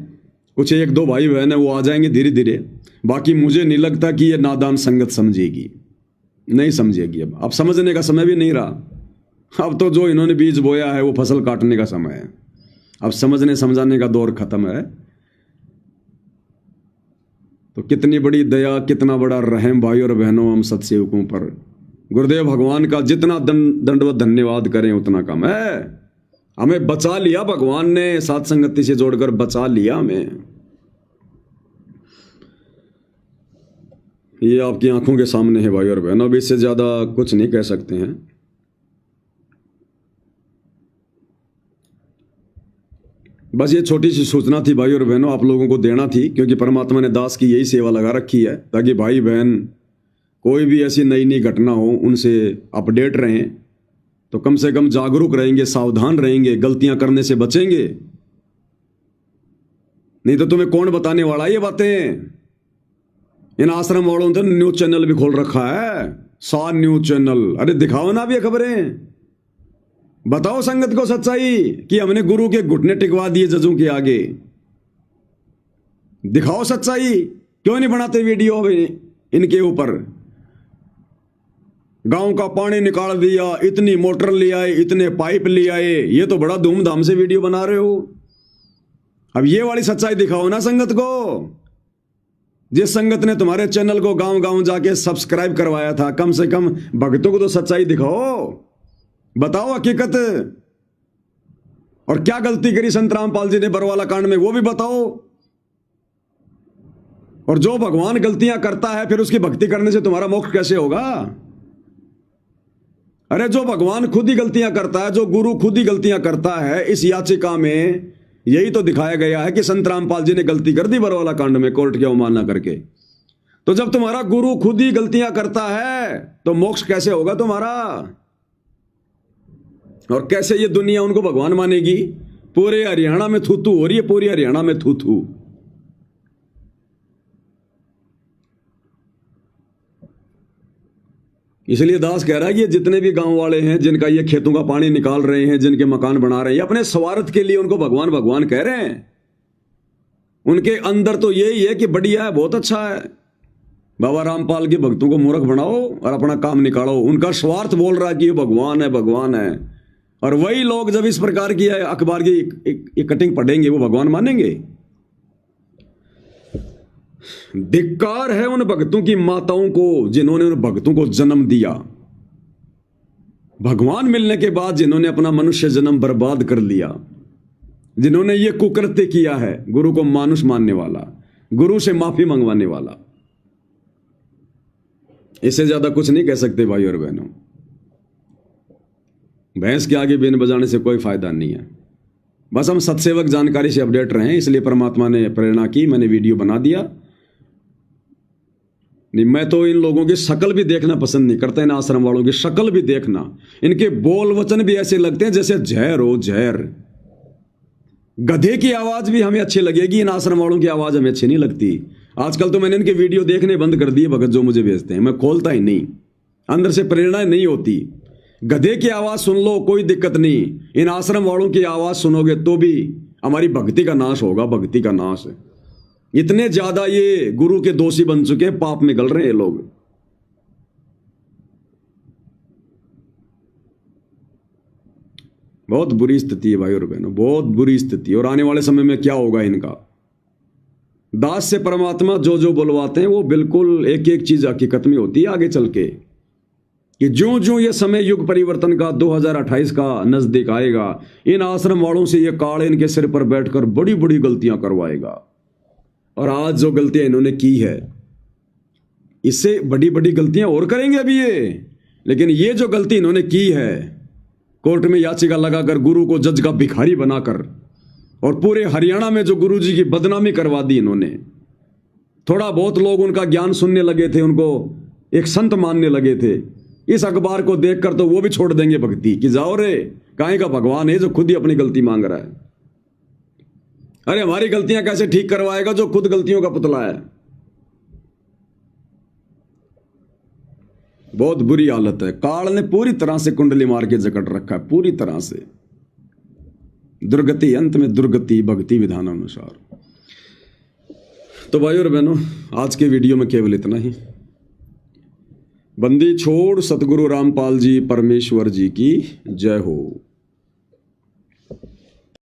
कुछ 1-2 भाई बहन है वो आ जाएंगे धीरे धीरे। बाकी मुझे नहीं लगता कि ये नादान संगत समझेगी, नहीं समझेगी। अब समझने का समय भी नहीं रहा। अब तो जो इन्होंने बीज बोया है वो फसल काटने का समय है। अब समझने समझाने का दौर खत्म है। तो कितनी बड़ी दया, कितना बड़ा रहम भाई और बहनों हम सत्सेवकों पर। गुरुदेव भगवान का जितना दंडवत धन्यवाद करें उतना कम है। हमें बचा लिया भगवान ने, साथ संगति से जोड़कर बचा लिया हमें। ये आपकी आंखों के सामने है भाई और बहनों। अब इससे ज्यादा कुछ नहीं कह सकते हैं। बस ये छोटी सी सूचना थी भाई और बहनों, आप लोगों को देना थी, क्योंकि परमात्मा ने दास की यही सेवा लगा रखी है ताकि भाई बहन कोई भी ऐसी नई नई घटना हो उनसे अपडेट रहें। तो कम से कम जागरूक रहेंगे, सावधान रहेंगे, गलतियां करने से बचेंगे। नहीं तो तुम्हें कौन बताने वाला ये बातें। इन आश्रम वालों ने तो न्यूज चैनल भी खोल रखा है, 100 न्यूज चैनल। अरे दिखाओ ना भी खबरें, बताओ संगत को सच्चाई कि हमने गुरु के घुटने टिकवा दिए जजों के आगे। दिखाओ सच्चाई। क्यों नहीं बनाते वीडियो इनके ऊपर। गांव का पानी निकाल दिया, इतनी मोटर ले आए, इतने पाइप ले आए, ये तो बड़ा धूमधाम से वीडियो बना रहे हो। अब ये वाली सच्चाई दिखाओ ना संगत को। जिस संगत ने तुम्हारे चैनल को गांव गांव जाके सब्सक्राइब करवाया था, कम से कम भक्तों को तो सच्चाई दिखाओ, बताओ हकीकत। और क्या गलती करी संत रामपाल जी ने बरवाला कांड में वो भी बताओ। और जो भगवान गलतियां करता है फिर उसकी भक्ति करने से तुम्हारा मोक्ष कैसे होगा। अरे जो भगवान खुद ही गलतियां करता है, जो गुरु खुद ही गलतियां करता है, इस याचिका में यही तो दिखाया गया है कि संत रामपाल जी ने गलती कर दी बरवाला कांड में कोर्ट की अवमानना करके। तो जब तुम्हारा गुरु खुद ही गलतियां करता है तो मोक्ष कैसे होगा तुम्हारा। और कैसे ये दुनिया उनको भगवान मानेगी। पूरे हरियाणा में थू थू हो रही है, पूरी हरियाणा में थू थू। इसलिए दास कह रहा है कि जितने भी गांव वाले हैं जिनका ये खेतों का पानी निकाल रहे हैं, जिनके मकान बना रहे हैं, अपने स्वार्थ के लिए उनको भगवान भगवान कह रहे हैं। उनके अंदर तो यही है कि बढ़िया है, बहुत अच्छा है, बाबा रामपाल के भक्तों को मूर्ख बनाओ और अपना काम निकालो। उनका स्वार्थ बोल रहा है कि ये भगवान है, भगवान है। और वही लोग जब इस प्रकार की अखबार की कटिंग पढ़ेंगे वो भगवान मानेंगे। धिक्कार है उन भक्तों की माताओं को जिन्होंने उन भक्तों को जन्म दिया। भगवान मिलने के बाद जिन्होंने अपना मनुष्य जन्म बर्बाद कर लिया, जिन्होंने ये कुकृत्य किया है, गुरु को मानुष मानने वाला, गुरु से माफी मंगवाने वाला। इससे ज्यादा कुछ नहीं कह सकते भाई और बहनों। भैंस के आगे बीन बजाने से कोई फायदा नहीं है। बस हम सत्सेवक जानकारी से अपडेट रहें, इसलिए परमात्मा ने प्रेरणा की, मैंने वीडियो बना दिया। नहीं, मैं तो इन लोगों की शक्ल भी देखना पसंद नहीं करता। इन आश्रम वालों की शक्ल भी देखना, इनके बोल वचन भी ऐसे लगते हैं जैसे जहर हो, जहर। गधे की आवाज भी हमें अच्छी लगेगी, इन आश्रम वालों की आवाज हमें अच्छी नहीं लगती। आजकल तो मैंने इनके वीडियो देखने बंद कर दिए, भगत जो मुझे भेजते हैं, मैं खोलता ही नहीं, अंदर से प्रेरणा नहीं होती। गधे की आवाज सुन लो, कोई दिक्कत नहीं, इन आश्रम वालों की आवाज सुनोगे तो भी हमारी भक्ति का नाश होगा, भक्ति का नाश। इतने ज्यादा ये गुरु के दोषी बन चुके हैं, पाप में गल रहे हैं ये लोग। बहुत बुरी स्थिति है भाई और बहनों, बहुत बुरी स्थिति। और आने वाले समय में क्या होगा इनका। दास से परमात्मा जो जो बुलवाते हैं वो बिल्कुल एक एक चीज हकीकत में होती है आगे चल के, कि जो जो ये समय युग परिवर्तन का 2028 का नजदीक आएगा, इन आश्रम वालों से ये काल इनके सिर पर बैठकर बड़ी बड़ी गलतियां करवाएगा। और आज जो गलतियां इन्होंने की है, इससे बड़ी बड़ी गलतियां और करेंगे अभी ये। लेकिन ये जो गलती इन्होंने की है, कोर्ट में याचिका लगाकर गुरु को जज का भिखारी बनाकर, और पूरे हरियाणा में जो गुरु जी की बदनामी करवा दी इन्होंने। थोड़ा बहुत लोग उनका ज्ञान सुनने लगे थे, उनको एक संत मानने लगे थे। इस अखबार को देखकर तो वो भी छोड़ देंगे भक्ति, कि जाओ रे, काहे का भगवान है जो खुद ही अपनी गलती मांग रहा है। अरे हमारी गलतियां कैसे ठीक करवाएगा जो खुद गलतियों का पुतला है। बहुत बुरी हालत है। काल ने पूरी तरह से कुंडली मार के जकड़ रखा है, पूरी तरह से। दुर्गति, अंत में दुर्गति भक्ति विधान अनुसार। तो भाई और बहनों, आज के वीडियो में केवल इतना ही। बंदी छोड़ सतगुरु रामपाल जी परमेश्वर जी की जय हो।